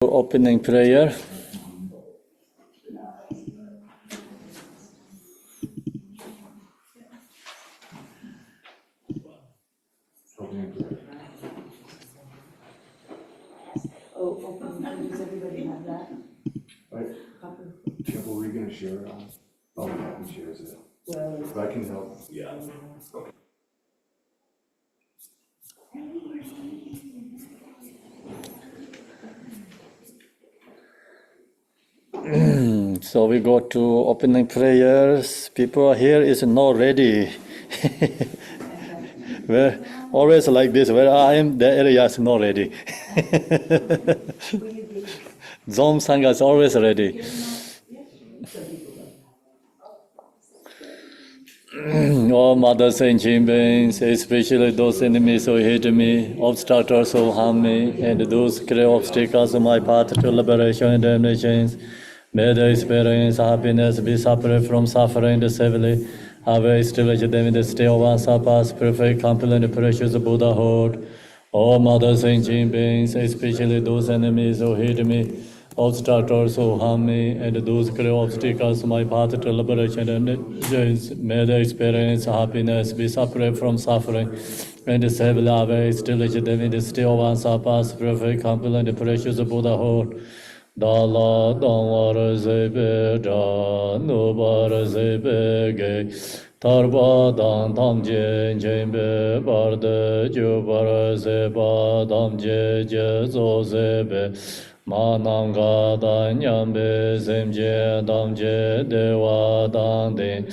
Opening prayer. Does everybody have that? Right. Khenpo, were you going to share it on? Oh, yeah, he shares it. Well, If I can help. Yeah. So we go to opening prayers. People here is not ready. Where always like this. Where I am, the area is not ready. Zom Sangha is always ready. All mothers and beings, especially those enemies who hate me, obstructors who harm me, and those create obstacles on my path to liberation and damnations, may they experience happiness, be separate from suffering severely. Have established them in the state of unsurpassed, perfect, complete, and precious Buddhahood. All mothers and beings, especially those enemies who hate me, obstructors who harm me, and those create obstacles my path to liberation and joys, may they experience happiness, be separate from suffering, and save love, establish them in the state of unsurpassed, perfect, complete, and precious Buddhahood. Dala Dhamma Zebe Da Nubar Zebe Ge Tarba Dan Tam Je Jembe Barde Jubar Zeba Dam Je Je Zo Zebe Manam Ga Dan Nyambe Zemje Dam Je Dewa Dan Din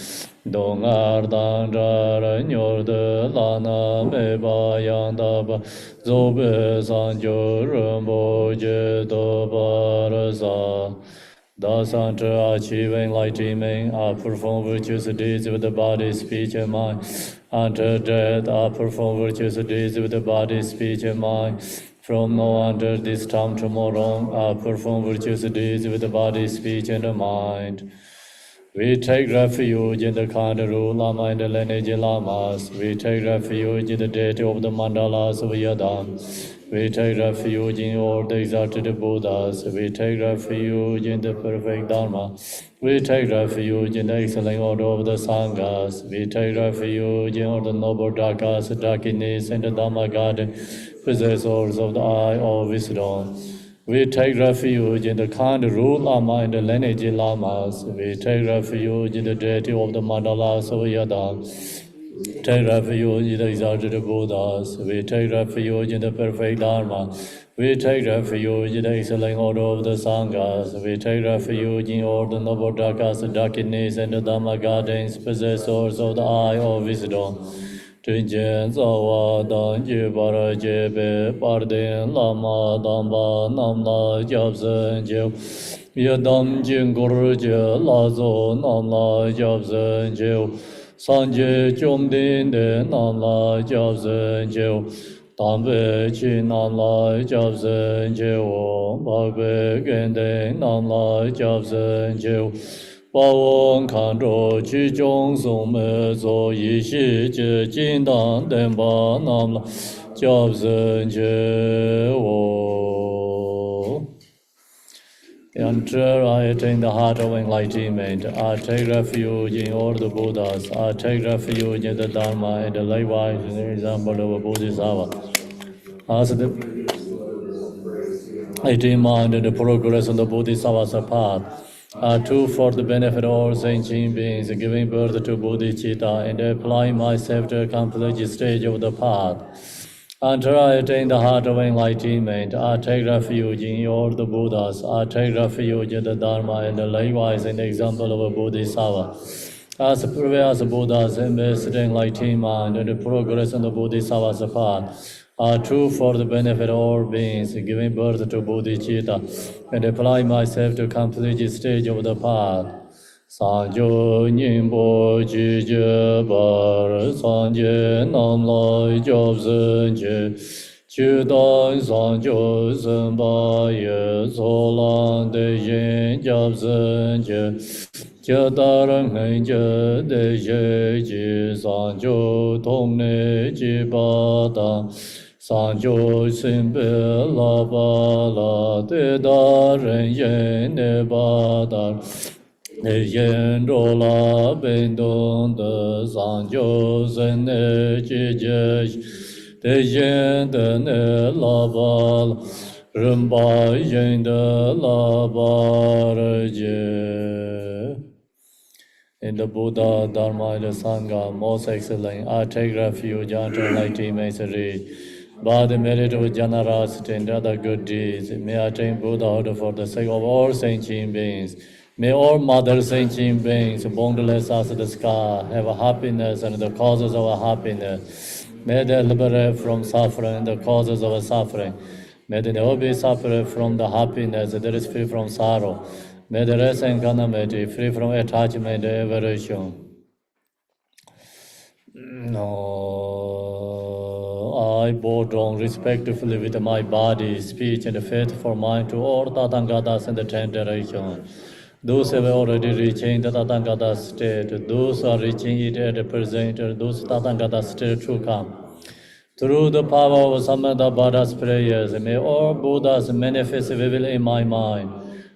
Dongar Dan Rar Nyor De Lana Meba Yang Daba Zobe Sanjo Rumbo Je Dobarza. Thus, unto achieving enlightenment, I perform virtuous deeds with the body, speech, and mind. Unto death, I perform virtuous deeds with the body, speech, and mind. From now until this time tomorrow, I perform virtuous deeds with the body, speech, and the mind. We take refuge in the kind rule Lama and the lineage Lamas. We take refuge in the deity of the mandalas of Yadam. We take refuge in all the exalted Buddhas. We take refuge in the perfect Dharma. We take refuge in the excellent order of the Sanghas. We take refuge in all the noble Dhakas, Dhakinis, and the Dhamma garden, possessors of the eye of wisdom. We take refuge in the kind rule Lama and the lineage Lamas. We take refuge in the deity of the mandalas of Yadam. Take refuge in the exalted Buddhas. We take refuge in the perfect Dharma. We take refuge in the excellent order of the Sanghas. We take refuge in all the noble Dhakas, Dhakinis, and the Dhamma gardens, possessors of the eye of wisdom. Tunjen zawa dan jibara jebe pardin lama damba namla jabzen jew yadam jingur je lazo namla jabzen jew sanje chomdin de namla jabzen jew tambe chi namla jabzen jew bagbe gende namla jabzen jew 把王看着其中送me做一世界金当等把那么叫人觉我。Enter I attain the heart of enlightenment. I take refuge in all the Buddhas. I take refuge in the Dharma and the likewise in the example of a Bodhisattva. As the 18 mind and the progress on the Bodhisattva's path are two for the benefit of all sentient beings, giving birth to bodhicitta and applying myself to accomplish the stage of the path. Until I attain the heart of enlightenment, I take refuge in all the Buddhas. I take refuge in the Dharma and likewise in the example of a Bodhisattva. As previous Buddhas invested in enlightened mind and the progress on the Bodhisattva's path are true for the benefit of all beings, giving birth to bodhicitta, and apply myself to complete the stage of the path. Sanjo Nimbo Jije Bar Sanje Nam Lai Job Zenje Chudan Sanjo Zenba Ye Zolan De Yin Job Zenje Jadaran Henje De Ye Ji Sanjo Tong Ne Ji Ba Dan Sanjo simpe la ba la te da ren yen ne ba da ne yen ro la ben don de sanjo zen ne ji je te yen de ne la ba la ren ba yen de la ba re je. In the Buddha, Dharma, and the Sangha, most excellent, I take refuge unto enlightenment misery. By the merit of generosity and other good deeds, may I attain Buddhahood for the sake of all sentient beings. May all mother sentient beings, boundless as the sky, have a happiness and the causes of a happiness. May they liberate from suffering and the causes of suffering. May they never be separate from the happiness that is free from sorrow. May the rest and calamity free from attachment and aversion. No, I bow down respectfully with my body, speech, and faith for mine to all Tathangatas in the 10 directions. Those who have already reaching the Tathagata state, those who are reaching it at the present, those Tathagata state to come. Through the power of Samdup Buddha's prayers, may all Buddhas manifest vividly in my mind.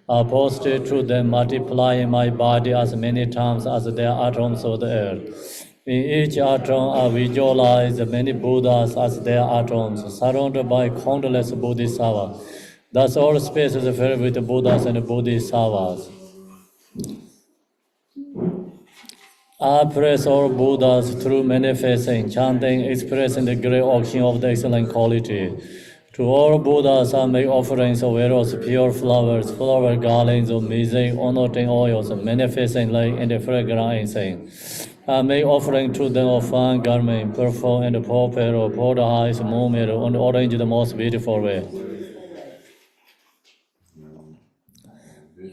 I posted through them, multiplying my body as many times as there are atoms of the earth. In each atom, I visualize many Buddhas as their atoms, surrounded by countless Bodhisattvas. Thus, all space is filled with Buddhas and Bodhisattvas. I praise all Buddhas through manifesting, chanting, expressing the great auction of the excellent quality. To all Buddhas, I make offerings of various pure flowers, flower garlands of music, anointing oils, manifesting light and fragrant incense. I make offering to them of fine garment, perfume, and purple, poured ice, moon metal, and orange the most beautiful way.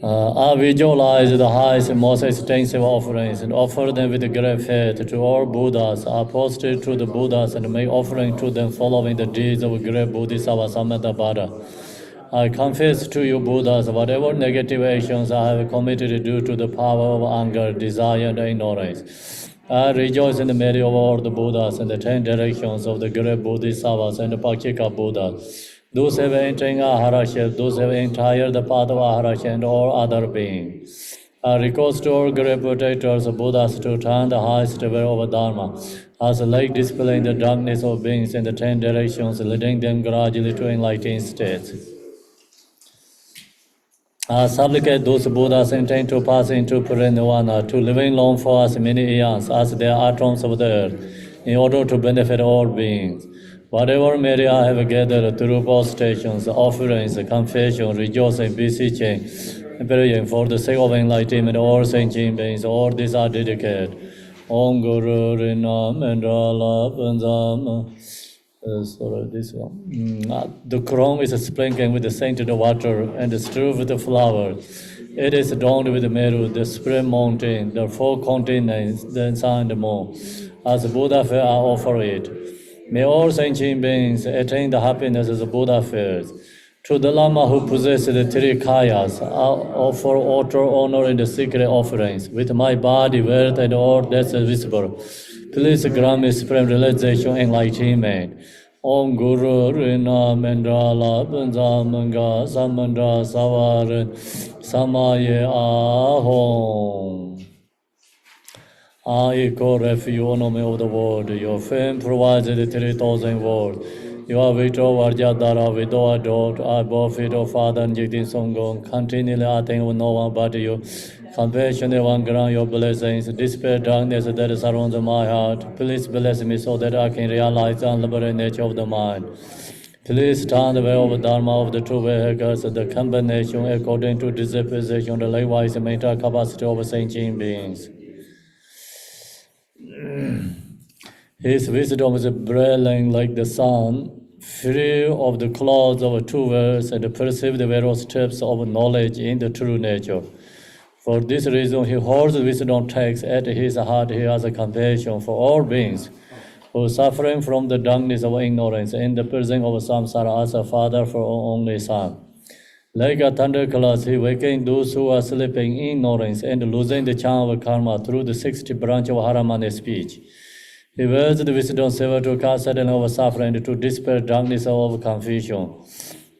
I visualize the highest and most extensive offerings and offer them with great faith to all Buddhas. I posted to the Buddhas and make offering to them following the deeds of great Bodhisattva Samdup Buddha. I confess to you Buddhas whatever negative actions I have committed due to the power of anger, desire, and ignorance. I rejoice in the merit of all the Buddhas and the 10 directions of the great Bodhisattvas and the Pakika Buddhas. Those have entering Aharaship, those have entered the path of Aharaship and all other beings. I request to all great protectors of Buddhas to turn the highest level of Dharma, as light dispelling the darkness of beings in the 10 directions, leading them gradually to enlightened states. I supplicate those Buddhas intend to pass into Parinirvana, to living long for us many eons, as they are atoms of the earth, in order to benefit all beings. Whatever merit I have gathered through postations, offerings, confession, rejoicing, beseeching, and praying for the sake of enlightenment, all sentient beings, all these are dedicated. Om Guru Rinam Mendrala Panzam. Sorry, this one. The crown is sprinkling with the scented water and strewed with the flower. It is adorned with meru, the spring mountain, the 4 continents, the sun and the moon. As Buddha fair, I offer it. May all sentient beings attain the happiness as Buddha fares. To the Lama who possesses the 3 kayas, I offer altar honor and the secret offerings. With my body, wealth, and all that's visible, please grant me supreme realization and enlightenment. Om Guru Rina Mendrala Bunzamanga Samandra Savaran Samaye Ahom. I call refuge, honor of the world. Your fame provides the 3,000 worlds. You are Vito Varjadara, Vito adored. I bow feet of Father and Jigdin Songong. Continually I think of no one but you. Compassionate one grant your blessings. Dispel darkness that surrounds my heart. Please bless me so that I can realize the unlimited nature of the mind. Please turn the way of Dharma of the two vehicles, the combination according to disposition, the likewise mental capacity of sentient beings. His wisdom is brilliant like the sun, free of the clouds of two worlds, and perceive the various steps of knowledge in the true nature. For this reason, he holds wisdom texts at his heart. He has a compassion for all beings who are suffering from the darkness of ignorance in the prison of samsara as a father for only son. Like a thundercloud, he wakens those who are sleeping in ignorance and losing the charm of karma through the 60th branch of Haramana speech. He wears the wisdom saver to cast sudden over suffering, to dispel darkness of confusion.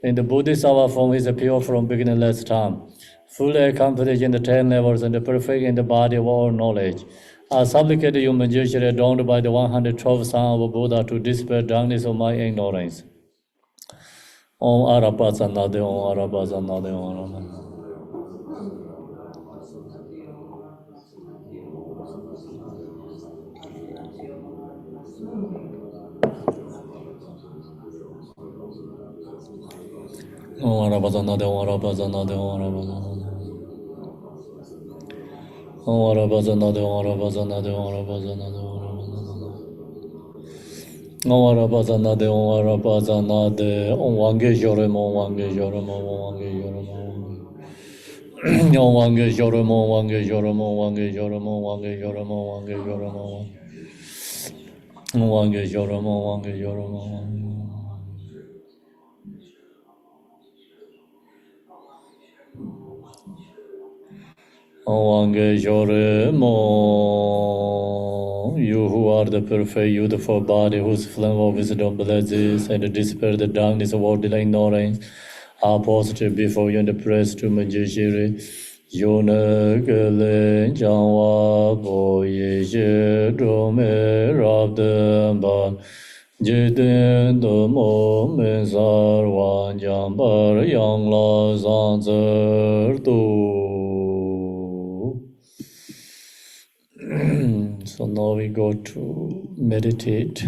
In the Buddhist hour form, he is pure from beginningless time, fully accomplished in the 10 levels and perfect in the body of all knowledge. I supplicate you, magician, adorned by the 112 son of Buddha, to dispel darkness of my ignorance. Om Arapazanade, Om Arapazanade, Om Arapazanade. Om Arapazanade, Om Arapazanade, Om Arapazanade. Om Arapazanade, Om Arapazanade, Om Arapazanade, Om Arapazanade. Om Arapazanade, Om Arapazanade, Om Wange Jorem, Om Wange Jorem, Om Wange Jorem, Om Wange Jorem, Om Wange Jorem, Om Wange Jorem, Om Wange Jorem, Om Wange Jorem, Om Wange Jorem, Om Wange Jorem, Om Wange. Owange Joremo, you who are the perfect, beautiful body, whose flame of wisdom blesses and dispels the darkness of ordinary ignorance, are positive before you and praise to Majishiri. Yonagale Janwa Boye Jedome Rabdemban Jiden the Moment Sarwan Jambar Yang La Zanzer Tu. So now we go to meditate.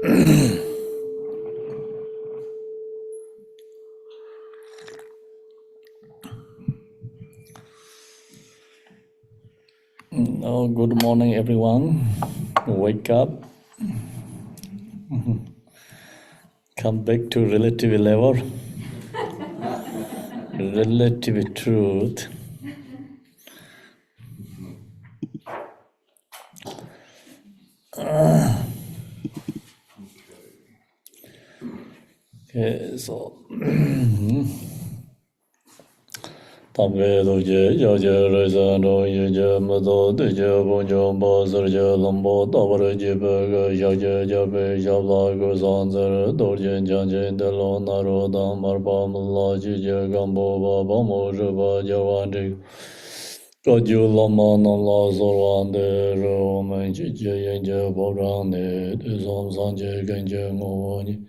Oh, good morning, everyone. Wake up. Come back to relative level. Relative truth. Okay, so Tabe doje yaje rezano yaje mado deje bonjo bazar je lambo tabare je bega yaje jabe jabla go zanzer dorje janje de lo naro da marba mulla je gambo baba moje ba javande Roju lama na la zorwande ro men je yenje bobrane de zon zanje genje ngoni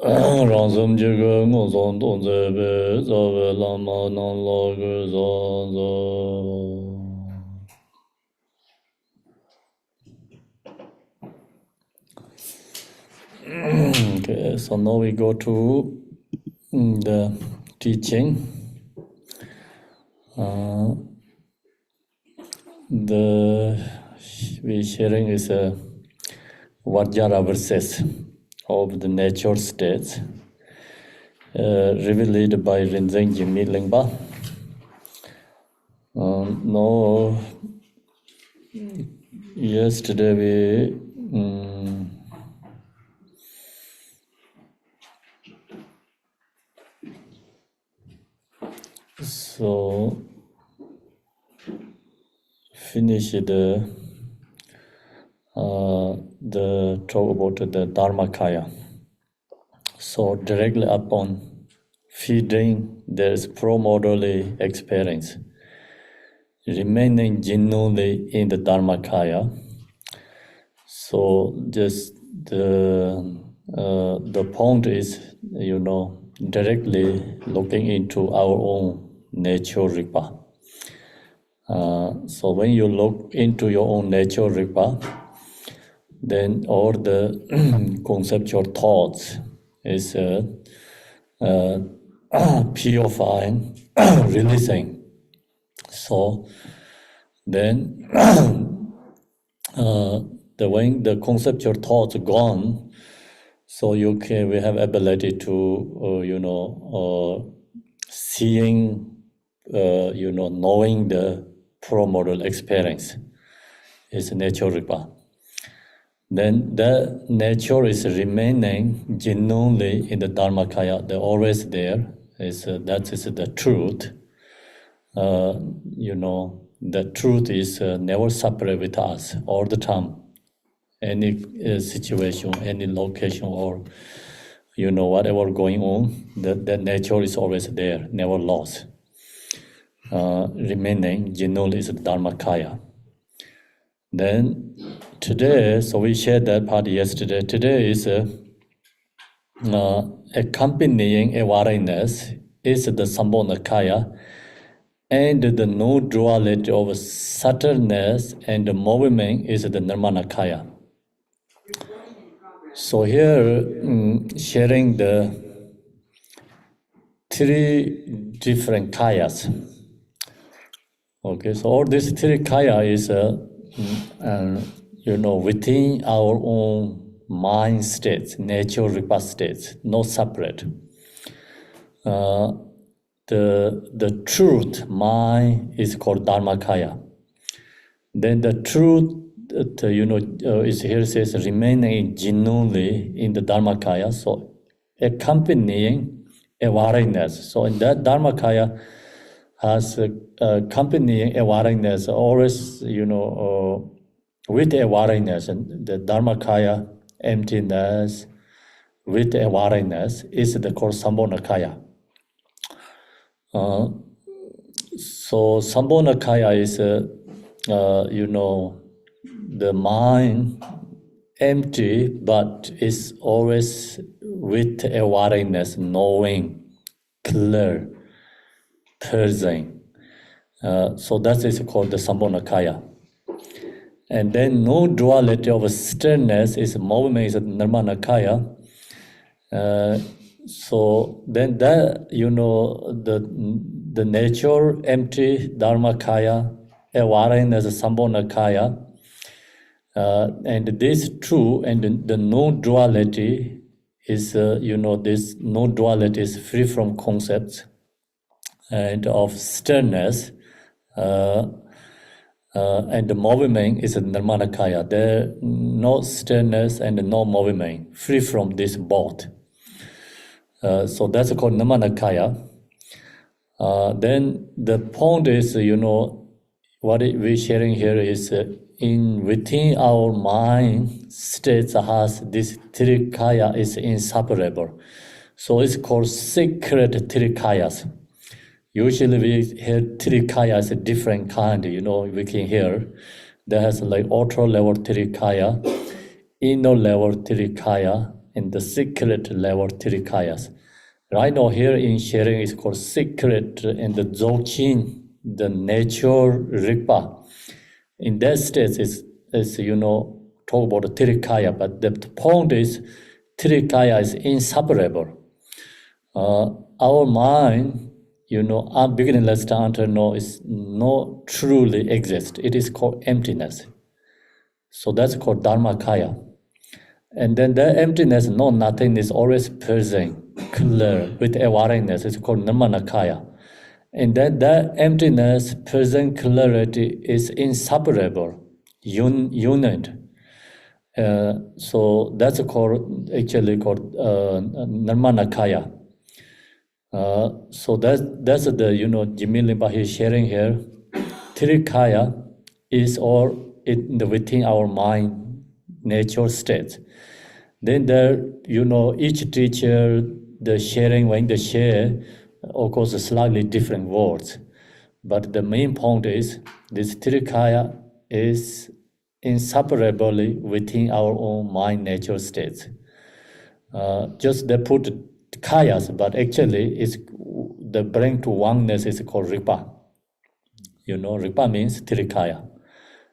Ransom Jiga Ngozon Donzebe Zave Lama Non Log Zonzo. Okay, so now we go to the teaching. We sharing is a Vajra verses of the nature states. Revealed by Rinzeng Jimmy Lingba. No, yesterday we so finished the talk about the Dharmakaya. So directly upon feeding, there is pro-modally experience. Remaining genuinely in the Dharmakaya. So just the point is, directly looking into our own nature Ripa. So when you look into your own nature Ripa, then all the conceptual thoughts is purifying, releasing. So then when the conceptual thoughts gone, so we have ability to seeing, knowing the pro-modal experience is nature Ripa. Then the nature is remaining genuinely in the Dharmakaya. They're always there. That is the truth. The truth is never separate with us all the time. Any situation, any location, or whatever going on, that nature is always there, never lost. Remaining genuinely is the Dharmakaya. Then today, so we shared that part yesterday. Today is accompanying awareness is the Sambhogakaya, and the no duality of subtleness and the movement is the Nirmanakaya. So here, sharing the three different kayas. Okay, so all these three kaya is within our own mind states, nature Ripa states, no separate. The truth mind is called Dharmakaya. Then the truth is here says remaining genuinely in the Dharmakaya, so accompanying awareness. So in that Dharmakaya has accompanying awareness always, with awareness, and the Dharmakaya emptiness with awareness is the called Sambhogakaya. So Sambhogakaya is the mind empty, but is always with awareness, knowing, clear, present. So that is called the Sambhogakaya. And then no duality of stillness is movement is Nirmanakaya. So then that, the nature, empty, Dharmakaya, awareness, Sambhonakaya, and this true and the no duality is, this no duality is free from concepts and of stillness, and the movement is a Nirmanakaya. There no stillness and no movement, free from this both. So that's called Nirmanakaya. Then the point is, what we're sharing here is in within our mind states has this Trikaya is inseparable. So it's called secret Trikayas. Usually we hear Trikaya as a different kind, we can hear. There has like outer level Trikaya, inner level Trikaya, and the secret level Trikayas. Right now here in sharing is called secret and the Dzogchen, the nature Rigpa. In that state is talk about the Trikaya, but the point is Trikaya is inseparable. Our mind, our beginningless to know is not truly exist. It is called emptiness. So that's called Dharmakaya. And then the emptiness, no nothing is always present, clear, with awareness. It's called Nirmanakaya. And then that emptiness, present clarity is inseparable, unit. So that's actually called Nirmanakaya. So that's the Jimmy Limpa is sharing here. Trikaya is all within our mind nature state. Then there, each teacher, the sharing when they share, of course, slightly different words. But the main point is this Trikaya is inseparably within our own mind nature states. Just they put kayas, but actually it's the bring to oneness is called Ripa. Ripa means Trikaya.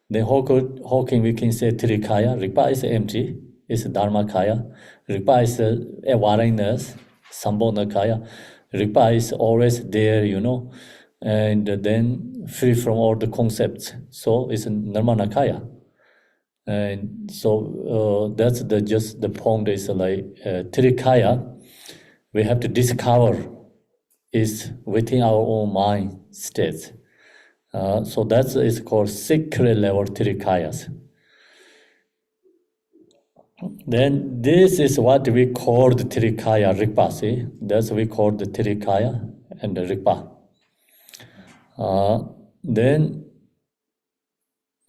Then how can we can say Trikaya? Ripa is empty, is Dharmakaya. Ripa is awareness, Sambhonakaya. Ripa is always there, and then free from all the concepts. So it's Nirmanakaya. And so that's just the point is like Trikaya, we have to discover is within our own mind states. So that is called secret level Trikayas. Then this is what we call the Trikaya Rigpa. See, that's we call the Trikaya and the Rigpa. Then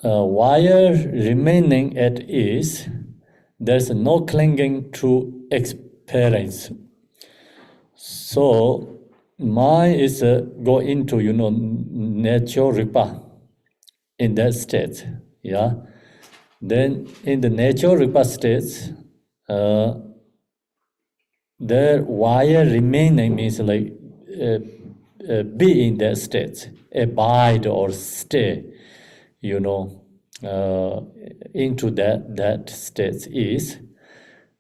while remaining at ease, there's no clinging to experience. So mind is go into nature Rigpa in that state. Yeah. Then in the nature Rigpa states, there while remaining means like be in that state, abide or stay, into that state is,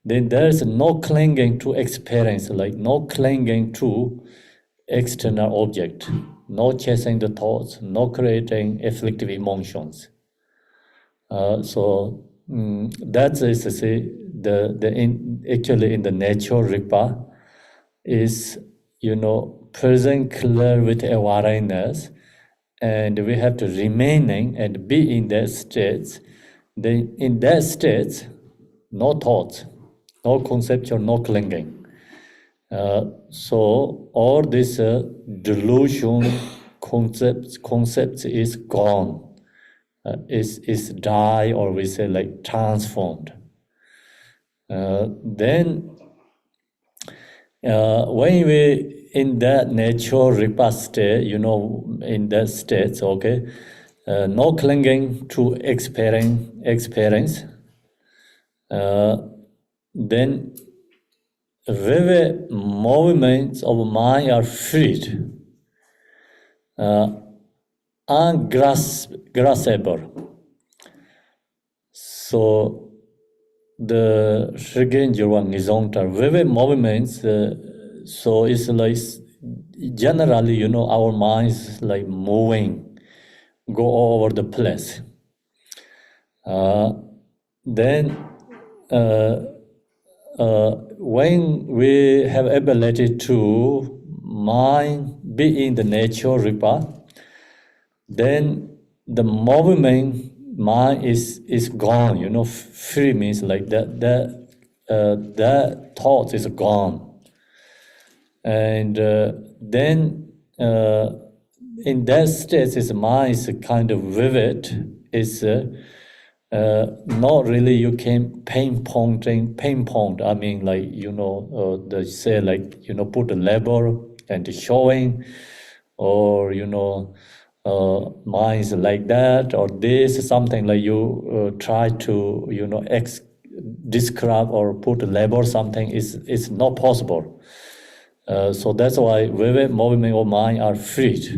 then there's no clinging to experience, like no clinging to external object, no chasing the thoughts, no creating afflictive emotions. So that is to say actually in the nature Rigpa is present clear with awareness, and we have to remaining and be in that state. Then in that state, no thoughts, no conceptual, no clinging. So all this delusion concepts is gone. Is die, or we say like transformed. Then when we in that nature Rigpa state, in that state, okay, no clinging to experience. Then vivid movements of mind are freed, ungraspable. So the Shrigen Jirwang Nizongtar, vivid movements, so it's like generally, our minds like moving, go all over the place. Then when we have ability to mind be in the nature Ripa, then the movement mind is gone. Free means like that thought is gone, and then in that state, his mind is kind of vivid. It's not really you can pinpoint. I mean, like they say like put a label and showing, or minds like that, or this something like you try to describe or put a label something is not possible. So that's why vivid movement of mind are freed,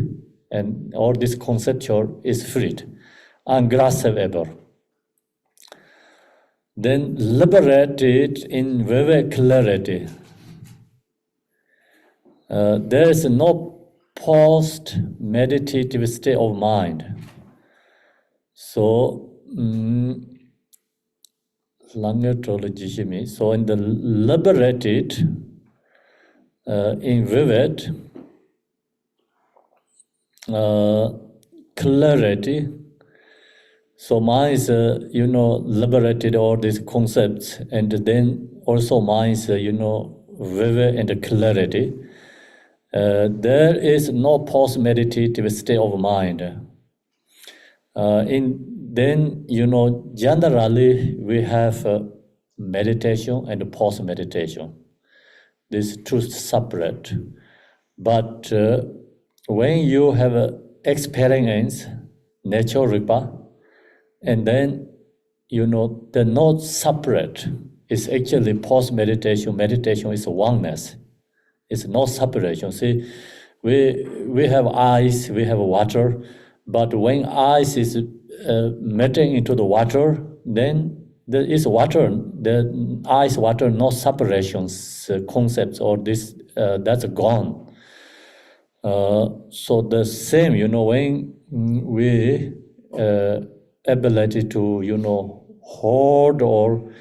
and all this conceptual is freed, ungraspable. Then liberated in vivid clarity. There is no post-meditative state of mind. So, so in the liberated, in vivid clarity, so mind is, liberated all these concepts, and then also mind is, vivid and clarity. There is no post-meditative state of mind. Then, generally we have meditation and post-meditation. These two separate. But when you have experience, nature Ripa, and then, they're not separate. It's actually post-meditation. Meditation is oneness. It's no separation. See, we have ice, we have water, but when ice is melting into the water, then there is water. The ice, water, no separations concepts or this that's gone. So the same, when we ability to hold or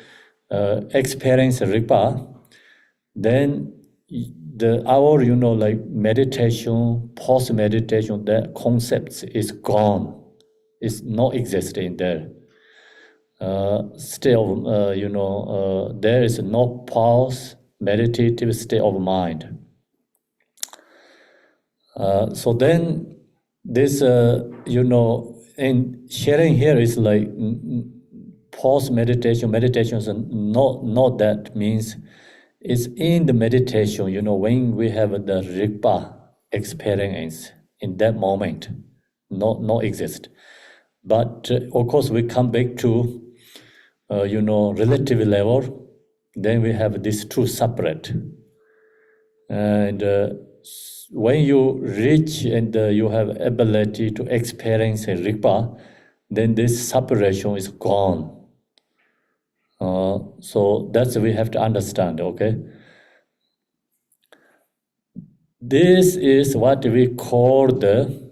experience Ripa, then our like meditation, post meditation, that concepts is gone, it's not existing there. Still, there is no pause meditative state of mind. So then this in sharing here is like pause meditation. Meditation is not that means it's in the meditation, when we have the Rigpa experience in that moment, not exist. But of course we come back to relative level, then we have these two separate. And when you reach and you have ability to experience a Rigpa, then this separation is gone. So that's we have to understand, okay? This is what we call the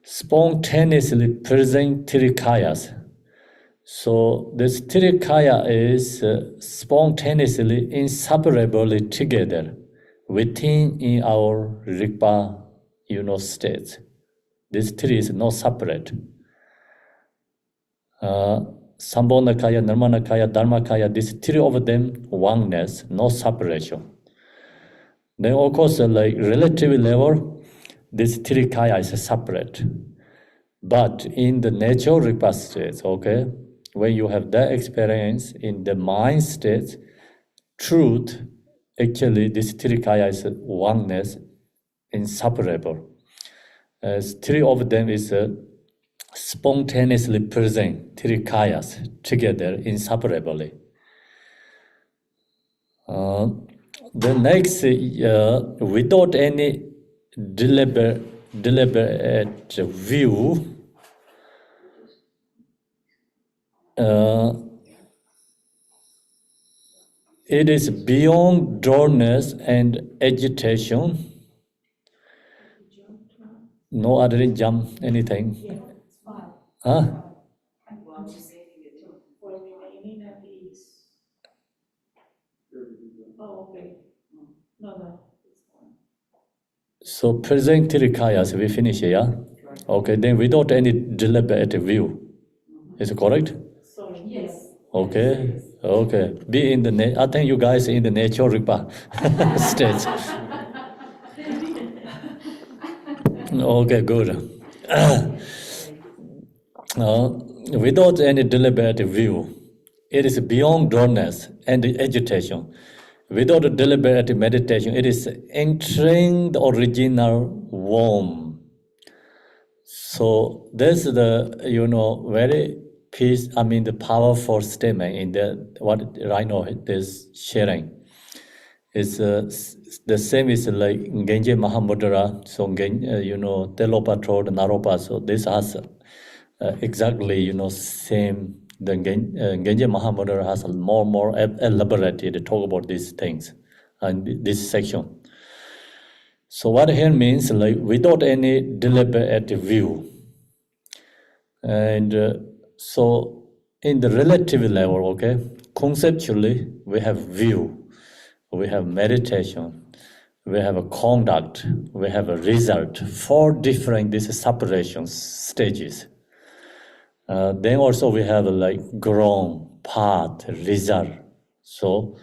spontaneously present Tirikayas. So this Tirikaya is spontaneously, inseparably together within in our Rigpa, states. This three is not separate. Sambhogakaya, Nirmanakaya, Dharmakaya, these three of them, oneness, no separation. Then of course, like relative level, this three kaya is separate. But in the natural Rigpa states, okay, when you have that experience in the mind state, truth, actually this three kaya is oneness, inseparable. As three of them is spontaneously present, three kayas together inseparably. The next, without any deliberate view, it is beyond dullness and agitation. No, I didn't jump anything. Huh? For remaining at ease. Oh, okay. No, it's fine. So present Tirikayas, we finish here. Okay, then without any deliberate view. Is it correct? Sorry, yes. Okay, okay. Be in the I think you guys in the nature ripa stage. Okay, good. Without any deliberate view, it is beyond dullness and agitation. Without a deliberate meditation, it is entering the original womb. So this is the very the powerful statement in what right now is sharing. It's the same is like Genje Mahamudra, so Telopatro, Naropa. So this has exactly same. The Genje Mahamudra has more elaborated to talk about these things and this section. So what here means like without any deliberate view. And so in the relative level, okay, conceptually we have view, we have meditation, we have a conduct, we have a result, 4 different these separation stages. Then also we have like ground, path, result. So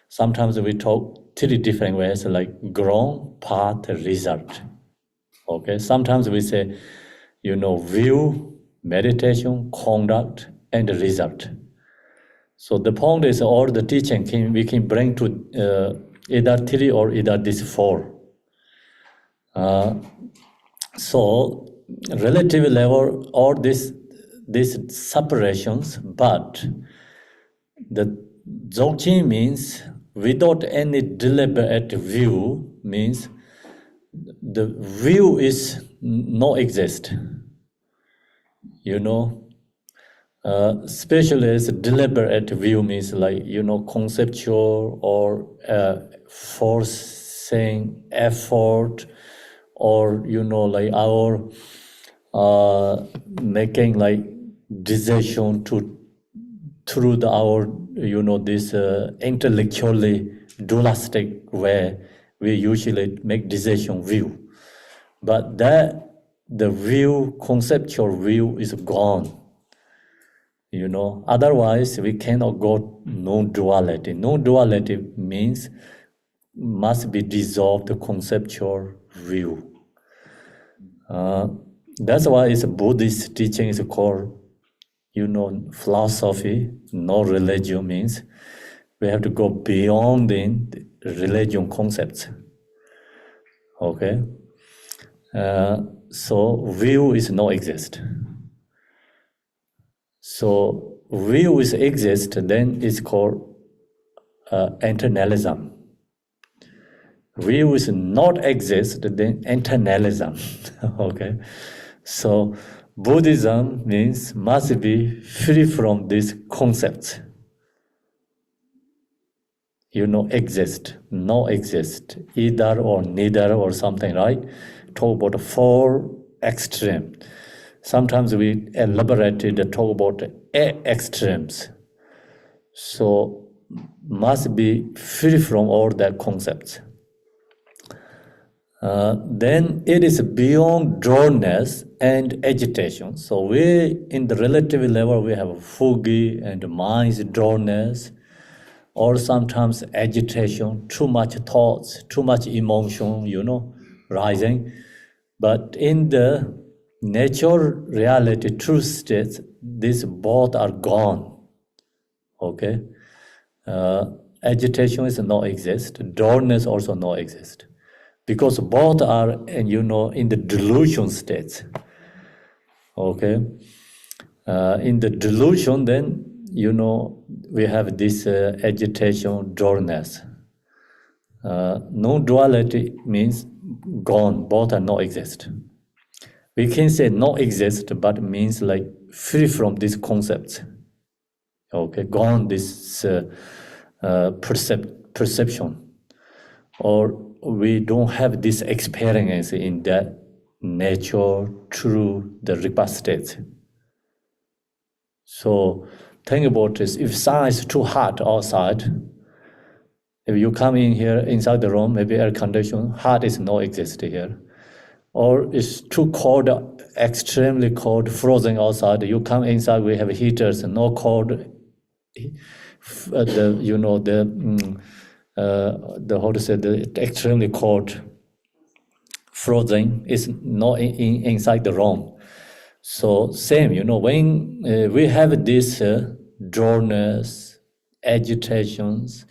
sometimes we talk 3 different ways like ground, path, result. Okay, sometimes we say, view, meditation, conduct, and result. So the point is all the teaching we can bring to either 3 or either these 4. So relative level, all these separations, but the Dzogchen means without any deliberate view means the view is no exist. Especially as a deliberate view means like conceptual or forcing effort, or like our making like decision through our this intellectually dualistic way we usually make decision view, but the view, conceptual view is gone. Otherwise we cannot go non-duality. Non-duality means must be dissolved the conceptual view. That's why it's a Buddhist teaching is called, philosophy, no religion means we have to go beyond the religion concepts. Okay? So view is no exist. So view is exist, then it's called internalism. View is not exist, then internalism. Okay, so Buddhism means must be free from these concepts. Exist, no exist, either or neither or something, right? Talk about 4 extreme. Sometimes we elaborated the talk about extremes. So must be free from all the concepts. Then it is beyond dullness and agitation. So we, in the relative level, we have foggy and mind's dullness, or sometimes agitation, too much thoughts, too much emotion, rising. But in the nature, reality, truth states, these both are gone. Okay? Agitation is no exist, dullness also no exist. Because both are, in the delusion states. Okay? In the delusion, then, we have this agitation, dullness. Non-duality means gone, both are no exist. We can say no exist, but means like free from these concepts. Okay, gone this perception, or we don't have this experience in that nature through the Rinpoche state. So think about this. If sun is too hot outside, if you come in here inside the room, maybe air condition, hot is not exist here. Or it's too cold, extremely cold, frozen outside. You come inside, we have heaters, no cold. The how to say, the extremely cold, frozen is not inside the room. So same, when we have this dullness, agitations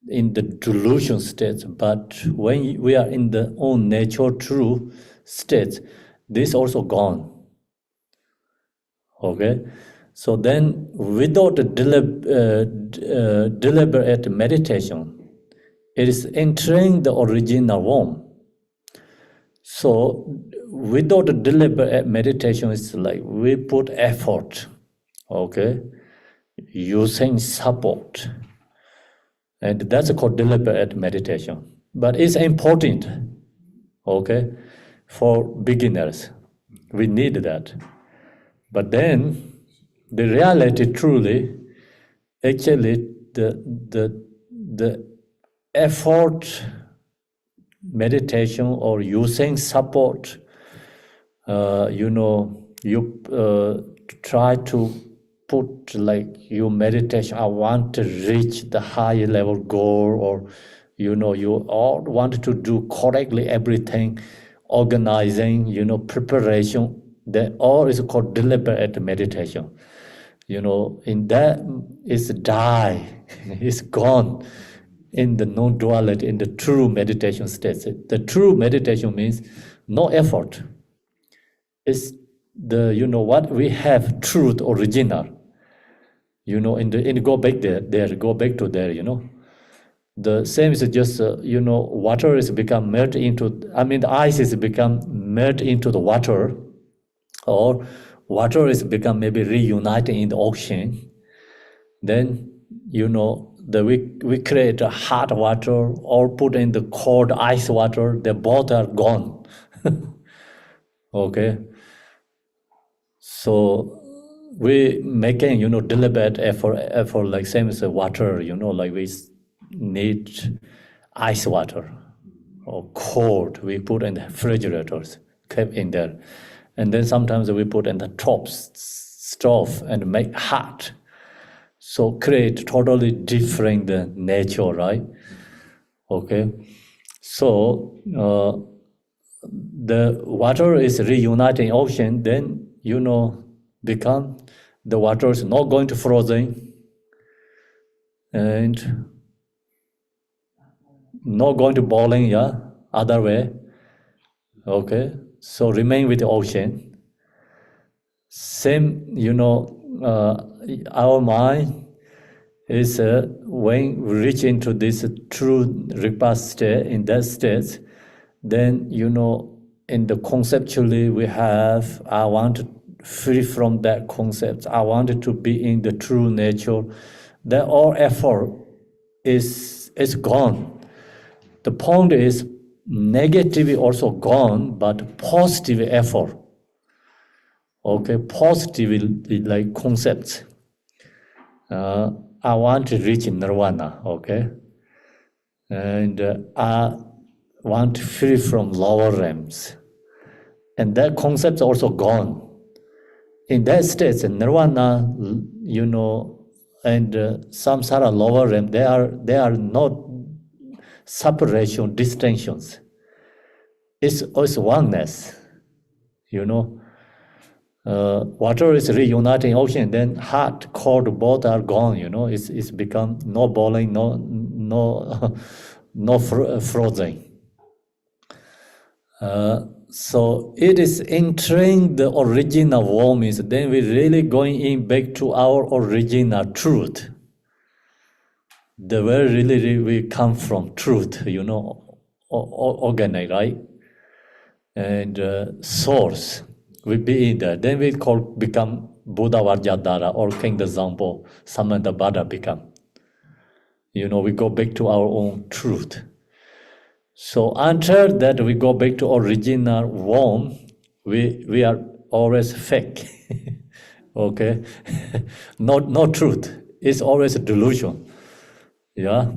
in the delusion state, but when we are in the own nature true state, this also gone. Okay, so then without the deliberate meditation, it is entering the original form. So without the deliberate meditation, it's like we put effort, okay, using support. And that's called deliberate meditation. But it's important, okay, for beginners. We need that. But then the reality truly, actually the effort meditation or using support, you try to put like your meditation, I want to reach the higher level goal, or you all want to do correctly everything, organizing, preparation, that all is called deliberate meditation. In that is die, it's gone in the non-duality, in the true meditation state. The true meditation means no effort. It's the, what we have, truth, original. Go back there, go back to there, The same is just, water is become melt into, the ice is become melt into the water, or water is become maybe reunited in the ocean. Then, we create a hot water or put in the cold ice water, they both are gone. Okay. So we making, deliberate effort like same as the water, like we need ice water or cold, we put in the refrigerators, kept in there. And then sometimes we put in the top stove and make hot. So create totally different nature, right? Okay. So the water is reuniting ocean, then become the water is not going to frozen and not going to boiling, other way. Okay, so remain with the ocean. Same, our mind is when we reach into this true Rinpoche state, in that state, then in the conceptually we have, I want to free from that concept. I wanted to be in the true nature. That all effort is gone. The point is negative also gone, but positive effort. Okay, positive like concepts. I want to reach nirvana. Okay, and I want to free from lower realms, and that concept also gone. In that state, nirvana, and samsara lower realm, they are not separation, distinctions. It's oneness, water is reuniting ocean, then hot, cold, both are gone, it's become no boiling, no frozen. So it is entering the original form, is then we're really going in back to our original truth. The where really we come from, truth, organic, right? And source, we be in there. Then we become Buddha Vajradhara or King the Zampo, Samdup become. We go back to our own truth. So until that we go back to original form, we are always fake. Okay? No truth. It's always a delusion. Yeah?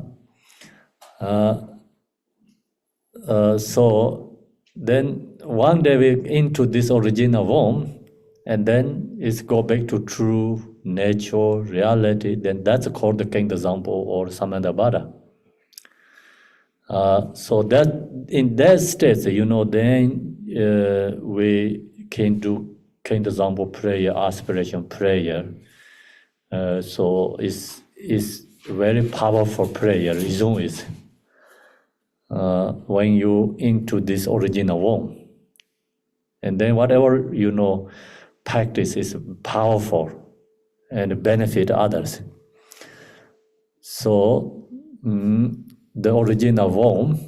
So then one day we into this original form, and then it's go back to true nature, reality, then that's called the King example or Samandabhara. So that in that state, then we can do King example prayer, aspiration prayer. So it's very powerful prayer. Reason is when you into this original form, and then whatever practice is powerful and benefit others. So the original form,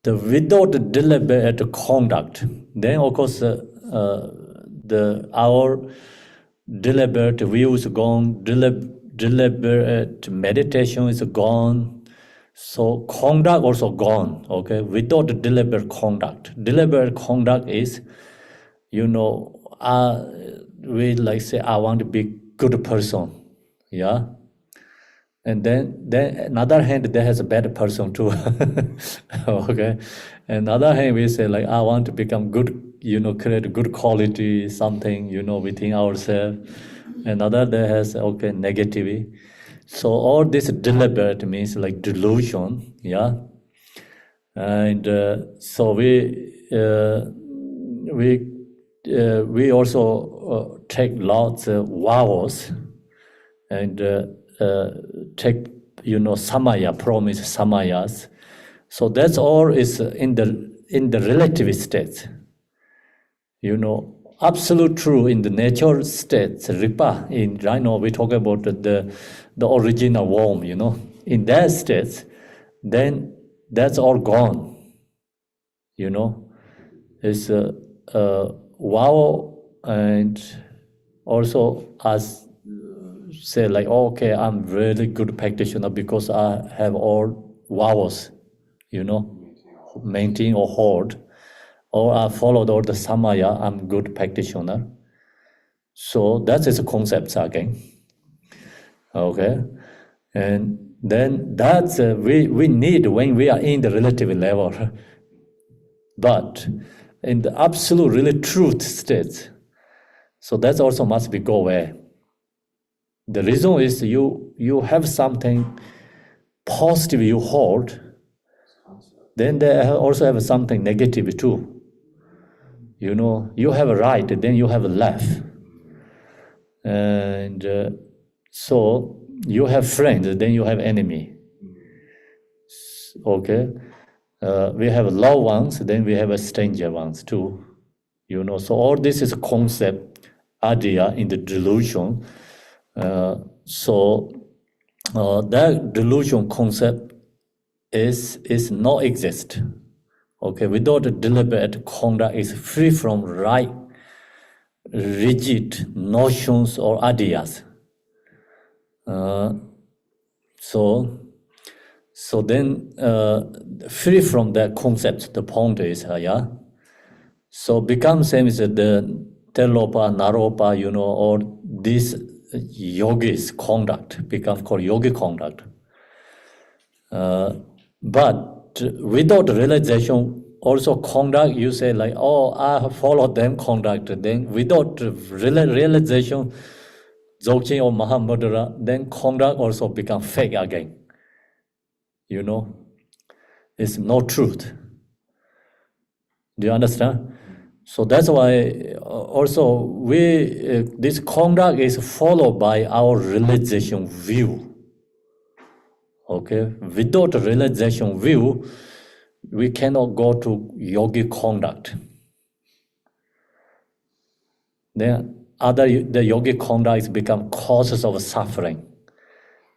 without the deliberate conduct, then of course our deliberate view is gone, deliberate meditation is gone. So conduct also gone, okay? Without the deliberate conduct. Deliberate conduct is, we like say, I want to be good person, yeah? And then another hand, there has a bad person too, okay? Another hand, we say like, I want to become good, create good quality, something, within ourselves. Another there has, okay, negativity. So all this deliberate means like delusion, yeah. And so we also take lots of vows and take samaya, promise samayas. So that's all is in the relative state. Absolute true in the natural states, Ripa, right now we talk about the original form, in that state, then that's all gone, It's wow, and also as say like, okay, I'm really good practitioner because I have all vows, maintain or hold. Or I followed all the samaya, I'm good practitioner. So that is a concept again. Okay? And then that's we need when we are in the relative level. But in the absolute really truth state, so that also must be go away. The reason is you have something positive you hold, then they also have something negative too. You have a right, then you have a left. And so you have friends, then you have enemy. Okay? We have loved ones, then we have a stranger ones too. So all this is a concept, idea in the delusion. So that delusion concept is not exist. Okay, without a deliberate conduct is free from right, rigid notions or ideas. So then free from that concept, the point is, yeah. So become same as the Telopa, Naropa, or this yogis conduct become called yogi conduct. But without realization, also conduct, you say like, oh, I follow them conduct. Then without realization, Dzogchen or Mahamudra, then conduct also become fake again. It's no truth. Do you understand? So that's why also this conduct is followed by our realization view. Okay, without realization view, we cannot go to yogi conduct. Then the yogi conduct is become causes of suffering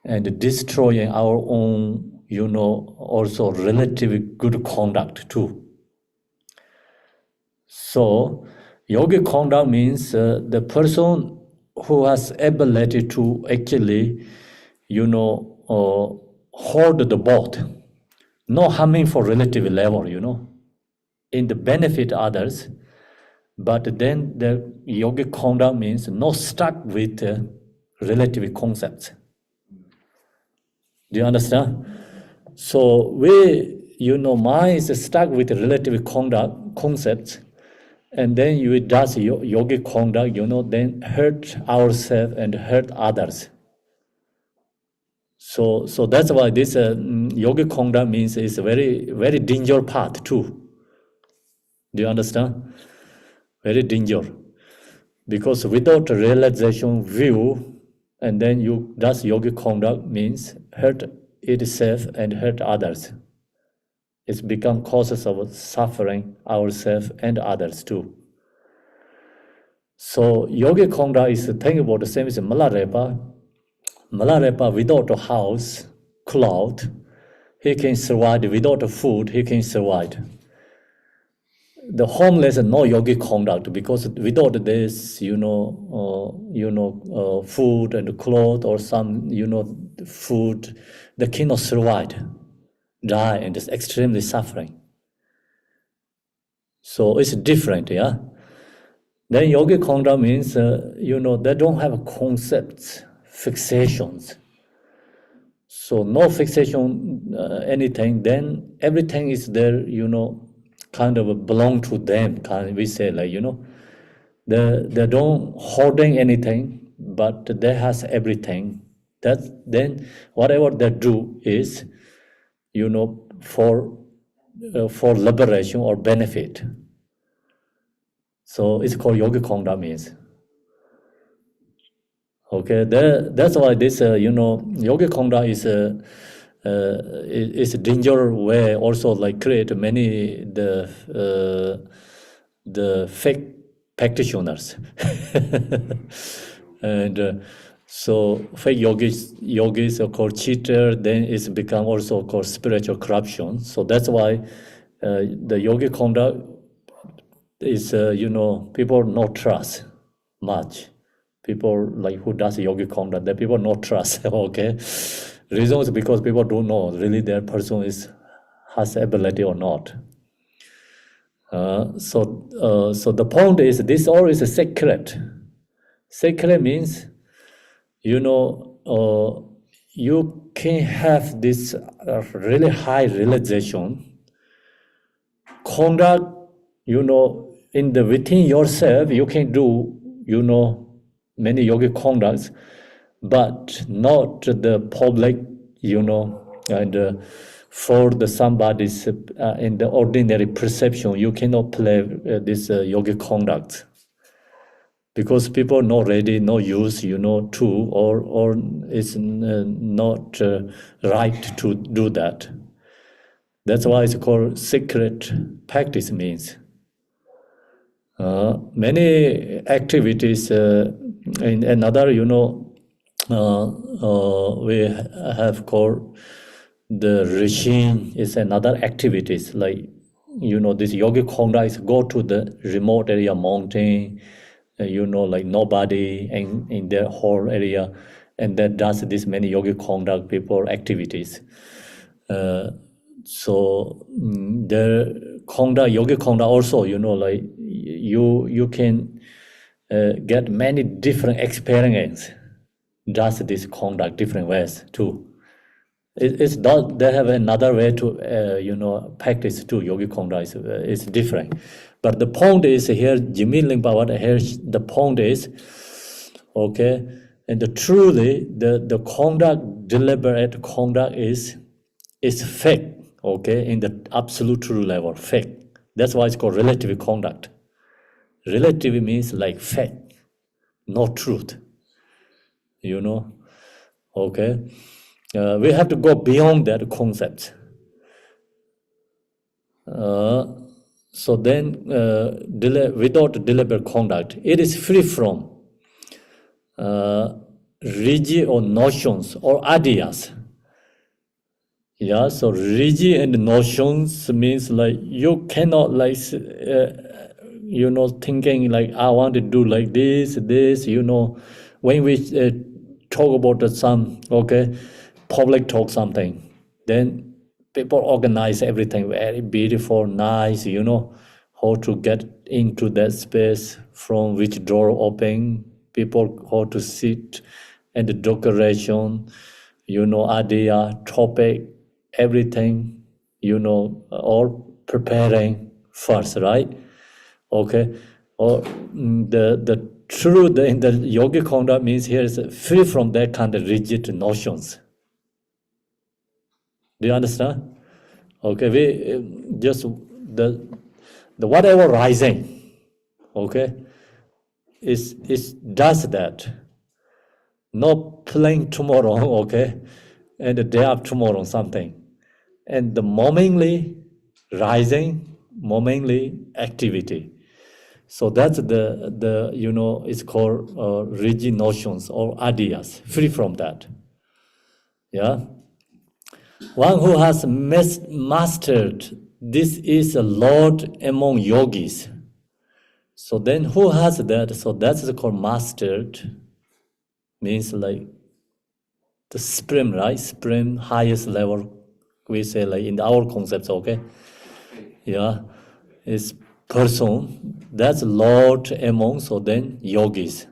and destroying our own, also relatively good conduct too. So Yogic conduct means the person who has ability to actually, hold the both, no harming for relative level, in the benefit others, but then the yogic conduct means not stuck with relative concepts. Do you understand? So mind is stuck with relative conduct concepts, and then you does yogic conduct, then hurt ourselves and hurt others. So that's why this yogic conduct means is a very, very dangerous path too. Do you understand? Very dangerous. Because without realization view, and then you does yogic conduct means hurt itself and hurt others. It's become causes of suffering ourselves and others too. So yogic conduct is think about the same as Malarepa. Malarepa without a house, cloth, he can survive. Without a food, he can survive. The homeless are no yogic conduct because without this, food and clothes or some, food, they cannot survive, die, and is extremely suffering. So it's different, yeah. Then yogic conduct means, they don't have concepts, fixations. So no fixation, anything. Then everything is there, kind of belong to them, we say, like, they don't holding anything, but they has everything. Then whatever they do is, for liberation or benefit. So it's called yogic conduct means. Okay, that's why this, yogic conduct is a dangerous way also, like create many the fake practitioners. And so fake yogis are called cheater, then it's become also called spiritual corruption. So that's why the yogic conduct is, people not trust much. People like who does yogic conduct, that people not trust, okay? Reason is because people don't know really that person has ability or not. So the point is this all is a secret. Secret means, you can have this really high realization, conduct, in the within yourself, you can do, many yogic conducts, but not the public, and for the somebody's in the ordinary perception, you cannot play this yogic conduct because people not ready, no use, to, or it's not right to do that. That's why it's called secret practice means. Many activities in another, we have called the regime is another activities like, this yogic conduct is go to the remote area, mountain, like nobody in their whole area, and that does this many yogic conduct people activities. So the conduct, yogic conduct also, like you can get many different experience. Does this conduct different ways too. It's not, they have another way to, practice too. Yogic conduct is different. But the point is here, Jimmy Lingpa, here the point is, okay, and truly the conduct, deliberate conduct is fake, okay, in the absolute true level, fake. That's why it's called relative conduct. Relative means like fake, not truth, okay. We have to go beyond that concept. So then, without deliberate conduct, it is free from rigid or notions or ideas. Yeah, so rigid and notions means like you cannot like thinking like, I want to do like this, when we talk about some, public talk something, then people organize everything very beautiful, nice, how to get into that space, from which door open, people how to sit, and the decoration, idea, topic, everything, all preparing first, right? Okay, or the truth in the yogic conduct means here is free from that kind of rigid notions. Do you understand? Okay, we just the whatever rising, okay, is does that. Not playing tomorrow, okay, and the day after tomorrow something, and the momently rising, momently activity. So that's the it's called rigid notions or ideas, free from that. Yeah. One who has mastered this is a Lord among yogis. So then who has that? So that's called mastered, means like the supreme, right? Supreme, highest level, we say like in our concepts, okay? Yeah, it's person, that's Lord among, so then yogis.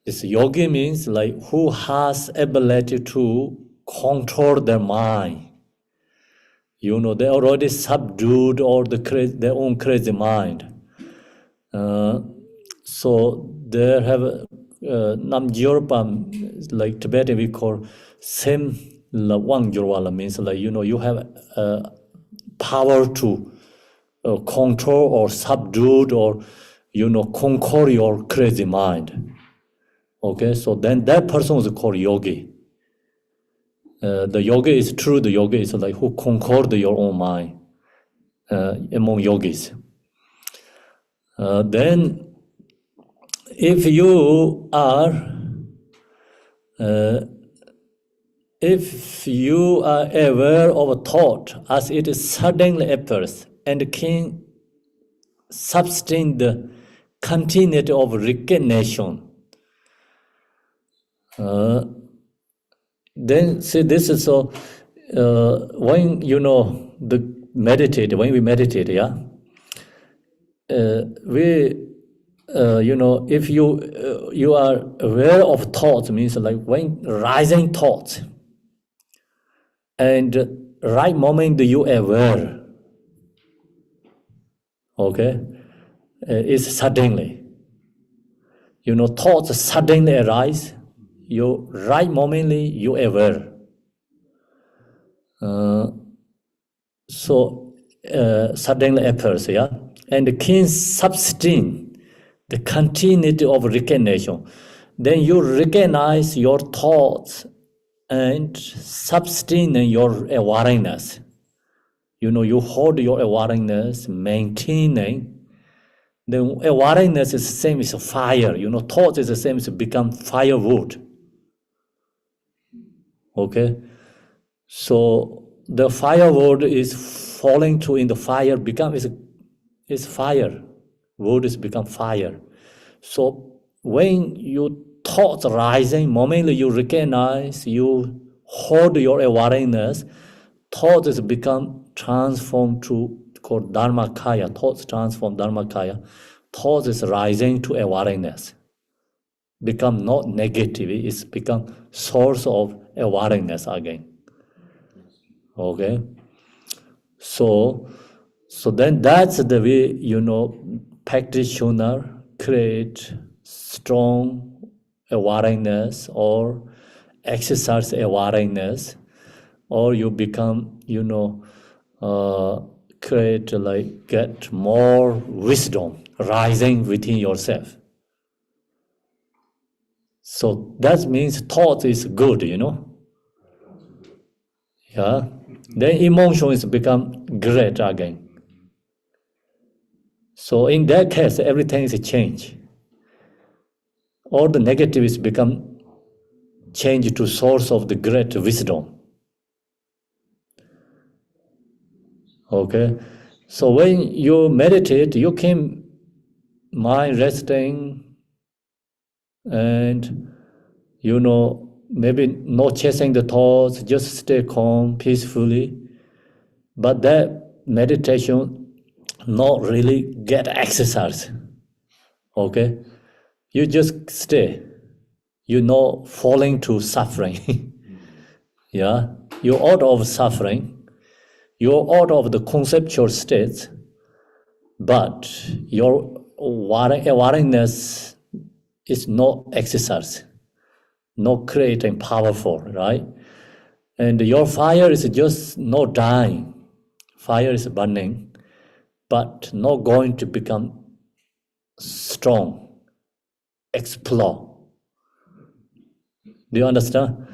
This yogi means like who has ability to control their mind. They already subdued all their own crazy mind. So they have Nam like Tibetan we call Sem Lawang Jorwala, means like, you have power to control or subdue or, conquer your crazy mind. Okay, so then that person is called yogi. The yogi is true, the yogi is like who conquered your own mind among yogis. Then if you are aware of a thought as it suddenly appears and can sustain the continuity of recognition, then see this is so when when we meditate, yeah, we if you are aware of thoughts, means like when rising thoughts, and right moment you aware, okay, is suddenly, thoughts suddenly arise, you right momently you aware. So suddenly appears, yeah, and can sustain the continuity of recognition. Then you recognize your thoughts and sustain your awareness. You hold your awareness, maintaining. The awareness is the same as fire. Thought is the same as become firewood. Okay, so the firewood is falling to in the fire, is fire. Wood is become fire. So when you thoughts rising, momently you recognize, you hold your awareness, thoughts is become transformed to called Dharmakaya. Thoughts transform Dharmakaya. Thoughts is rising to awareness. Become not negative, it's become source of awareness again. Okay? So then that's the way, practitioner create strong awareness or exercise awareness, or you become, create like get more wisdom rising within yourself. So that means thought is good, Yeah. Then emotion is become great again. So in that case, everything is a change. All the negative is become changed to source of the great wisdom. Okay. So when you meditate, you can mind resting and, maybe not chasing the thoughts, just stay calm, peacefully. But that meditation not really get exercise, okay? You just stay. You're not falling to suffering, yeah? You're out of suffering. You're out of the conceptual states, but your awareness is not exercise, not creating powerful, right? And your fire is just not dying. Fire is burning, but not going to become strong, explode. Do you understand?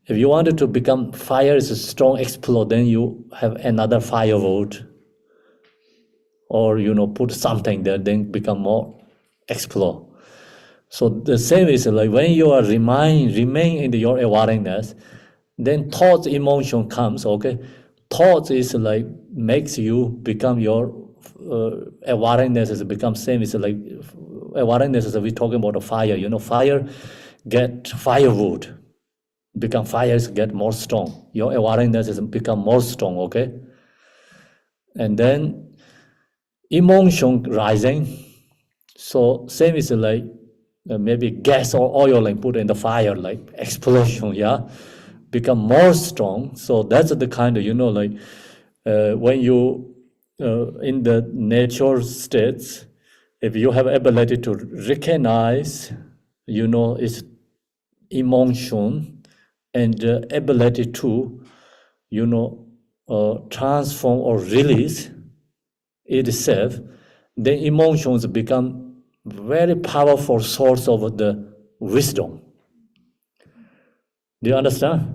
If you wanted to become fire is a strong explode, then you have another firewood, or put something there, then become more explode. So the same is like when you are remain in your awareness, then thoughts, emotion comes. Okay, thoughts is like makes you become your awareness is become same. It's like awareness is we talking about a fire. Fire get firewood, become fires get more strong. Your awareness is become more strong. Okay, and then emotion rising. So same is like maybe gas or oil like put in the fire, like explosion, yeah, become more strong. So that's the kind of like when you in the nature states, if you have ability to recognize, its emotion and ability to, transform or release itself, then emotions become very powerful source of the wisdom. Do you understand?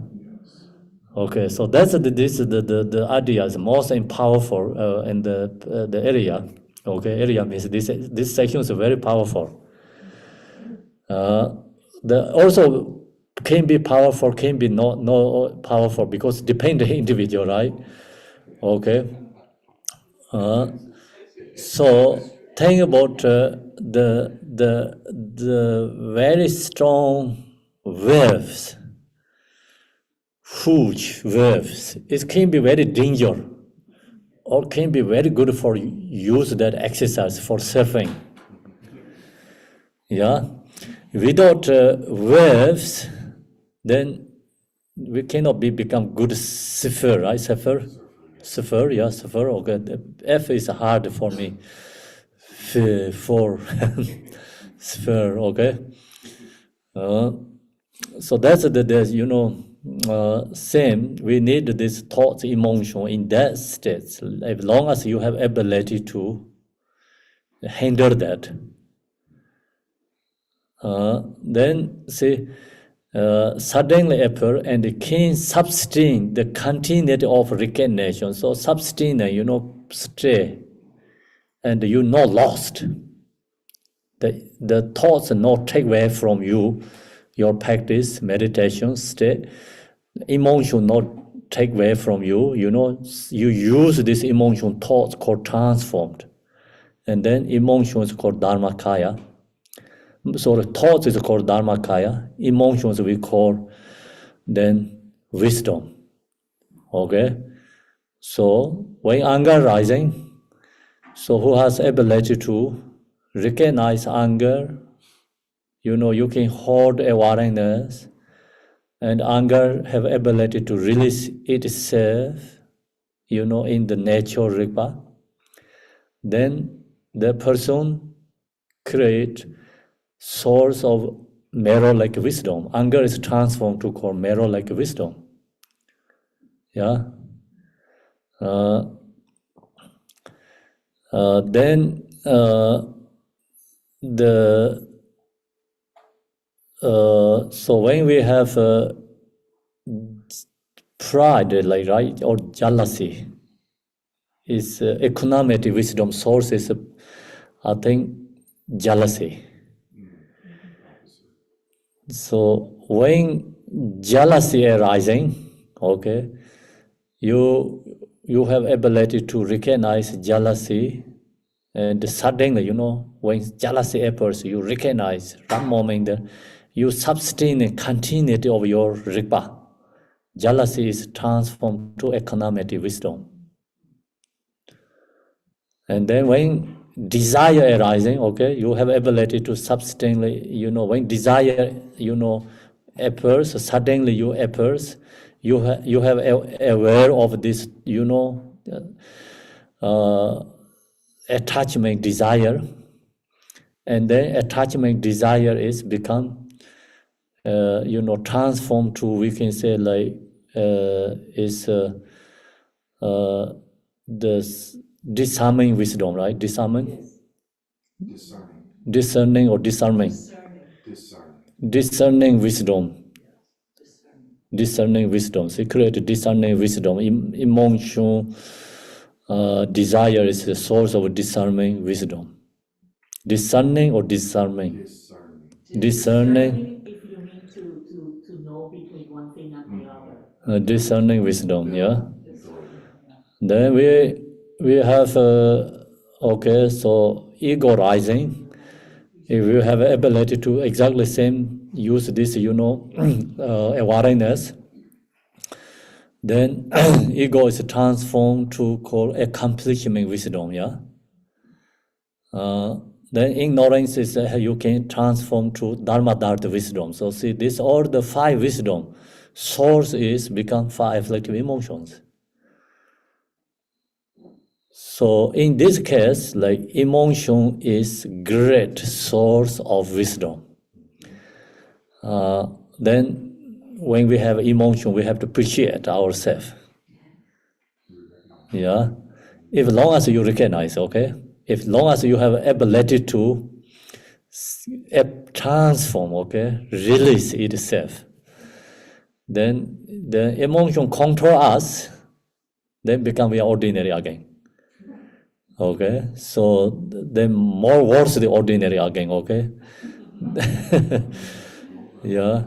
Okay, so that's the idea is most powerful in the area. Okay, area means this section is very powerful. The also can be powerful, can be not powerful because depend the individual, right? Okay. So think about the very strong waves, huge waves. It can be very dangerous, or can be very good for use that exercise for surfing. Yeah, without waves, then we cannot become good surfer, right? Surfer, yeah, surfer. Okay, the F is hard for me. For sphere, okay. So that's same. We need this thought, emotion in that state. As long as you have ability to handle that, then see. Suddenly appear and can sustain the continuity of recognition. So sustain, stay, and you not lost. The thoughts not take away from you, your practice, meditation, state. Emotion not take away from you. You use this emotion thoughts called transformed, and then emotion is called dharmakaya. So the thoughts is called dharmakaya. Emotions we call then wisdom. Okay. So when anger rising, so who has ability to recognize anger, you can hold awareness, and anger have ability to release itself, in the nature ripa. Then the person create source of mirror-like wisdom. Anger is transformed to call mirror-like wisdom. Yeah. Then so when we have pride, like right, or jealousy, is economic wisdom source is, I think, jealousy. So when jealousy arising, okay, you have ability to recognize jealousy And suddenly, when jealousy appears, you recognize that moment, you sustain the continuity of your rigpa. Jealousy is transformed to equanimity, wisdom. And then when desire arising, okay, you have ability to sustainly, when desire, appears, suddenly you appears, you have aware of this, attachment desire, and then attachment desire is become, transformed to, we can say like, is the discerning wisdom, right? Discerning, discerning or discernment, discerning wisdom, discerning wisdom, secret discerning wisdom. Emotion, desire is the source of discerning wisdom. Discerning or discernment? Discerning. If you mean to know between one thing and the other. Discerning wisdom, yeah. Then we have okay, so ego rising. If you have ability to exactly same use this, awareness, then ego is transformed to call accomplishment wisdom, yeah. Then ignorance is you can transform to dharma dharma wisdom. So see, this all the five wisdom source is become five afflictive emotions. So in this case, like emotion is great source of wisdom. Then when we have emotion, we have to appreciate ourselves. Yeah. If long as you recognize, okay? If long as you have ability to transform, okay, release itself, then the emotion control us, then become we are ordinary again. Okay, so then more worse the ordinary again, okay? Yeah,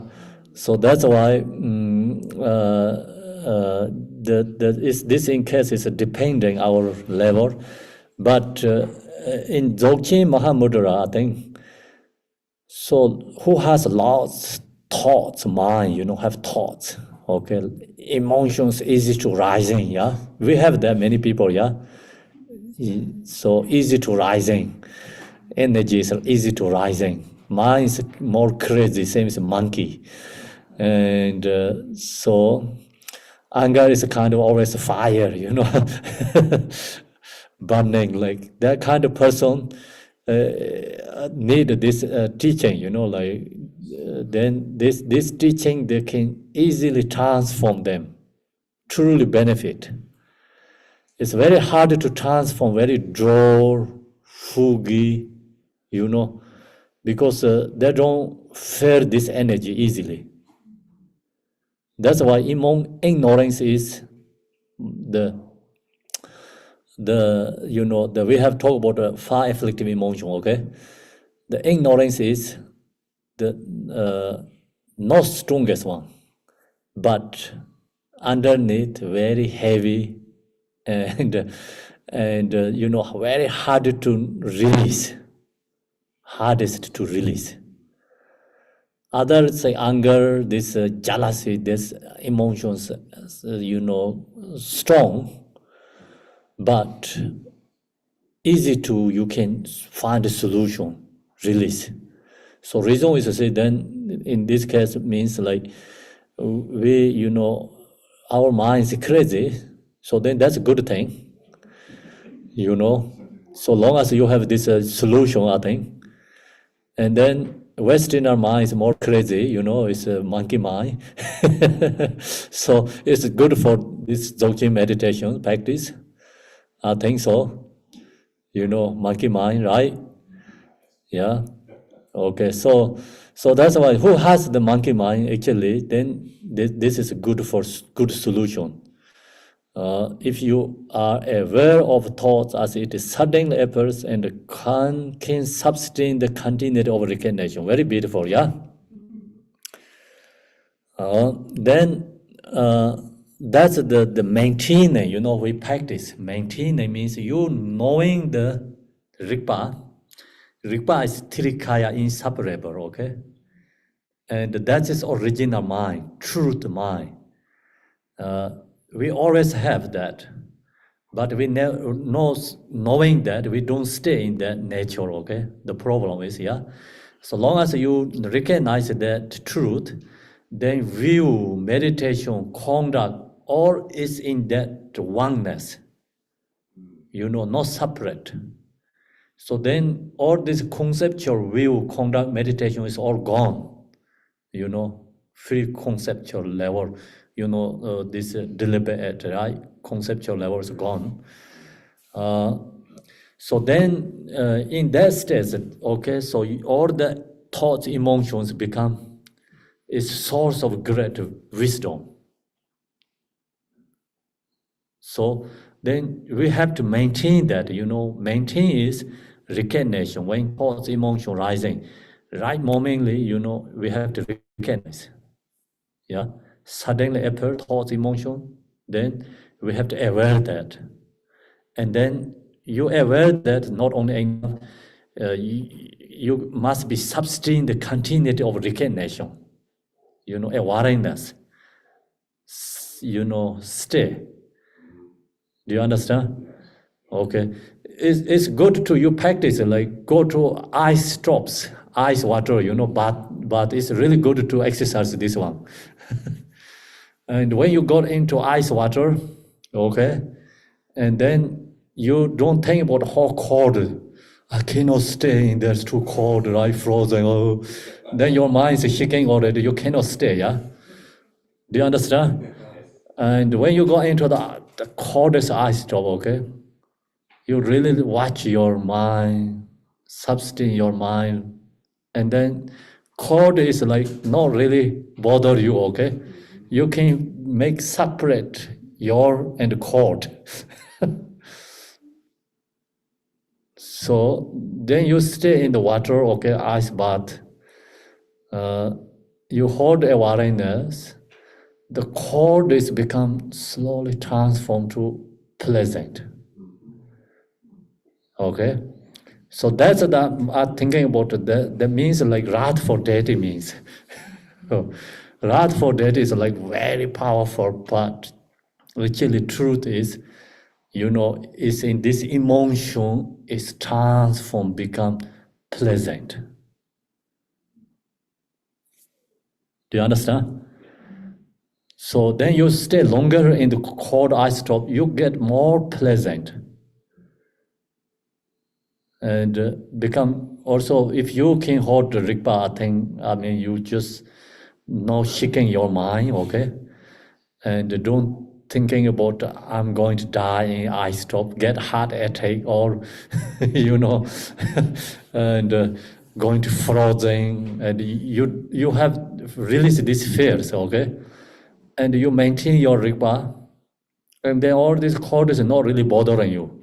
so that's why this in case is depending our level, but in Dzogchen Mahamudra, I think, so who has lots thoughts, mind, have thoughts, okay? Emotions easy to rising, yeah? We have that many people, yeah? So easy to rising. Energies are easy to rising. Mind is more crazy, same as a monkey. And so anger is a kind of always fire, burning. Like that kind of person need this teaching, then this teaching, they can easily transform them, truly benefit. It's very hard to transform very droll, fuggy, because they don't feel this energy easily. That's why ignorance is the we have talked about the five afflictive emotion, okay? The ignorance is the not strongest one, but underneath very heavy and very hard to release, hardest to release. Others say anger, this jealousy, this emotions, strong, but easy to, you can find a solution, release. So reason is to say then, in this case, means like, we, our mind is crazy, so then that's a good thing, so long as you have this solution, I think. And then Westerner mind is more crazy, it's a monkey mind. So it's good for this Dzogchen meditation practice. I think so. Monkey mind, right? Yeah. Okay, so that's why who has the monkey mind actually, then this is good for good solution. If you are aware of thoughts as it suddenly appears and can sustain the continuity of recognition. Very beautiful, yeah? Then that's the maintaining, we practice. Maintaining means you knowing the Rigpa. Rigpa is Trikaya inseparable, okay? And that's his original mind, truth mind. We always have that. But we knowing that, we don't stay in that nature, okay? The problem is, yeah? So long as you recognize that truth, then view, meditation, conduct, all is in that oneness, not separate. So then all this conceptual view, conduct, meditation is all gone, free conceptual level, this deliberate, right? Conceptual level is gone. So then in that state, okay, so all the thoughts, emotions become a source of great wisdom. So then we have to maintain that, maintain is recognition. When thoughts, emotion rising, right momently, we have to recognize. Yeah, suddenly appear thoughts, emotion, then we have to aware that. And then you aware that not only enough, you must be sustain the continuity of recognition, awareness, stay. Do you understand? Okay. It's good to you practice, like go to ice drops, ice water, but it's really good to exercise this one. And when you got into ice water, okay, and then you don't think about how cold, I cannot stay in there, it's too cold, right, frozen, oh. Then your mind is shaking already, you cannot stay, yeah? Do you understand? And when you go into the coldest ice drop, okay, you really watch your mind, sustain your mind, and then cold is like not really bother you, okay? You can make separate your and cold. So then you stay in the water, okay, ice bath. You hold awareness. The cold is become slowly transformed to pleasant. Okay, so that's the I'm thinking about that. That means like wrath for deity means. Wrath for deity is like very powerful, but actually truth is, is in this emotion is transformed, become pleasant. Do you understand? So then you stay longer in the cold ice drop, you get more pleasant. And become also, if you can hold the Rigpa, I mean, you just no shaking your mind, okay? And don't thinking about I'm going to die in ice drop, get heart attack, or and going to frozen, and you have released these fears, okay? And you maintain your Rigpa, and then all this cold is not really bothering you.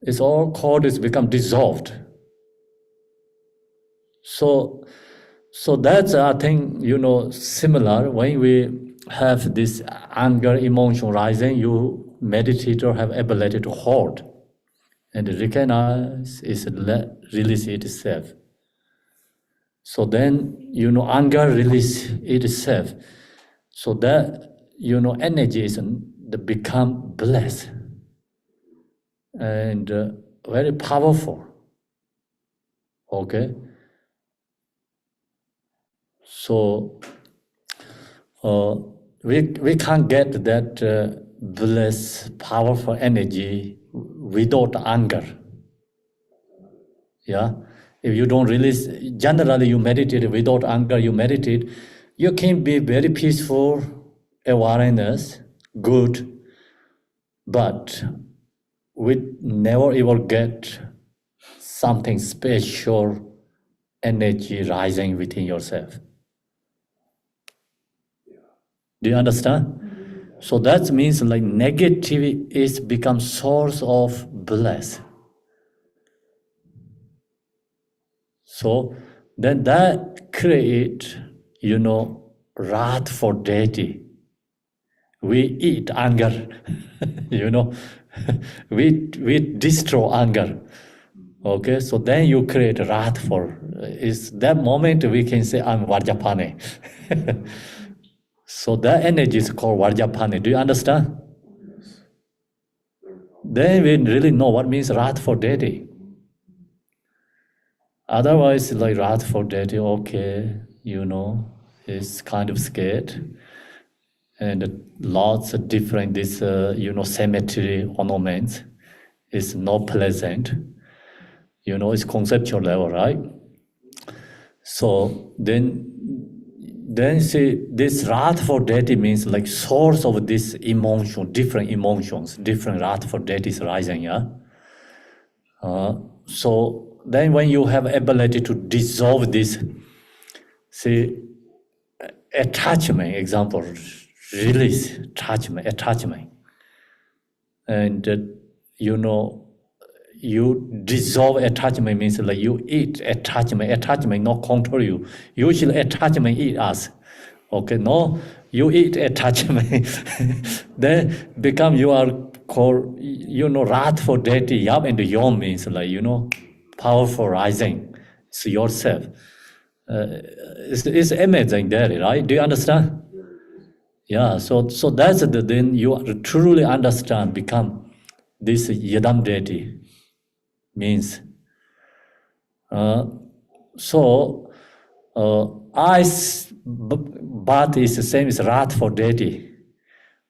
It's all cold is become dissolved. So that's, I think, similar. When we have this anger emotion rising, you meditator have ability to hold and recognize release itself. So then, anger release itself. So that, energy is become blessed and very powerful. Okay. So we can't get that blessed, powerful energy without anger. Yeah, if you don't release, generally you meditate without anger. You can be very peaceful, awareness, good, but we never ever get something special energy rising within yourself. Do you understand? So that means like negativity is become source of bliss. So then that create, wrath for deity. We eat anger, we destroy anger. Okay, so then you create wrath for. Is that moment we can say I'm Vajrapane. So that energy is called Vajrapane. Do you understand? Then we really know what means wrath for deity. Otherwise, like wrath for deity, okay, is kind of scared. And lots of different cemetery ornaments is not pleasant. It's conceptual level, right? So then see, this wrath for deity means like source of this emotion, different emotions, different wrath for deity is rising, yeah? So then when you have ability to dissolve this, see, attachment, example, release, attachment. And, you dissolve attachment means like you eat attachment not control you. Usually attachment eat us. Okay, no, you eat attachment. Then become you are called, wrath for deity, yam and yom means like, powerful rising. It's yourself. It's amazing there, right? Do you understand? Yeah, so that's then you truly understand, become this Yadam deity means. So ice bath is the same as wrath for deity.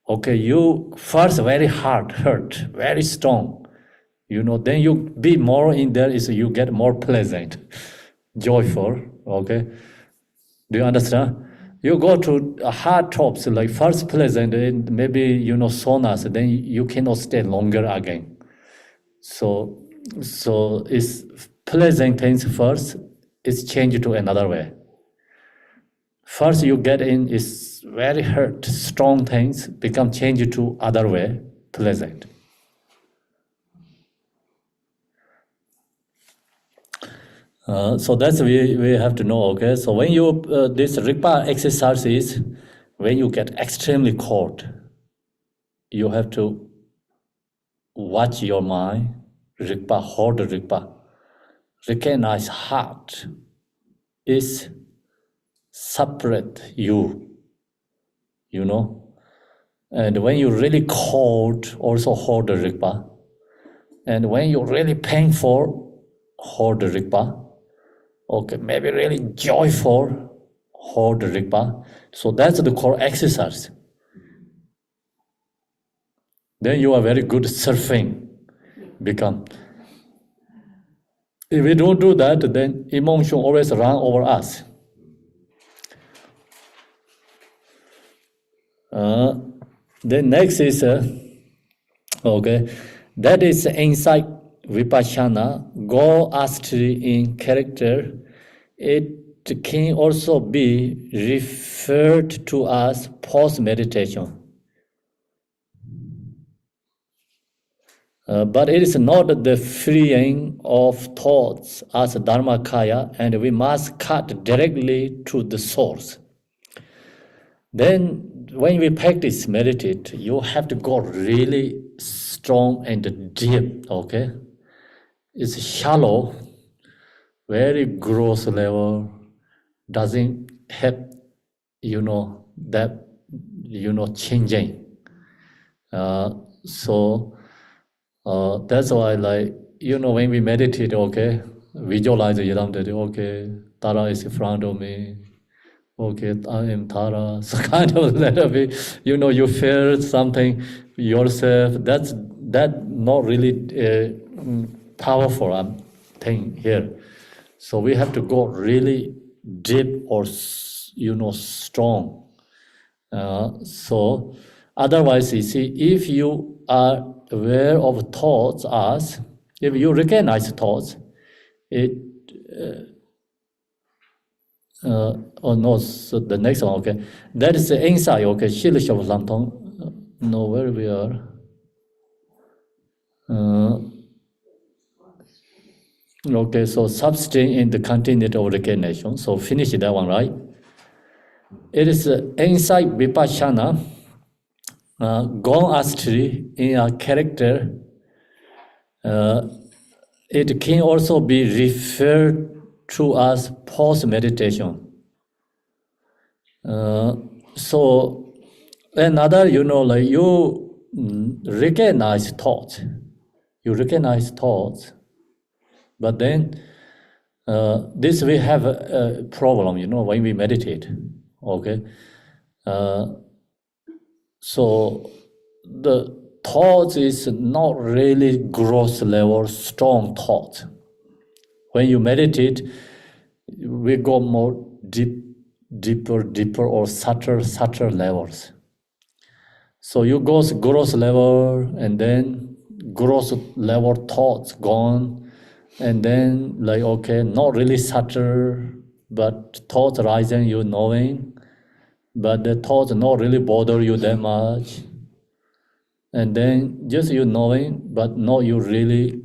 Okay, you first very hard, hurt, very strong. Then you be more in there is you get more pleasant, joyful. Okay, do you understand? You go to hard tops like first pleasant, and maybe saunas, then you cannot stay longer again. So it's pleasant things first, it's changed to another way. First you get in is very hurt, strong things become changed to other way, pleasant. So that's we have to know, okay? So when you, this Rigpa exercise is, when you get extremely cold, you have to watch your mind, Rigpa, hold Rigpa. Recognize heart is separate you. And when you really cold, also hold the Rigpa. And when you're really painful, hold the Rigpa. Okay, maybe really joyful, hold the Rigpa. So that's the core exercise. Then you are very good surfing, become. If we don't do that, then emotion always run over us. Then next is, okay, that is insight vipassana, go astray in character. It can also be referred to as post-meditation. But it is not the freeing of thoughts as Dharmakaya, and we must cut directly to the source. Then when we practice meditate, you have to go really strong and deep, okay? It's shallow, very gross level, doesn't have, that, changing. So that's why, like, when we meditate, okay, visualize the Yadam Deity, okay, Tara is in front of me, okay, I am Tara. So kind of little bit, you feel something yourself. That not really powerful thing here. So we have to go really deep or strong. So otherwise, you see, if you are aware of thoughts as, if you recognize thoughts, it oh no, so the next one, okay. That is the insight, okay. Shilishav Lantong. No, where we are. Okay, so substance in the continuity of recognition. So finish that one, right? It is insight vipassana, gone astray in a character. it can also be referred to as post-meditation. So another, like you recognize thoughts. You recognize thoughts, but then this we have a problem, when we meditate. Okay, so the thoughts is not really gross level, strong thoughts. When you meditate, we go more deeper, or subtle levels. So you go gross level, and then gross level thoughts gone, and then like, okay, not really subtle, but thoughts rising, you knowing, but the thoughts not really bother you that much. And then just you knowing, but not you really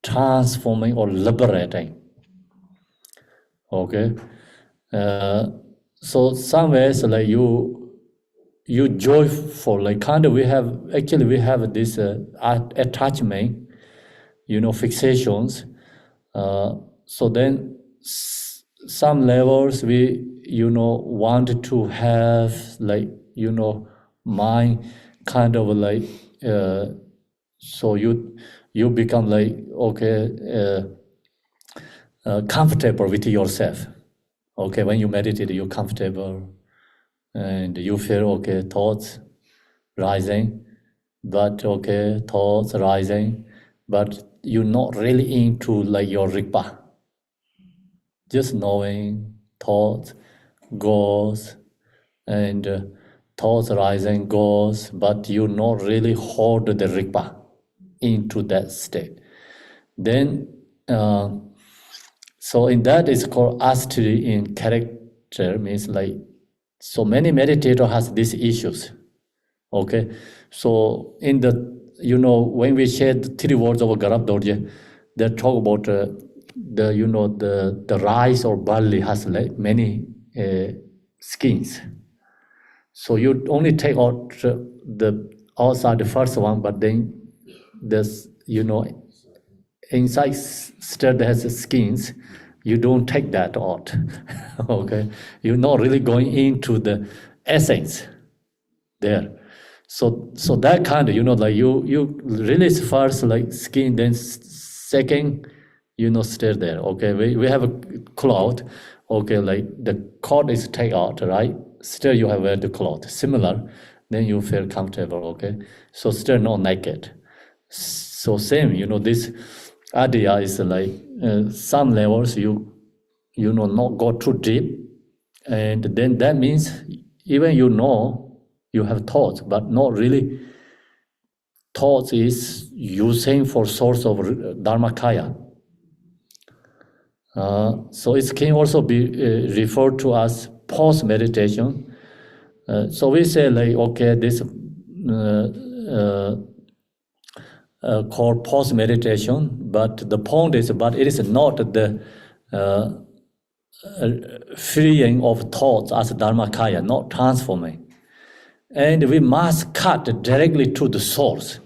transforming or liberating. Okay, so some ways like you joyful, like kind of we have this attachment, fixations. So then some levels we want to have like mind kind of like so you become like okay comfortable with yourself. Okay, when you meditate, you're comfortable, and you feel okay, thoughts rising, but okay, thoughts rising, but you're not really into like your Rigpa. Just knowing thoughts goes, and thoughts rising goes, but you not really hold the Rigpa into that state. Then so in that is called astri in character, means like, so many meditators has these issues. Okay, so in the, when we share the 3 words of Garab Dorje, they talk about the rice or barley has like many skins. So you only take out the outside, the first one, but then there's, inside still has skins. You don't take that out. Okay, you're not really going into the essence there. So that kind of, like you release first like skin, then second, stay there. Okay, we have a cloth. Okay, like the cord is take out, right? Still you have wear the cloth. Similar, then you feel comfortable. Okay, so still not naked. So same, this idea is like some levels you not go too deep, and then that means even you have thoughts, but not really thoughts is using for source of Dharmakaya. So it can also be referred to as post meditation. So we say like, okay, this called post meditation, but the point is, but it is not the freeing of thoughts as Dharmakaya, not transforming. And we must cut directly to the source.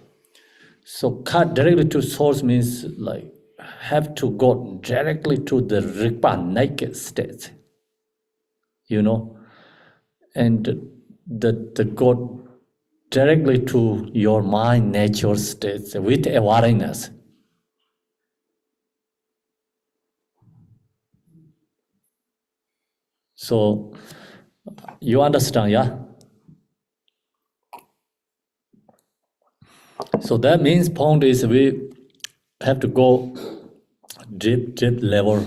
So cut directly to source means like have to go directly to the Rigpa naked state, and the go directly to your mind nature states with awareness. So you understand, yeah? So that means point is we have to go deep level,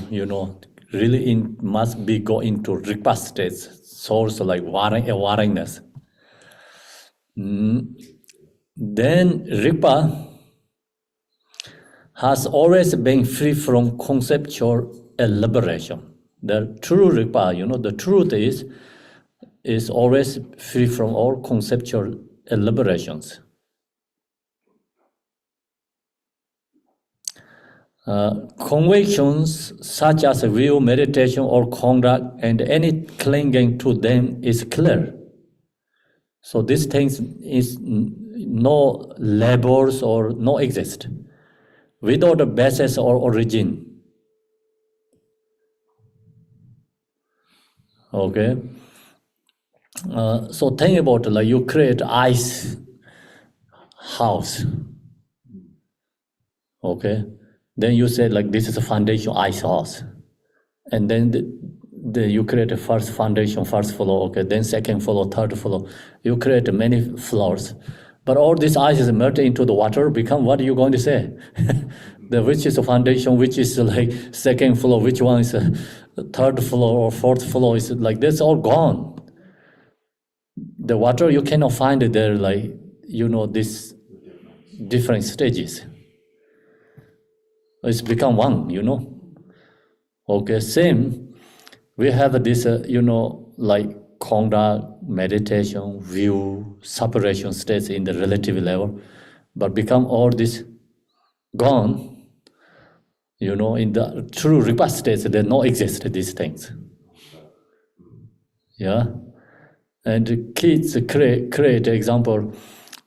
really must be go into Rigpa states, source like awareness. Then Rigpa has always been free from conceptual elaboration. The true Rigpa, the truth is always free from all conceptual elaborations. Convictions such as view, meditation, or conduct, and any clinging to them is clear. So these things is no labels or no exist. without a basis or origin. Okay. So think about like you create ice house. Okay. Then you say like this is a foundation ice house. And then you create a first foundation, first floor, okay, then second floor, third floor. You create many floors. But all this ice is melted into the water, become what are you going to say? Which is a foundation, which is like second floor, which one is a third floor or fourth floor, is like that's all gone. The water, you cannot find it there, like, this different stages. It's become one, Okay, same, we have this, like conduct, meditation, view, separation states in the relative level, but become all this gone, in the true Rinpoche states, there no exist these things. Yeah? And kids create example,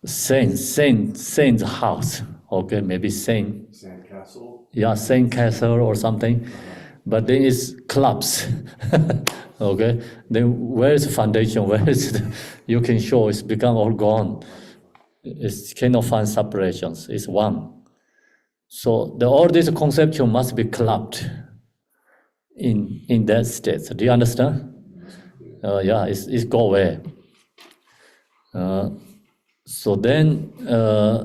saint's house, okay, maybe saint. Sandcastle? Yeah, saint castle or something. But then it's collapse. Okay, then where is the foundation? Where is you can show it's become all gone. It cannot find separations. It's one. So all this conception must be collapsed in that state. Do you understand? Yeah, it's go away. So then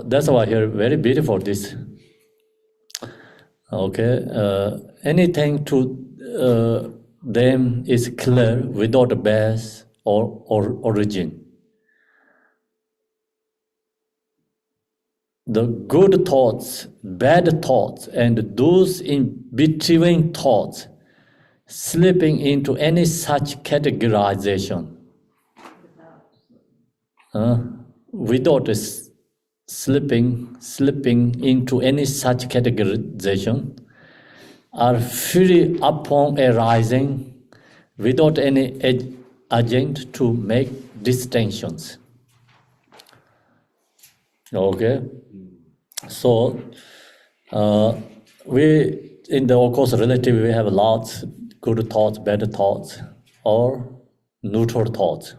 that's why here very beautiful this. Okay, anything to them is clear without a base or origin. The good thoughts, bad thoughts, and those in between thoughts slipping into any such categorization. Without slipping into any such categorization, are free upon arising without any agent to make distinctions. Okay, so we in the of course relative we have lots good thoughts, bad thoughts, or neutral thoughts.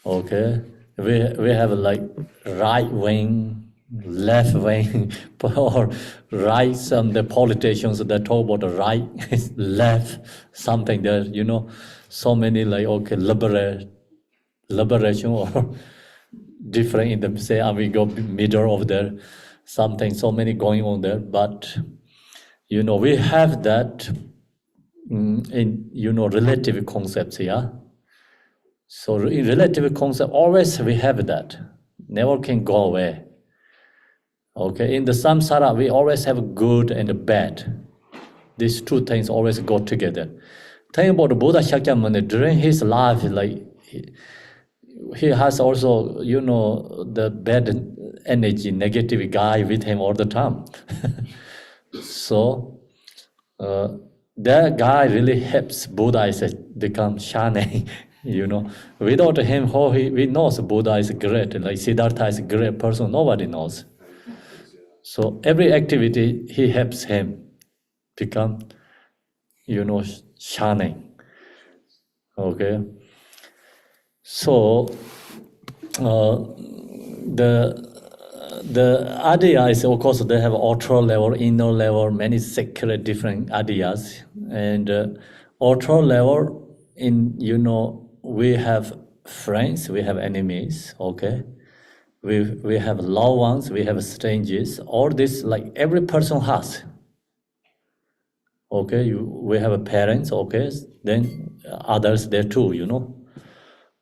Okay, we have like right wing, left wing, or right. The politicians that talk about the right, left, something there. So many like okay, liberation or different in the say we go middle of there, something. So many going on there, but we have that in relative concepts, yeah. So in relative concept, always we have that, never can go away. Okay, in the samsara, we always have good and bad. These two things always go together. Think about the Buddha Shakyamuni, during his life, like he has also, the bad energy, negative guy with him all the time. So that guy really helps Buddha become shining. Without him, we know Buddha is great, like Siddhartha is a great person, nobody knows. So every activity, he helps him become, shining. Okay. So the idea is, of course, they have outer level, inner level, many secret different ideas. And outer level, we have friends, we have enemies, okay? We have loved ones, we have strangers. All this, like every person has. Okay, we have parents, okay? Then others there too,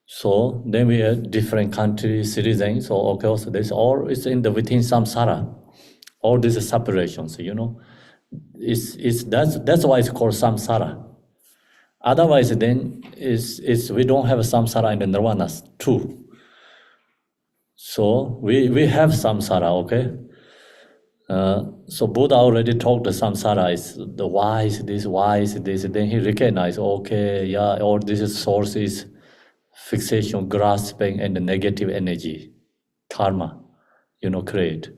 So then we have different country citizens. So okay, so this all is within samsara. All these separations, that's why it's called samsara. Otherwise, then we don't have samsara in the nirvana too. So we have samsara, okay. So Buddha already talked the samsara is the why is this. Then he recognized, okay, yeah, all this source is fixation, grasping, and the negative energy, karma, create.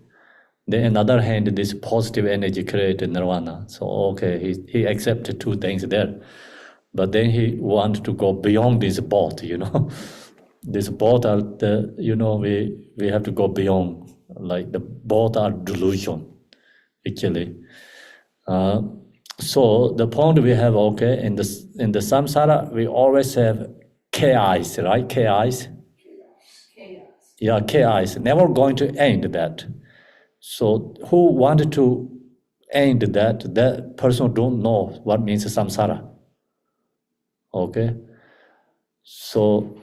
Then another hand, this positive energy created nirvana. So okay, he accepted two things there. But then he wanted to go beyond this both, These both are the, we have to go beyond. Like the both are delusion, actually. So the point we have, okay, in the samsara, we always have chaos, right? Chaos. Yeah, chaos. Never going to end that. So who wanted to end that? That person don't know what means samsara. Okay. So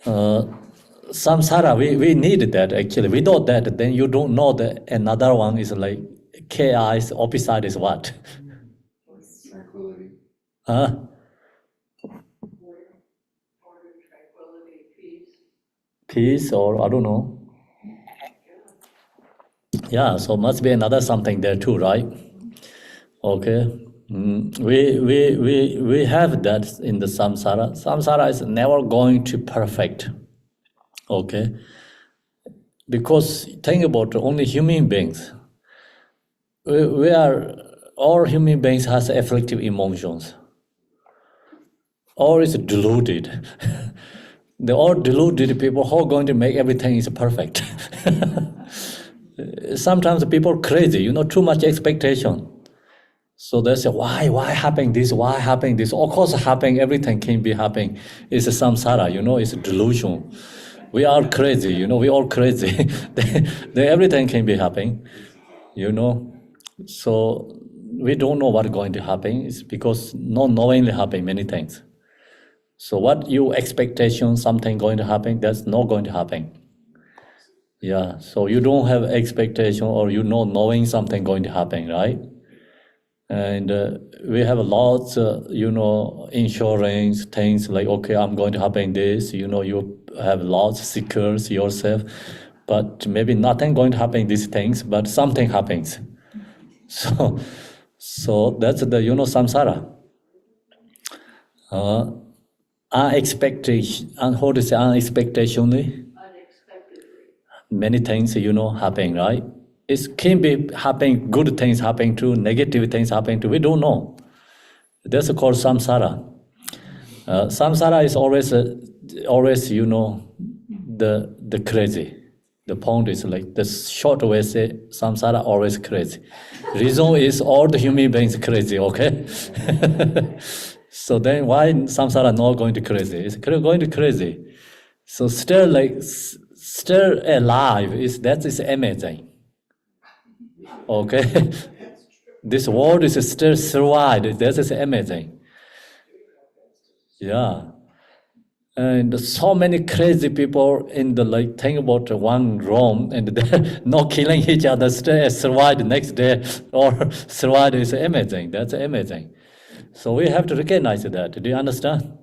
samsara, we need that actually. Without that, then you don't know that another one is like chaos. Opposite is what? Tranquility. Huh? Peace, or I don't know. Yeah, so must be another something there too, right? Okay. We have that in the samsara. Samsara is never going to perfect. Okay. Because think about only human beings. We are, all human beings has afflictive emotions. All is deluded. The all deluded people who are going to make everything is perfect. Sometimes people are crazy, too much expectation. So they say, why happening this? Why happening this? Of course, happening, everything can be happening. It's a samsara, it's a delusion. We are crazy, we all crazy. Everything can be happening, So we don't know what's going to happen. It's because not knowingly happen many things. So what you expectation, something going to happen, that's not going to happen. Yeah, so you don't have expectation or knowing something going to happen, right? And we have lots, insurance things like, okay, I'm going to happen this, you have lots of seekers yourself, but maybe nothing going to happen these things, but something happens. So that's the, samsara. Unexpectation, how to say unexpectedly? Many things, happen, right? It can be happening, good things happening too, negative things happening too. We don't know. That's called samsara. Samsara is always, the crazy. The point is like the short way say samsara always crazy. Reason is all the human beings crazy. Okay. So then why samsara not going to crazy? It's going to crazy. So still alive that is amazing. Okay, this world is still survived. That is amazing. Yeah, and so many crazy people in the think about one room and they're not killing each other, still survived the next day or survived is amazing. That's amazing. So we have to recognize that. Do you understand?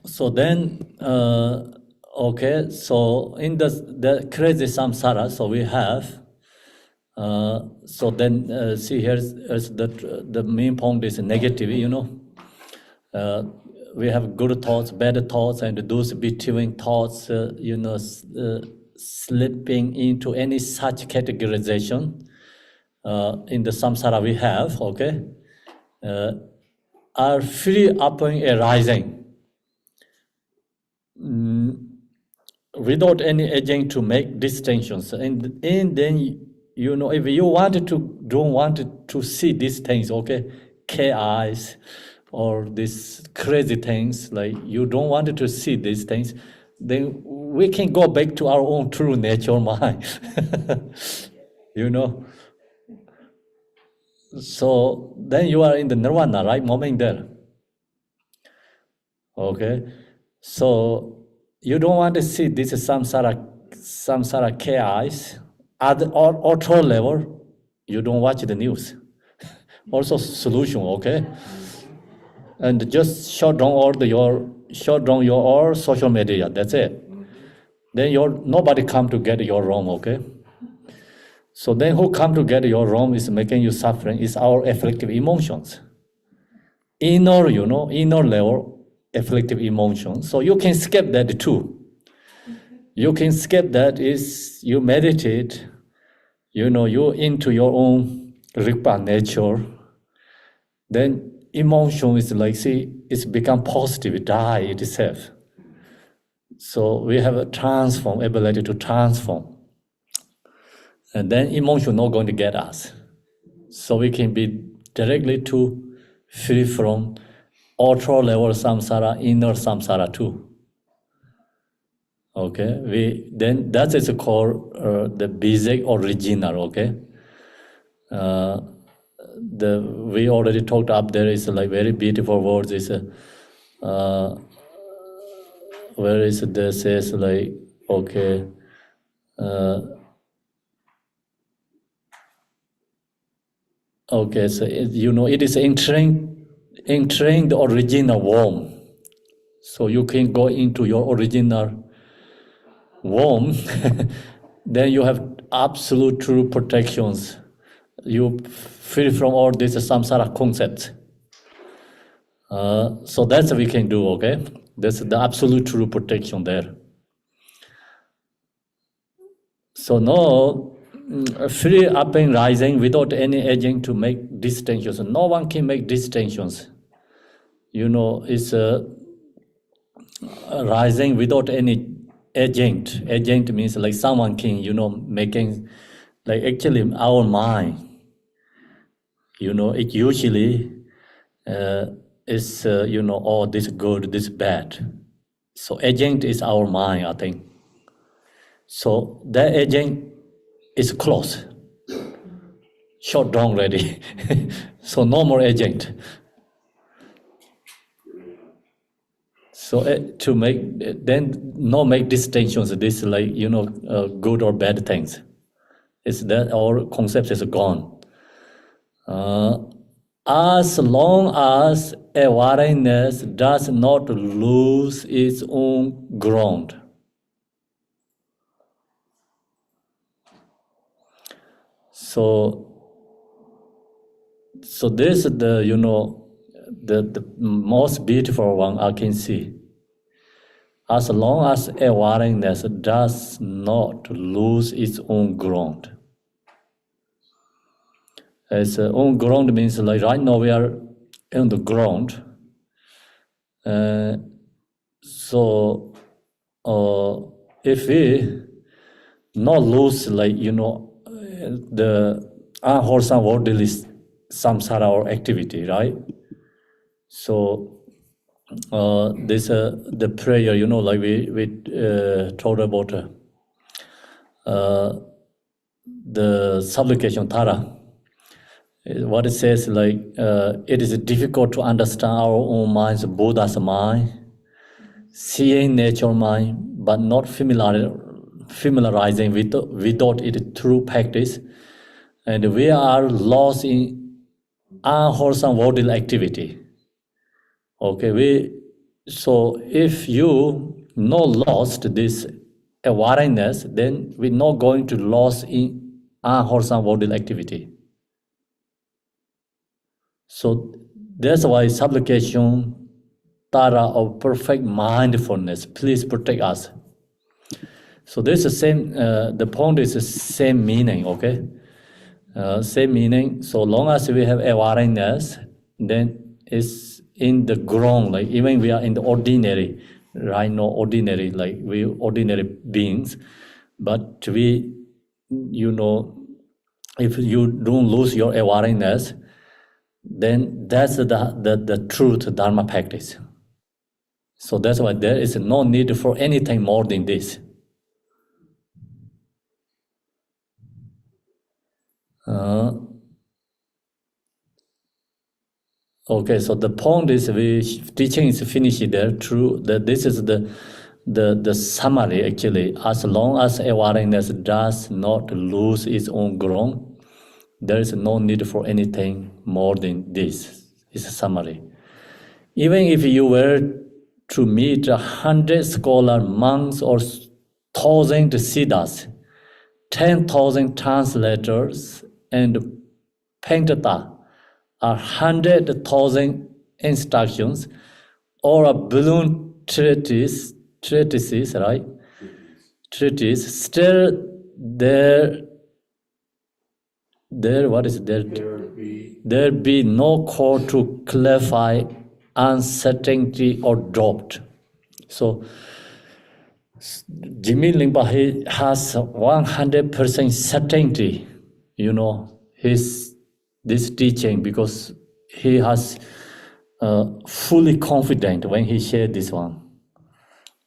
So then, okay, so in the crazy samsara, so we have, so then see here's the main point is negative, we have good thoughts, bad thoughts, and those between thoughts, slipping into any such categorization in the samsara we have, okay, are free upon arising. Without any agent to make distinctions, and then if you don't want to see these things, okay, chaos or these crazy things, like you don't want to see these things, then we can go back to our own true nature mind. So then you are in the nirvana, right, moment there. Okay, so you don't want to see this samsara chaos at the auto level. You don't watch the news. Also solution, okay? And just shut down your social media. That's it. Then nobody come to get your room, okay? So then who come to get your room is making you suffering is our afflictive emotions. Inner level afflictive emotions. So you can skip that too. You can skip that is you meditate, you're into your own Rigpa nature. Then emotion is like, see, it's become positive, it die itself. So we have a ability to transform. And then emotion not going to get us. So we can be directly to free from ultra level samsara, inner samsara too. Okay, then that is called the basic original. Okay, we already talked up there is like very beautiful words. Is where is there says like okay. Okay, so it is entering the original womb. So you can go into your original womb, then you have absolute true protections. You free from all these samsara concepts. So that's what we can do, okay? That's the absolute true protection there. So now, free up and rising without any aging to make distinctions. No one can make distinctions. It's rising without any agent. Agent means like someone can, making, like actually our mind, it usually is, oh, this good, this bad. So agent is our mind, I think. So that agent is closed, shut down already. So no more agent. So to make, then no make distinctions, this like, good or bad things. It's that our concept is gone. As long as awareness does not lose its own ground. So this is the, the most beautiful one I can see. As long as awareness does not lose its own ground. As own ground means like right now we are on the ground. So if we not lose like, the unwholesome worldly samsara or activity, right? So this the prayer, like we told about the supplication Tara. What it says like it is difficult to understand our own minds, Buddha's mind, seeing nature mind, but not familiarizing without it through practice, and we are lost in unwholesome worldly activity. Okay, so if you not lost this awareness, then we're not going to lose in unwholesome worldly activity. So that's why supplication, Tara of perfect mindfulness, please protect us. So this is the same, the point is the same meaning, okay? Same meaning, so long as we have awareness, then it's in the ground, like even we are in the ordinary, right? No ordinary, like we ordinary beings, but we, if you don't lose your awareness, then that's the truth Dharma practice. So that's why there is no need for anything more than this. Okay, so the point is teaching is finished there. True, that this is the summary actually. As long as awareness does not lose its own ground, there is no need for anything more than this. It's a summary. Even if you were to meet 100 scholar monks or 1,000 siddhas, 10,000 translators, and paintata, 100,000 instructions, or a balloon treatises, right? treatise, still there what is there? There be no call to clarify uncertainty or doubt. So Jimmy Limpa has 100% certainty, this teaching, because he has fully confident when he shared this one.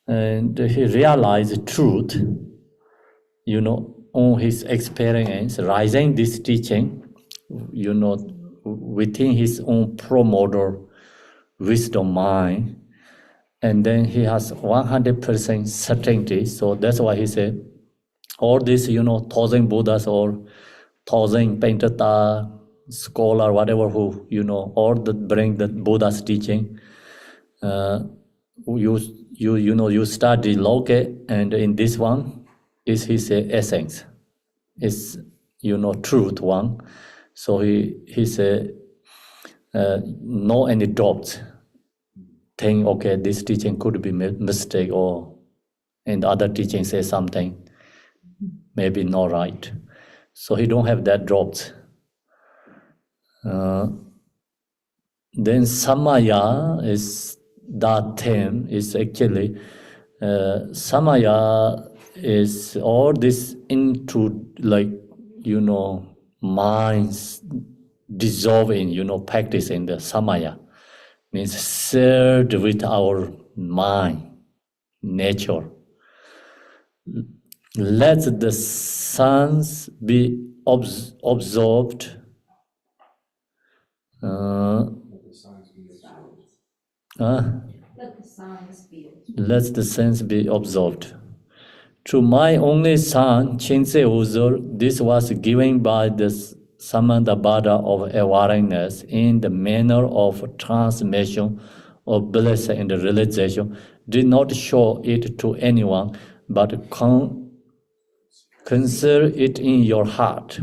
And he realized truth, on his experience, rising this teaching, within his own pro-model wisdom mind. And then he has 100% certainty. So that's why he said, all these, 1,000 Buddhas or 1,000 Pentata scholar, whatever who, all that bring the Buddha's teaching, you study Loke, and in this one is his essence, is truth one. So he said, no any doubts. Think, okay, this teaching could be mistake, or and other teaching says something maybe not right. So he don't have that doubts. Then Samaya is that term is actually Samaya is all this into minds dissolving, practicing the Samaya. Means shared with our mind, nature. Let the sense be absorbed. Let the sense be absorbed. To my only son, Chinse Uzur, this was given by the Samandabada of awareness in the manner of transmission of bliss and realization. Did not show it to anyone, but consider it in your heart.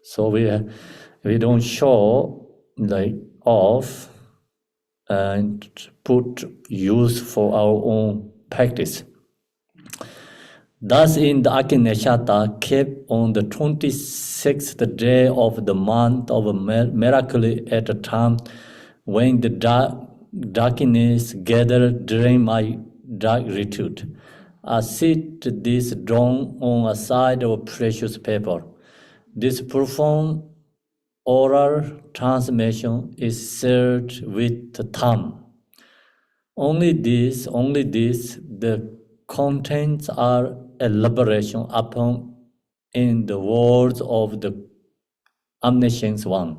So we don't show off and put use for our own practice. Thus, in the Akineshata, kept on the 26th day of the month of miracle at a time when the darkness gathered during my dark retreat, I sit this drawn on a side of precious paper. This profound oral transmission is shared with the thumb. Only this, the contents are elaboration upon in the words of the omniscient one.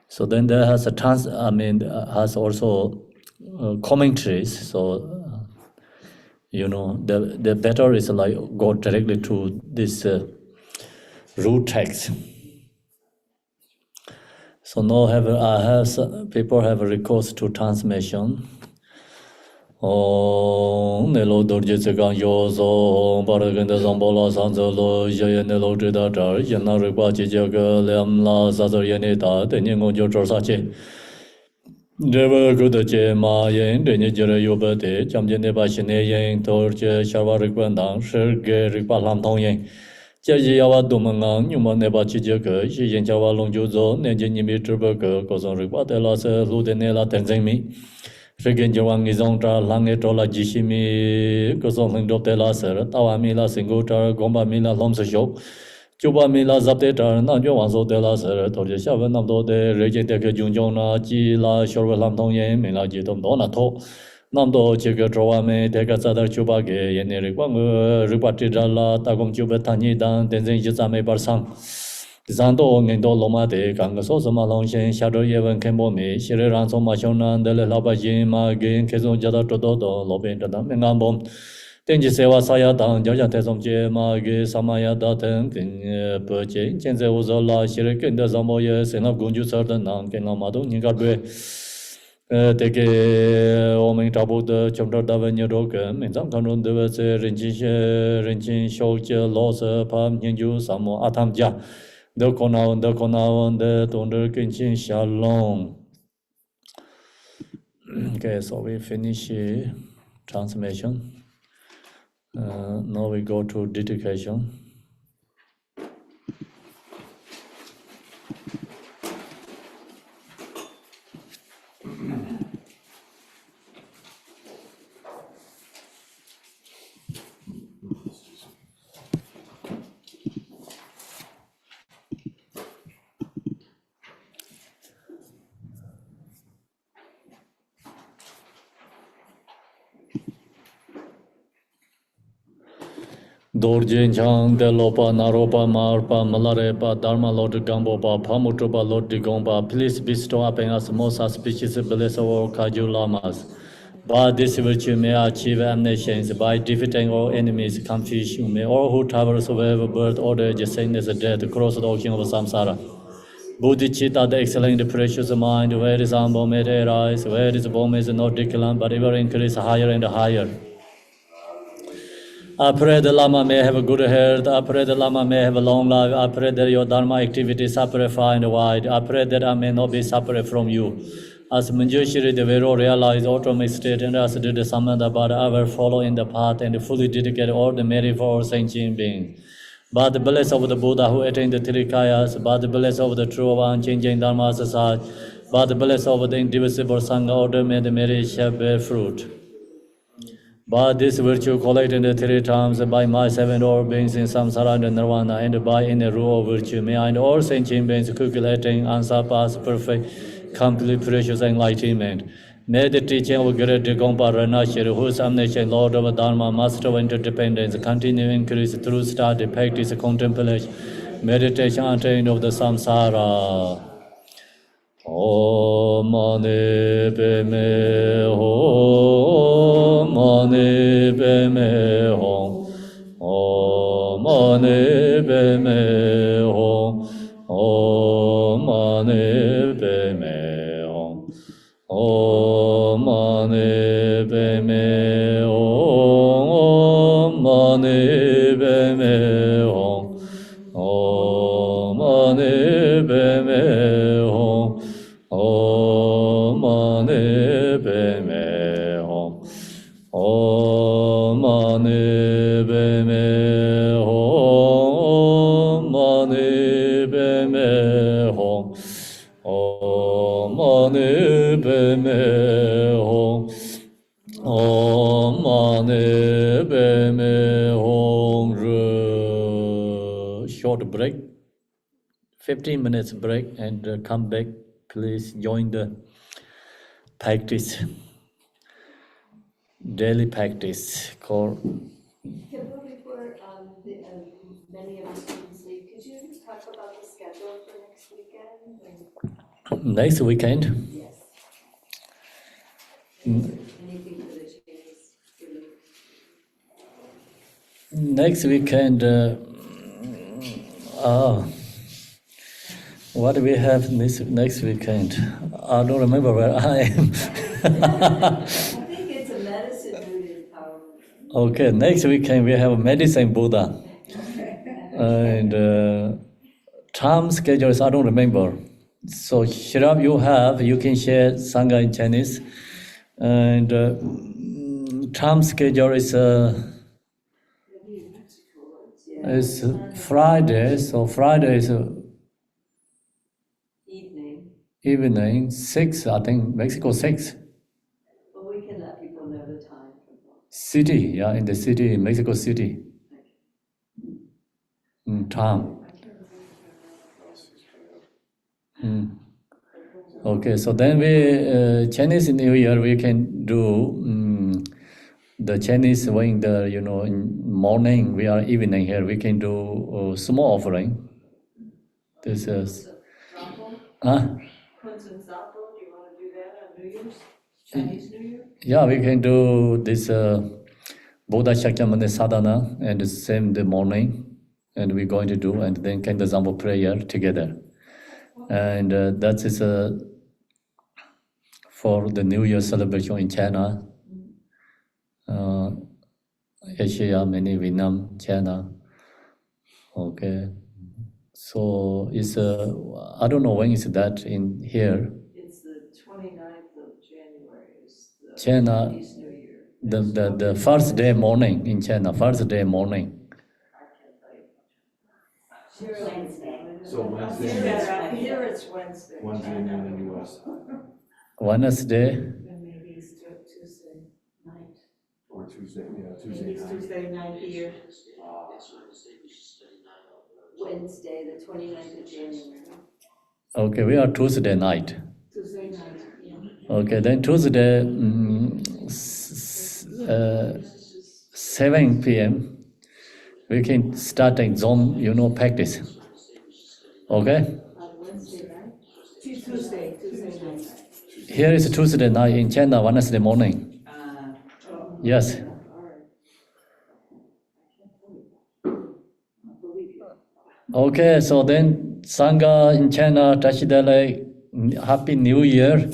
So then there has has also commentaries. So the better is go directly to this root text. So now people have a recourse to transmission. Nelo dorje sekan yozo paraganda zambola sanzolo yaya nelo trida tar yana rikpa chijaga liam la sazar yanita tenyengon jo chorsache Deva kudache ma yen denye jira yobate chamje neba shine yen torche sharwa rikpandang shirge rikpa lamtong yen Jaji yawa dumanga nyuma neba chijaga shi yen chawa longjuzo nenje nimi trubaka kozon rikpa tela se lude nela tenzengmi Shigin Jawang is on tra lange tola jishimi, Kosong Dopte Laser, Tawa Mila Singutar, Gomba Mila Lomsa Show, Juba Mila Zaptetar, Nanjo Wanzo de Laser, Torja Shavan Namdo de Regente Junjona, Gila, Shorwa Lamtong Yen, Mila Jitom Donato, Namdo Chika Trawame, Teka Sadar Chubage, Yeneri Wang, Ripati Dala, Tagom Chuba Tani Dan, Tenzin Jizame Barsang. Zando ngendo loma de kanga so sama longshen shadow yevan Khenpo me shire ran so ma shona de la ba yin ma gen kezo jada to do lo ben da ngam bom tenji sewa saya dang ja ja te som je ma ge samaya da ten ken pe che chen ze wo zo la shire ken da zambo ye senap gunju sar da nang ken la ma do ni ga dwe te ke o men tabu de chom da ven yo do ke men zam kan ron de se ren chin shou je lo se pam nyen ju samo atam ja the Konawan, the Thunder Kinchin Shalom. Okay, so we finish transmission. Now we go to dedication. Dorjin Chang de Lopa Naropa Marpa Malarepa Dharma Lord Gambopa Pamutupa Lord Digomba, please bestow upon us most auspicious bliss of all Kaju Lamas. By this virtue may achieve omniscience, by defeating all enemies, confusion. May all who travel survive birth, old age, sickness, death, cross the ocean of samsara. Bodhicitta, the excellent, precious mind, where is humble, may they rise, where is bomb is not decline, but ever increase higher and higher. I pray the Lama may have a good health. I pray the Lama may have a long life. I pray that your Dharma activities are far and wide. I pray that I may not be separate from you. As Manjushri the Vero realized ultimate state and as did the Samandabhada, I will follow in the path and fully dedicate all the merit for all sentient beings. By the bless of the Buddha who attained the three kayas, by the bless of the true unchanging Dharma Sasaj, by the bless of the indivisible Sangha order, may the merit shall bear fruit. By this virtue collected in the three times, by my seven all beings in samsara and nirvana, and by any rule of virtue, may I and all sentient beings quickly unsurpassed, perfect, complete, precious enlightenment. May the teaching of great Digompa Ranashiri, who is omniscient, Lord of Dharma, Master of interdependence, continue to increase through study, practice, contemplation, meditation, and training of the samsara. Om Mani Padme Hum, Mani Padme Hum, Om Mani Padme Hum, Om Mani Padme Hum, Om Mani Padme Hum, Om Mani Padme Hum, Om Mani Padme Hum. Om Mani Padme Hum, Om Mani Padme Hum, Mani Padme Hum, Om Mani Padme Hum, Om Mani Padme Hum. Short break, 15 minutes break, and come back. Please join the practice, daily practice called. Khenpo, before many of the students leave, could you talk about the schedule for next weekend? Next weekend? Yes. Anything for the Chinese? Next weekend, what do we have next weekend? I don't remember where I am. I think it's a medicine Buddha empowerment. Okay, next weekend we have medicine Buddha. And time schedules, I don't remember. So Shirab, you can share Sangha in Chinese. And time schedule is Friday, so Friday is evening 6, I think, Mexico 6. But we can let people know the time. City, yeah, in the city, Mexico City. Time. Okay, so then we, Chinese New Year, we can do the Chinese when in morning, we are evening here, we can do small offering. This is. Kunz and Zappo, do you want to do that on New Year's? Chinese New Year? Yeah, we can do this Buddha Shakyamuni Sadhana and the same the morning, and we're going to do, and then can the Zambo prayer together. And that is for the New Year celebration in China, Asia, many Vietnam, China. Okay. So it's I don't know when is that in here. It's the 29th of January. Is the China. Chinese New Year. the first day morning in China, first day morning. So Wednesday, Here it's Wednesday. Wednesday noon in US, Wednesday, Then maybe it's Tuesday night. or Tuesday, yeah, Tuesday Maybe it's night. Tuesday night here. Wednesday, the 29th of January. okay, we are Tuesday night. Tuesday night, yeah. Okay, then Tuesday, 7 p.m., we can start exam, practice. Okay? Wednesday night? Tuesday night. Here is Tuesday night, in China, Wednesday morning. Yes. Okay, so then Sangha in China, Tashidale, Happy New Year,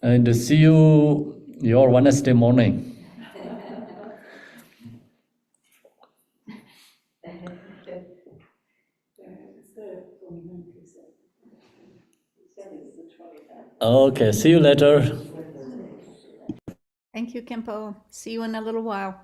and see you your Wednesday morning. It's the 29th, he said. He said it's the 29th. Okay, see you later. Thank you, Khenpo. See you in a little while.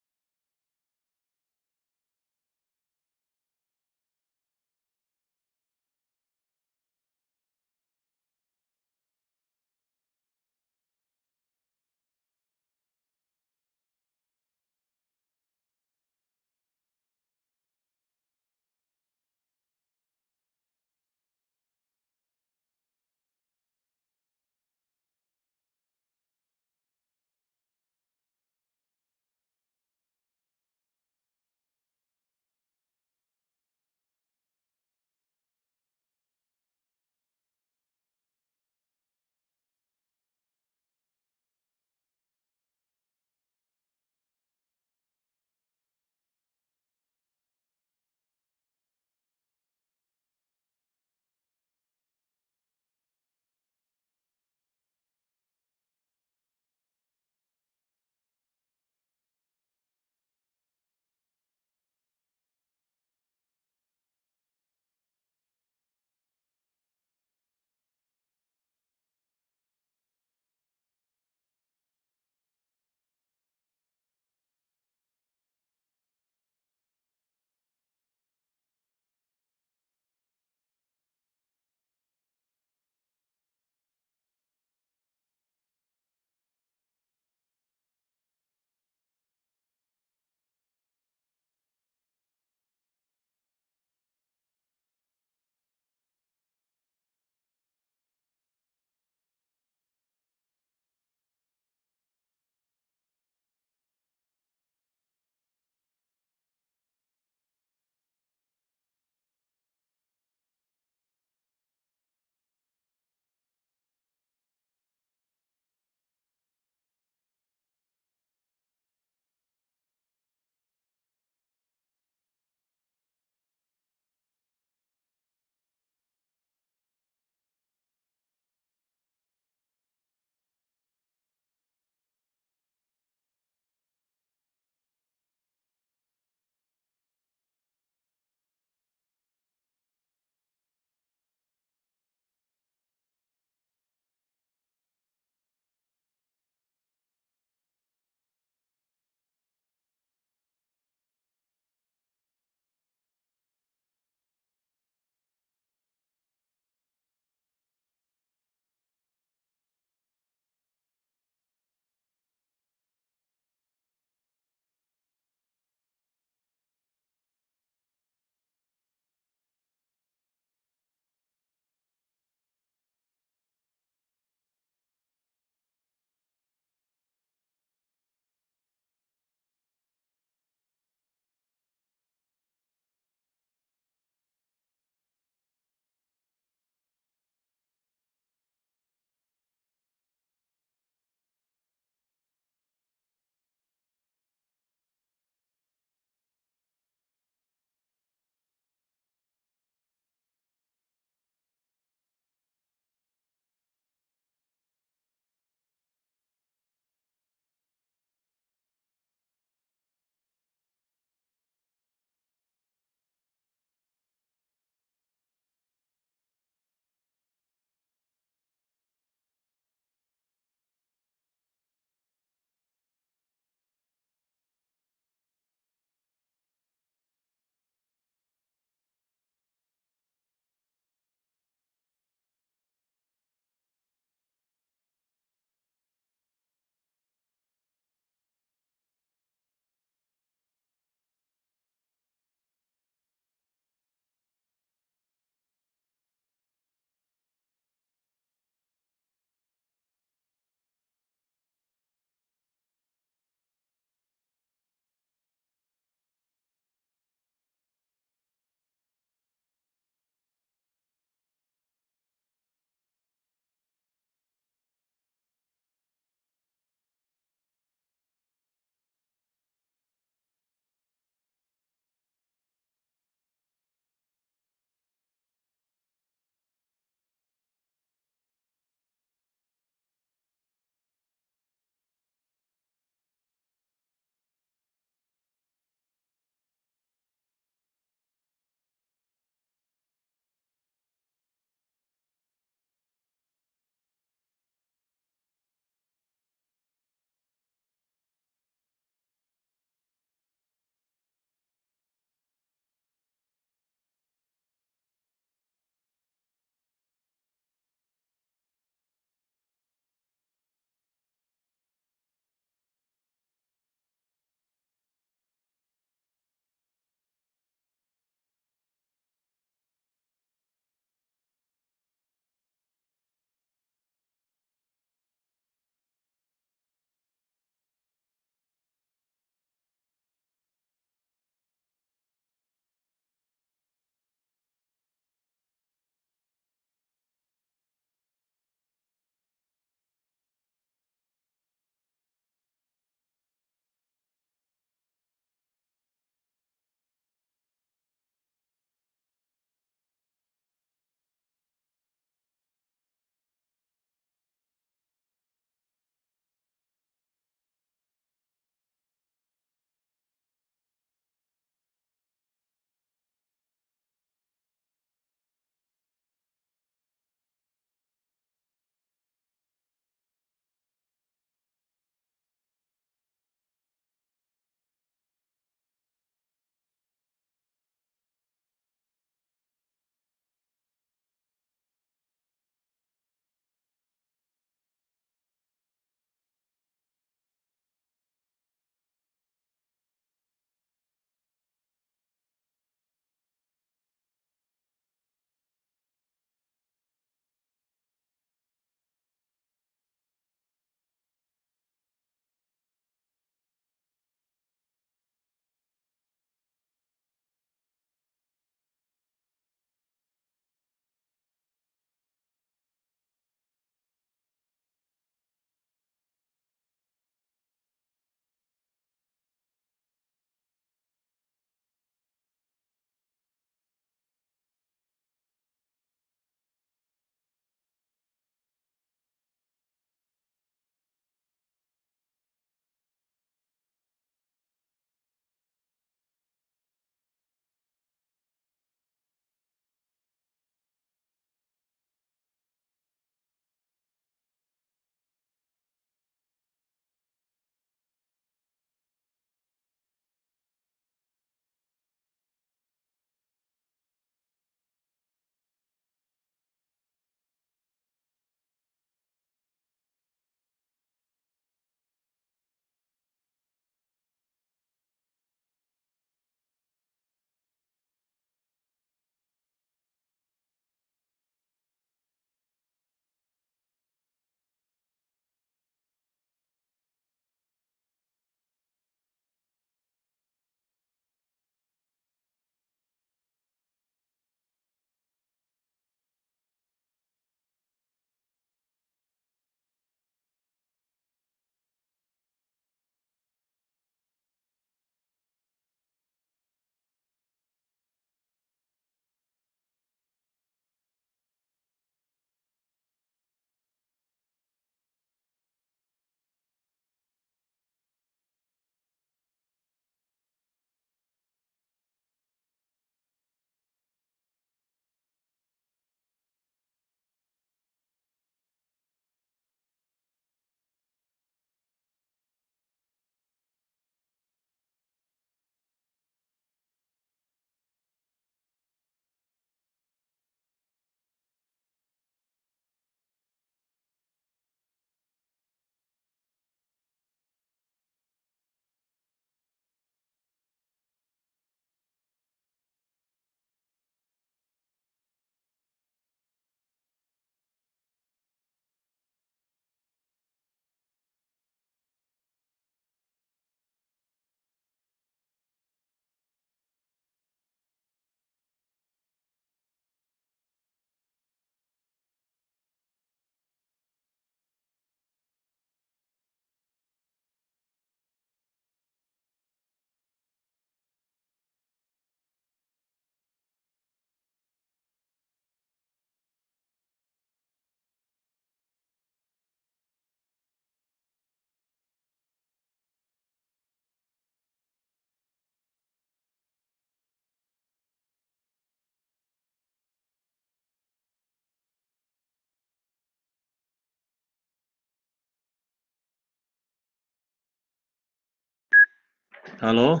Hello?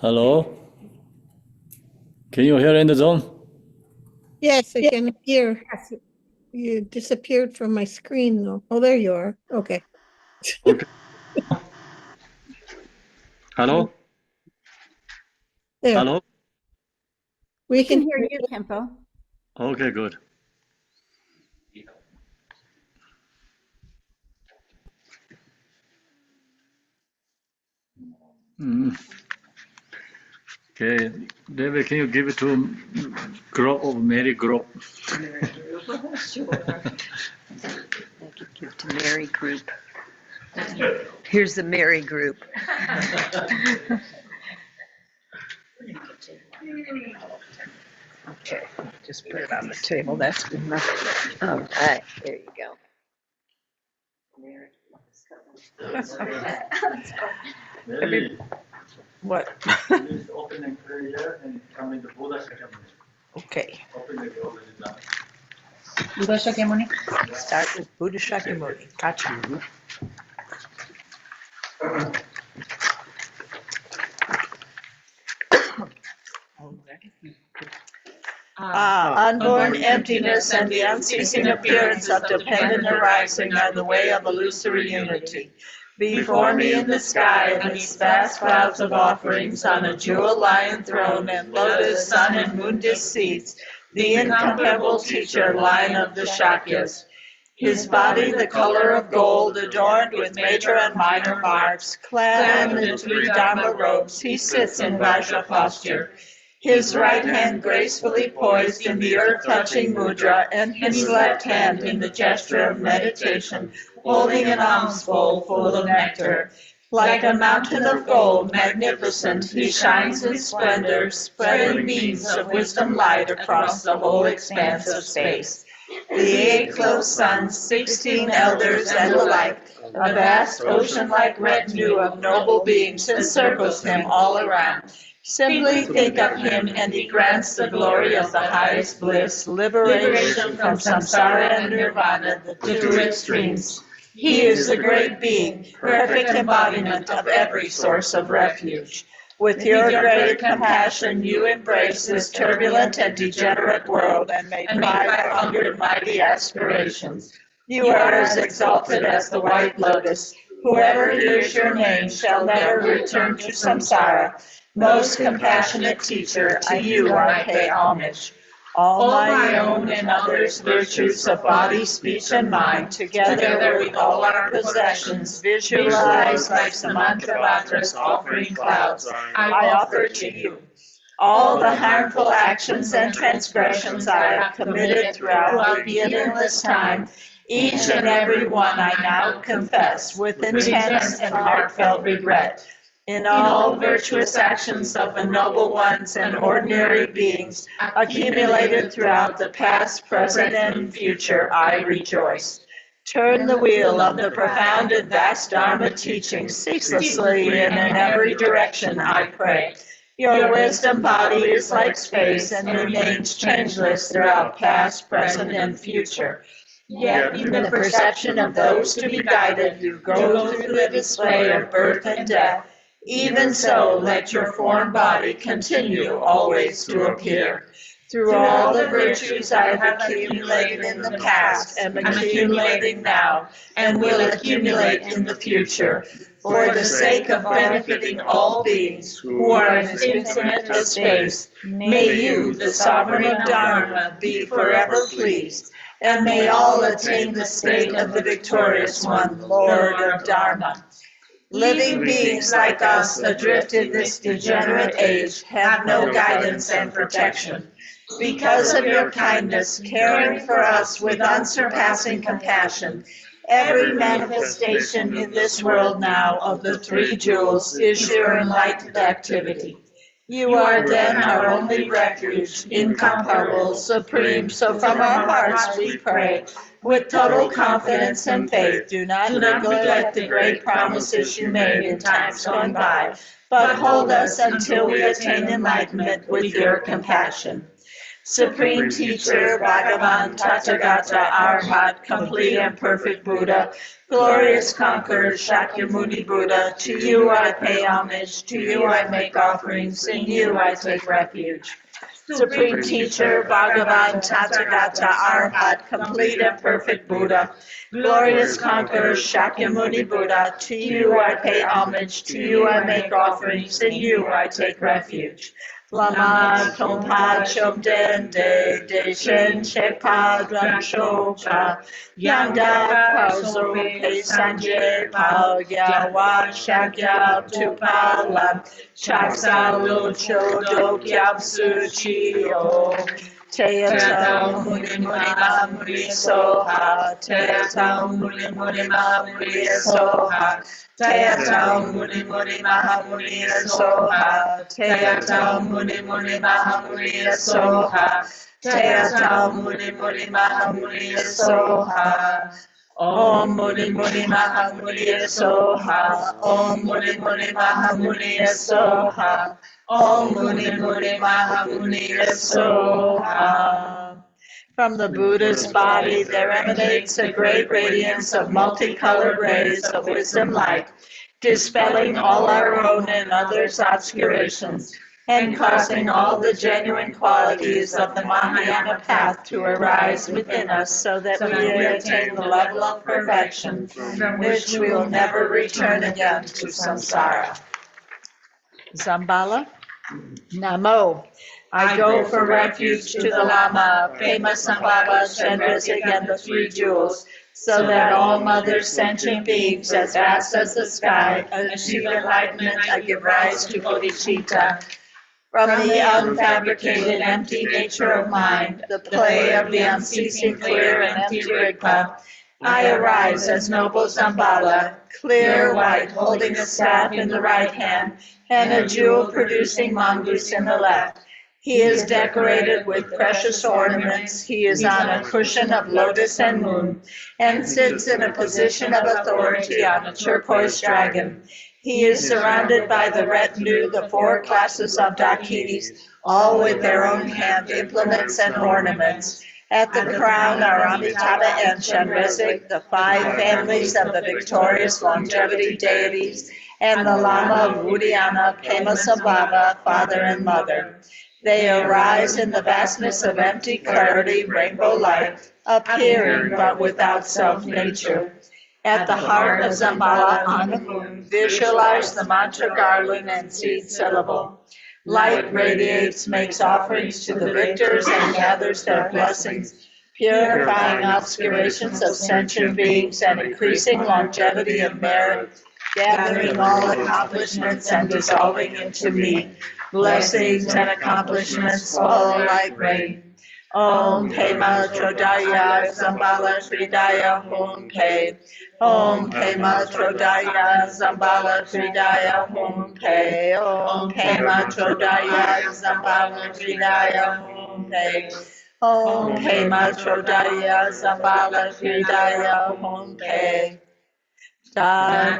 Hello? Can you hear in the Zoom? Yes, I can hear. You disappeared from my screen though. Oh, there you are. Okay. Okay. Hello? There. Hello? We Can can hear you, Khenpo. Okay, good. Mm. Okay, David, can you give it to group of Mary group? Sure. I could give to Mary group. Here's the Mary group. Okay, just put it on the table. That's good enough. All right, there you go. Mary, What? please open in prayer and come in the Buddha Shakyamuni. Okay, Open the door with the glass. Buddha Shakyamuni. start with Buddha Shakyamuni. Gotcha. Unborn emptiness and the unceasing appearance of dependent arising are the way of illusory unity. Before me in the sky, amidst vast clouds of offerings, on a jewel lion throne and lotus, sun, and moon disk seats, the incomparable teacher, lion of the Shakyas. His body the color of gold, adorned with major and minor marks, clad in the three Dharma robes, he sits in Vajra posture. His right hand gracefully poised in the earth-touching mudra, and his left hand in the gesture of meditation, holding an alms bowl full of nectar. Like a mountain of gold, magnificent, he shines in splendor, spreading beams of wisdom light across the whole expanse of space. The 8 close suns, 16 elders, and the like, a vast ocean-like retinue of noble beings encircles him all around. Simply think of him, and he grants the glory of the highest bliss, liberation from samsara and nirvana, the two extremes. He is the great being, perfect embodiment of every source of refuge. With your great compassion, you embrace this turbulent and degenerate world and may 500 mighty aspirations. You are as exalted as the white lotus. Whoever hears your name shall never return to samsara. Most compassionate teacher, to you I pay homage. All my own and others' virtues of body, speech, and mind, together with all our possessions, visualized like Samantravatra's offering clouds, I offer to you. All the harmful actions and transgressions I have committed throughout beginningless time, each and every one I now confess with intense and heartfelt regret. In all virtuous actions of the noble ones and ordinary beings accumulated throughout the past, present, and future, I rejoice. Turn the wheel of the profound and vast Dharma teaching ceaselessly in every direction, I pray. Your wisdom body is like space and remains changeless throughout past, present, and future. Yet in the perception of those to be guided, you go through the display of birth and death. Even so, let your form body continue always to appear. Through all the virtues I have accumulated in the past, am accumulating now, and will accumulate in the future, for the sake of benefiting all beings who are as infinite as space, may you, the sovereign of Dharma, be forever pleased, and may all attain the state of the victorious one, Lord of Dharma. Living beings like us, adrift in this degenerate age, have no guidance and protection. Because of your kindness, caring for us with unsurpassing compassion, every manifestation in this world now of the 3 jewels is your enlightened activity. You are then our only refuge, incomparable, supreme. So from our hearts we pray, with total confidence and faith, do not neglect the great promises you made in times gone by. but hold us until we attain enlightenment with your compassion. Supreme Teacher, Bhagavan, Tathagata, Arhat, complete and perfect Buddha, glorious conqueror, Shakyamuni Buddha, to you I pay homage, to you I make offerings, in you I take refuge. Supreme Teacher, Bhagavan, Tathagata, Arhat, complete and perfect Buddha, glorious conqueror, Shakyamuni Buddha, to you I pay homage, to you I make offerings, in you I take refuge. Lama Tongpa Chomden De Shen Shepa Dranshopa Yanda Pauso Pe Sanje Pao Yawa Shakya Tupala Chaksa Lucho Do Kyapsu Chio Teata Muni Muni Mamuri Soha Teata Muni Muni Mamuri Soha Teata Muni Muni Mahamuri Soha Teata Muni Muni Mahamuri Soha Teata Muni Muni Mahamuri Soha Om Muni Muni Mahamuri Soha Om Muni Muni Mahamuri Soha Om Muni Muni Mahamuni Soha. From the Buddha's body there emanates a great radiance of multicolored rays of wisdom light, dispelling all our own and others' obscurations, and causing all the genuine qualities of the Mahayana path to arise within us so that we may attain the level of perfection from which we will never return again to samsara. Zambala? Namo. I go for refuge to the Lama, Pema Sambhava, Chandrisik, and the Three Jewels, so that all mother sentient beings as vast as the sky achieve enlightenment. I give rise to bodhicitta. From the unfabricated empty nature of mind, the play of the unceasing clear and empty Rigpa, I arise as noble Zambala, clear white, holding a staff in the right hand and a jewel-producing mongoose in the left. He is decorated with precious ornaments. He is on a cushion of lotus and moon and sits in a position of authority on a turquoise dragon. He is surrounded by the retinue, the 4 classes of dakinis, all with their own hand implements and ornaments. At the crown are Amitabha and Chandrisik, the 5 families of the victorious longevity deities, and the Lama of Uddiyana, Pema Sambhava, father and mother. They arise in the vastness of empty clarity, rainbow light, appearing but without self-nature. At the heart of Zambala on the moon, visualize the mantra garland and seed syllable. Light radiates, makes offerings to the victors, and gathers their blessings, purifying obscurations of sentient beings and increasing longevity of merit, gathering all accomplishments and dissolving into me. Blessings and accomplishments fall like rain. Om Pema Trodaya Zambala Sridaya Hum Pe. Om Pema Trodaya Zambala Sridaya Hum Pe. Om Pema Trodaya Zambala Sridaya Hum Pe. Om Pema Trodaya Zambala Sridaya Hum Pe.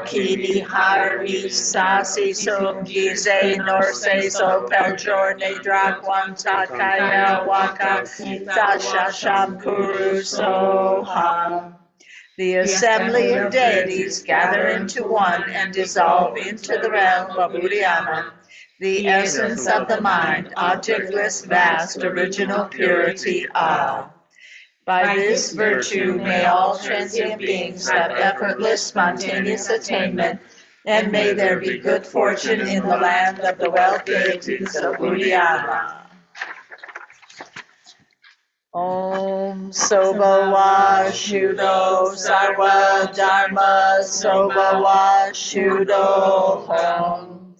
Kini Hari Sasi Sum Gize Norse So Peljor Nedrak Wanta Kaya Waka Tashasham Kuru Soha. The assembly of deities gather into one and dissolve into the realm of Uddiyana, the essence of the mind, objectless, vast, original purity, Ah. By this virtue may all transient beings have effortless, spontaneous attainment, and may there be good fortune in the land of the wealth deities of Uddiyana. Om Sobawa Shudo Sarva Dharma Sobawa Shudo Hom.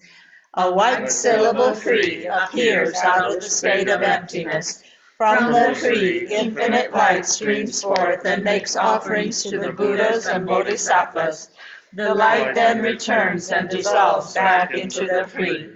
A white syllable free appears out of the state of emptiness. From the free, infinite light streams forth and makes offerings to the Buddhas and Bodhisattvas. The light then returns and dissolves back into the free.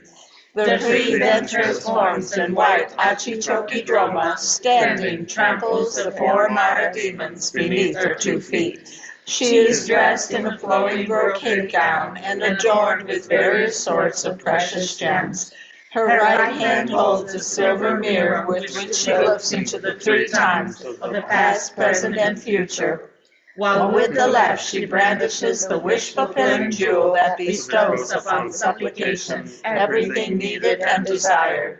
The free then transforms in white Achichoki Droma, standing, tramples the 4 Mara demons beneath her 2 feet. She is dressed in a flowing brocade gown and adorned with various sorts of precious gems. Her right hand holds a silver mirror with which she looks into the three times of the past, present, and future, while with the left she brandishes the wish-fulfilling jewel that bestows upon supplication everything needed and desired.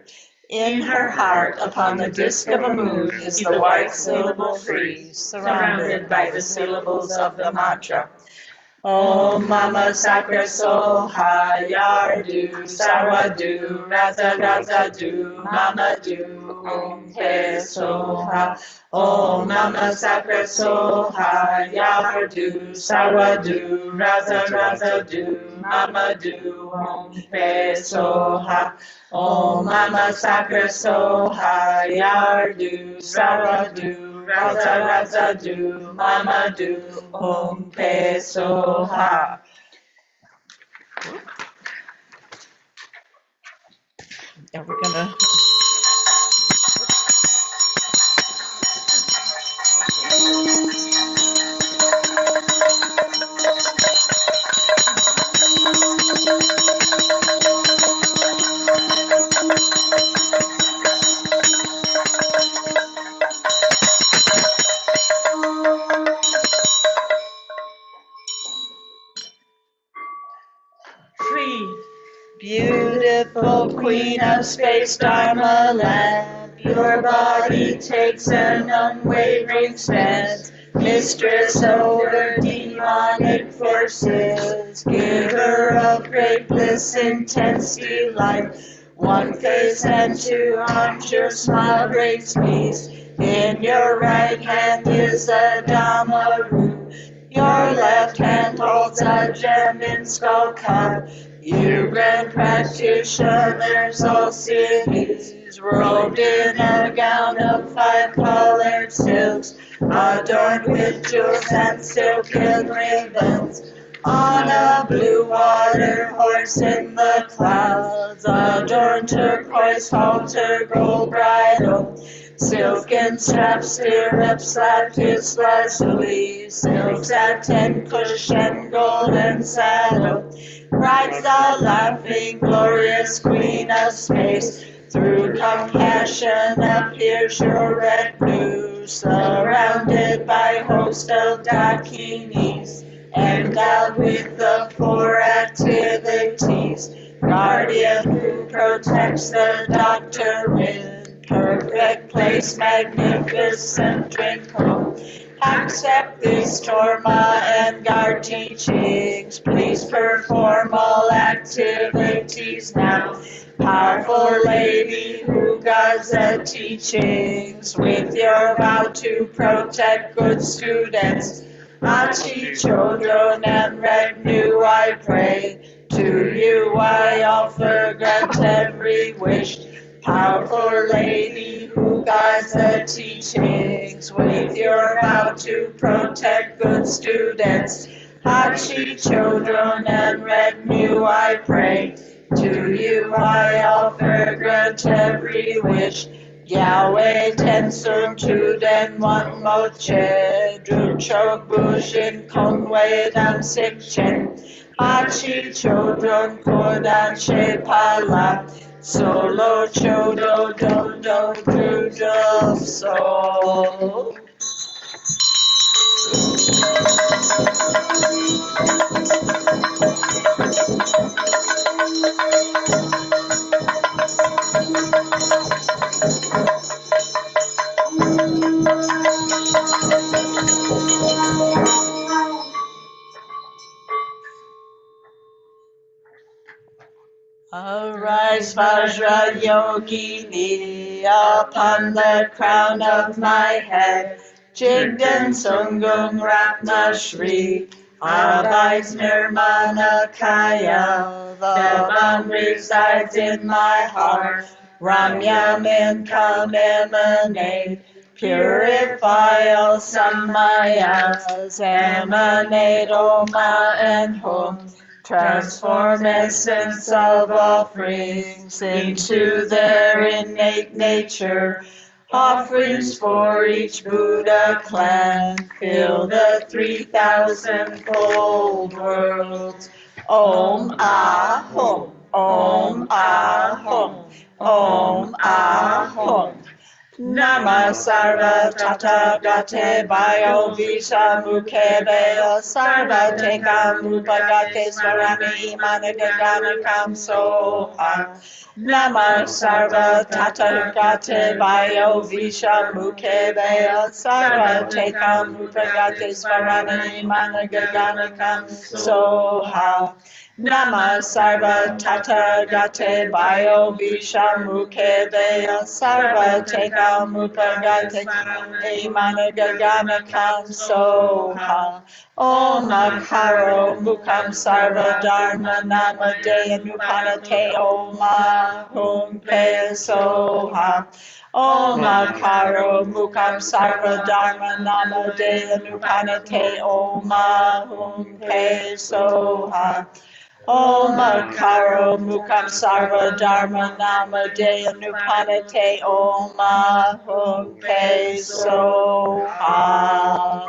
In her heart, upon the disk of a moon, is the white syllable frieze, surrounded by the syllables of the mantra. Om Mama Sakra Soha Yardu Sarwadu Raza Raza Du Mama Du Om Te Soha. Om Mama Sakra Soha Yardu Sarwadu Raza Raza Du Mama Du Om Te Soha. Om Mama Sakra Soha Yardu Sarwadu Raza Raza Du Mama Du Om Pe Soha. And we're gonna. Beautiful queen of space, Dharma land, your body takes an unwavering stance. Mistress over demonic forces, giver of great bliss, intense delight. One face and two arms, your smile brings peace. In your right hand is a Dhamma root. Your left hand holds a gem in skull cut. You grand practitioners, all cities, robed in a gown of 5-colored silks, adorned with jewels and silken ribbons. On a blue water horse in the clouds, adorned turquoise halter, gold bridle, silken straps, stirrups, lapis lazuli, silk satin cushion, golden saddle. Rides the laughing, glorious queen of space. Through compassion appears your red blue, surrounded by host of dakinis, endowed with the 4 activities. Guardian who protects the doctrine, perfect place, magnificent drink home. Accept this Torma and guard teachings. Please perform all activities now. Powerful lady who guides the teachings, with your vow to protect good students. Achi children and retinue, I pray. To you I offer, grant every wish. Powerful lady who guides the teachings, with your vow to protect good students. Hachi children and retinue, I pray. To you I offer, grant every wish. Yahweh Tensum Tuden Wan Moche, Druchok Bushin Konwei Dam Sikchen. Hachi children Kodan Shepala. Solo chodo do do do do so. Arise, Vajra Yogini, upon the crown of my head. Jigdan Sungung Ratna Shri, abides Nirmana Kaya. The Vam resides in my heart. Ramyamin come emanate. Purify all samayas, emanate Oma and Hum. Transform essence of offerings into their innate nature. Offerings for each Buddha clan fill the 3,000-fold worlds. Om Ahom, Om Ahom, Om Ahom. Nama sarva tathagate bayo visa mukhe veo sarva tekam upagate svarami imana gaganakam soha. Nama sarva tathagate bayo visa mukhe veo sarva tekam upagate svarami imana gaganakam soha. Nama sarva tathagate bayo vishamukhe veya sarva tekam upagate emana gaganakam soha. Om akaro mukam sarva dharma namadeya nupanate om ahum pe soha. Om akaro mukam sarva dharma namadeya nupanate om ahum pe soha. Om Akaro Mukam Sarva Dharma Namadeya Nupanate Om Ahum Pe Soha.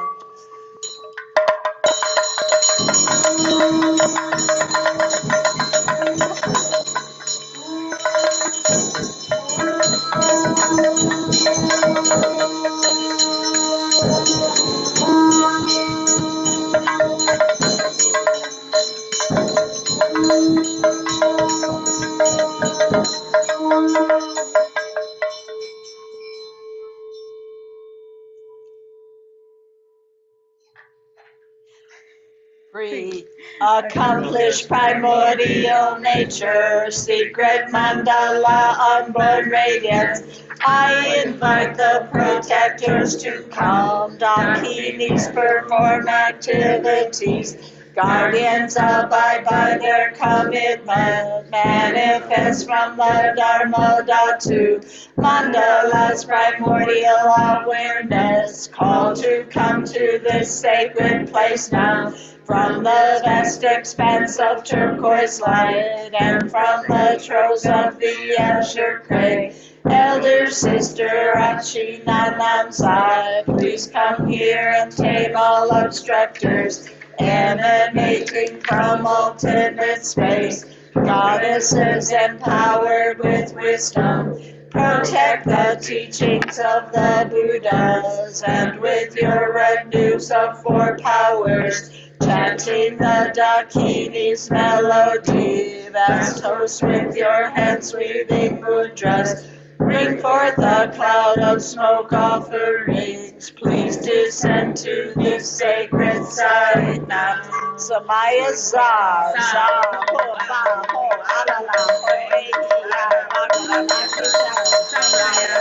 Free, accomplished primordial nature, secret mandala unborn radiance. I invite the protectors to come, Dakinis perform activities. Guardians abide by their commitment, manifest from the Dharma Dhatu. Mandala's primordial awareness, call to come to this sacred place now. From the vast expanse of turquoise light, and from the throes of the azure clay, Elder Sister Achi Nanamsai, please come here and tame all obstructors, emanating from ultimate space. Goddesses empowered with wisdom, protect the teachings of the Buddhas, and with your red news of four powers, chanting the Dakini's melody, vast hosts with your hands weaving mudras, bring forth a cloud of smoke offerings. Please descend to this sacred site now. Samaya za, za, ho, ba, ho, alala, ho, e, ya, magala, makita, samaya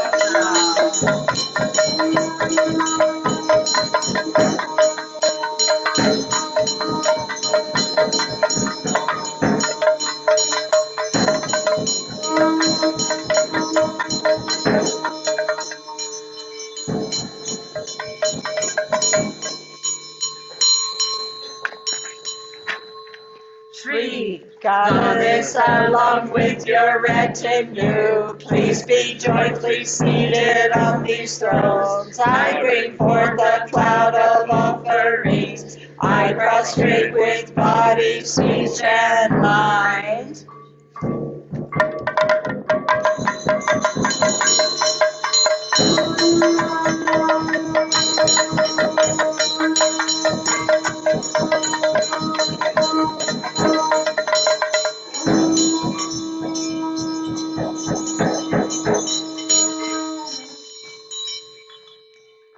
Shri Goddess, along with your retinue, please be jointly seated on these thrones. I bring forth a cloud of offerings. I prostrate with body, speech, and mind.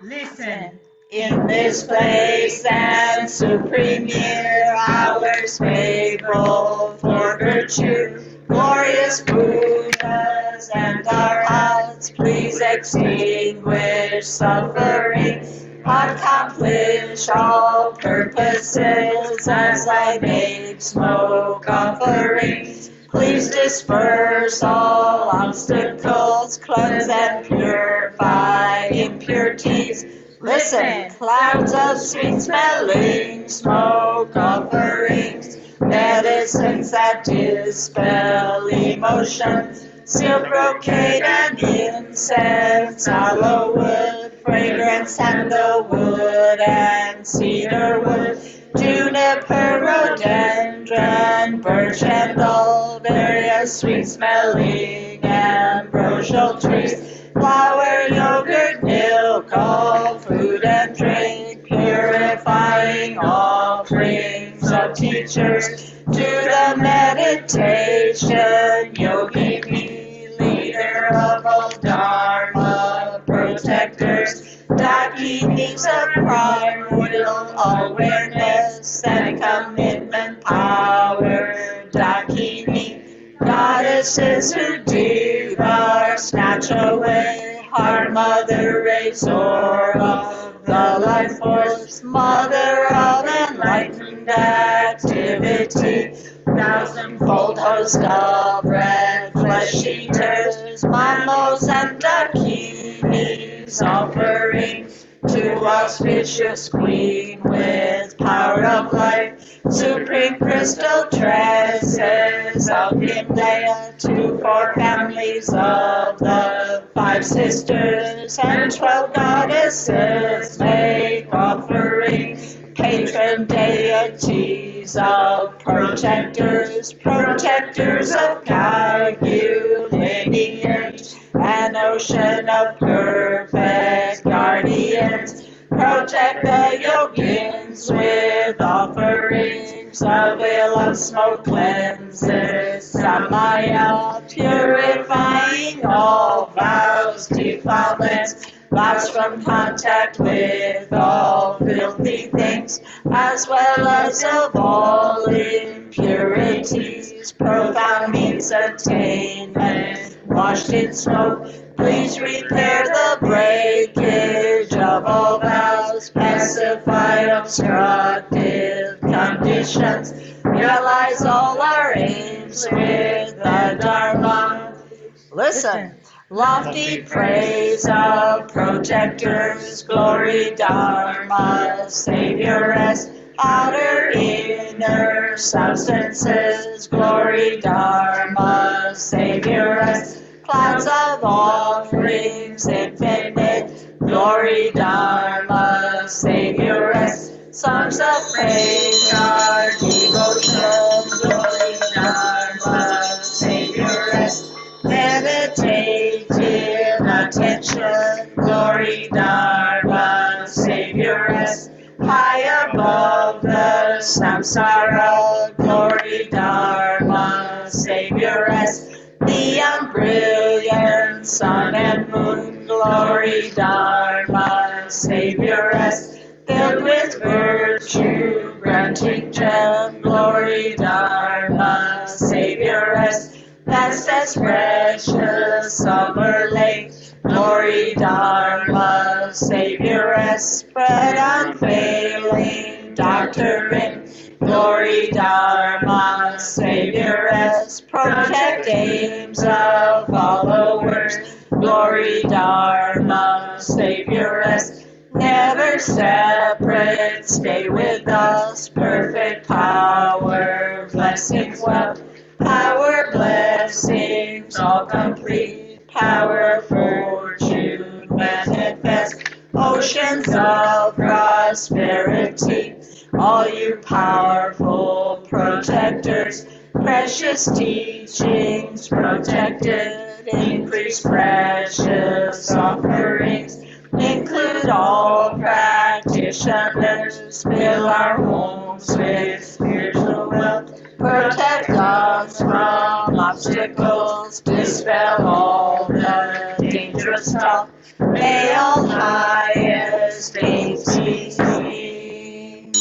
Listen, in this place and supreme year, ours faithful for virtue, glorious Buddhas and Arhats, please extinguish suffering, accomplish all purposes as I make smoke offerings. Please disperse all obstacles, cleanse and purify impurities. Listen, clouds of sweet-smelling smoke offerings, medicines that dispel emotions, silk brocade and incense, aloe wood, fragrant sandalwood and cedar wood, juniper, rhododendron, birch and all, various sweet-smelling ambrosial trees, flour, yogurt, milk, all food and drink, purifying offerings of teachers, to the meditation yogi, leader of all dharma protectors, Dakinis of prime will, awareness and commitment power, Dakini, goddesses who devour, snatch away, heart mother, razor of the life force, mother of enlightened activity, thousandfold host of red flesh eaters, mamos and dakinis, offering to auspicious queen with power of life, supreme crystal tresses of Himalaya, to 4 families of the 5 sisters, and 12 goddesses make offering, patron deities of protectors, protectors of Kagyu lineage, an ocean of perfect guardians, protect the yogins with offerings, a veil of smoke cleanses, Samaya, purifying all vows, defilements, vows from contact with all filthy things, as well as of all impurities, profound means attainment, washed in smoke, please repair the breakage of all vows, pacify obstructive conditions, realize all our aims with the Dharma. Listen. Lofty praise of protectors, glory Dharma, Savioress, outer inner substances, glory Dharma, Savioress, clouds of offerings infinite, glory Dharma, Savioress, songs of praise our devotion, glory Dharma, Savioress, meditative attention, glory Dharma, Savioress, high above the samsara, glory Dharma, Savioress, the brilliant sun and moon, glory Dharma, Savioress, filled with virtue, granting gem, glory Dharma, Savioress, vast as precious summer lake, glory Dharma, Savioress, spread unfailing doctrine, glory Dharma, Savioress, protect aims of followers, glory Dharma, Savioress, never separate, stay with us, perfect power, blessings, wealth, power, blessings, all complete, power, fortune, manifest, oceans of prosperity, all you powerful protectors, precious teachings protected, increase precious offerings, include all practitioners, fill our homes with spiritual wealth, protect us from obstacles, dispel all the dangerous talk, may all highest things be seen.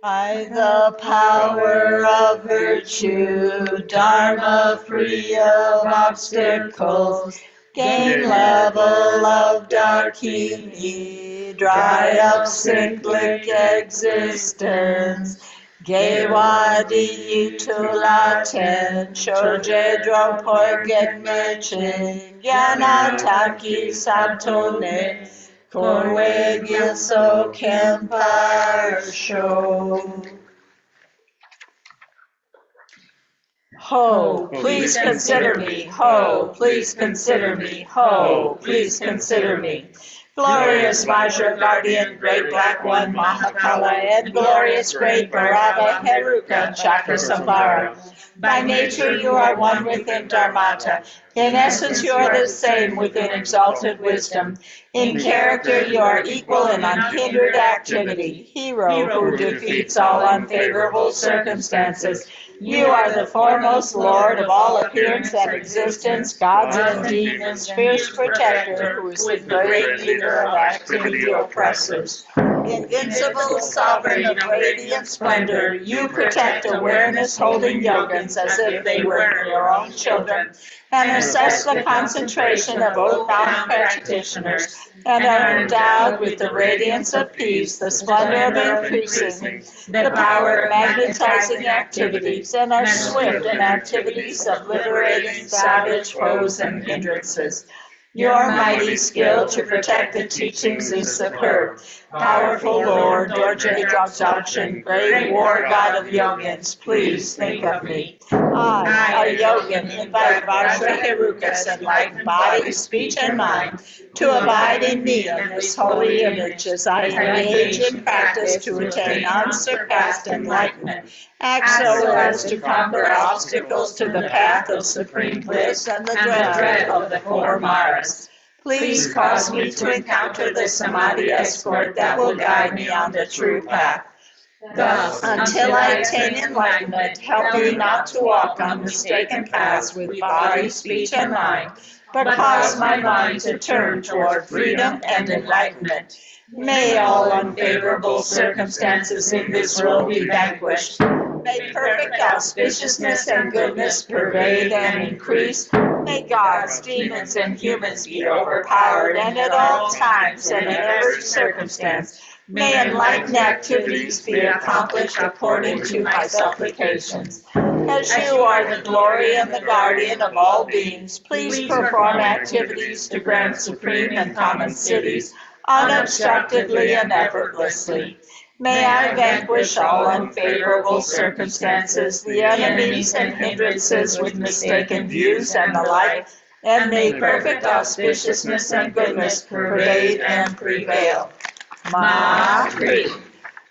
By the power of virtue, Dharma free of obstacles, gain level of Dakini, dry up cyclic existence. Gewadi Tulaten, Shoje Droporgen Merchin, Yanataki Sabtone, Korwe Gilso Kempar Show. Ho, please consider me. Ho, please consider me. Ho, please consider me. Glorious Vajra Guardian, Great Black One, Mahakala, and glorious Great Bharava, Heruka, Chakra By nature you are one within Dharmata. In essence you are the same within exalted wisdom. In character you are equal in unhindered activity. Hero who defeats all unfavorable circumstances. You are the foremost Lord of all appearance and existence, gods and demons, fierce protector, who is the great leader of activity oppressors. Invincible, sovereign of radiant splendor, you protect awareness holding yogins as if they were your own children, and assess the concentration of oath-bound practitioners, and are endowed with the radiance of peace, the splendor of increasing, the power of magnetizing activities, and are swift in activities of liberating savage foes and hindrances. Your mighty skill to protect the teachings is superb. Powerful Lord, Dorje Dzogchen, great war god of yogins, please think of me. I, a yogin, invite Vajra Heruka's enlightened body, speech, and mind to abide in me in this holy image as I engage in practice to attain unsurpassed enlightenment. Act so as to conquer obstacles to the path of supreme bliss and the dread of the four Maras. Please cause me to encounter the Samadhi escort that will guide me on the true path. Thus, until I attain enlightenment, help me not to walk on mistaken paths with body, speech, and mind, but cause my mind to turn toward freedom and enlightenment. May all unfavorable circumstances in this world be vanquished. May perfect auspiciousness and goodness pervade and increase. May gods, demons, and humans be overpowered, and at all times and in every circumstance, may enlightened activities be accomplished according to my supplications. As you are the glory and the guardian of all beings, please perform activities to grant supreme and common cities unobstructedly and effortlessly. May I vanquish all unfavorable circumstances, the enemies and hindrances with mistaken views and the like, and may perfect auspiciousness and goodness pervade and prevail. Ma-Pri.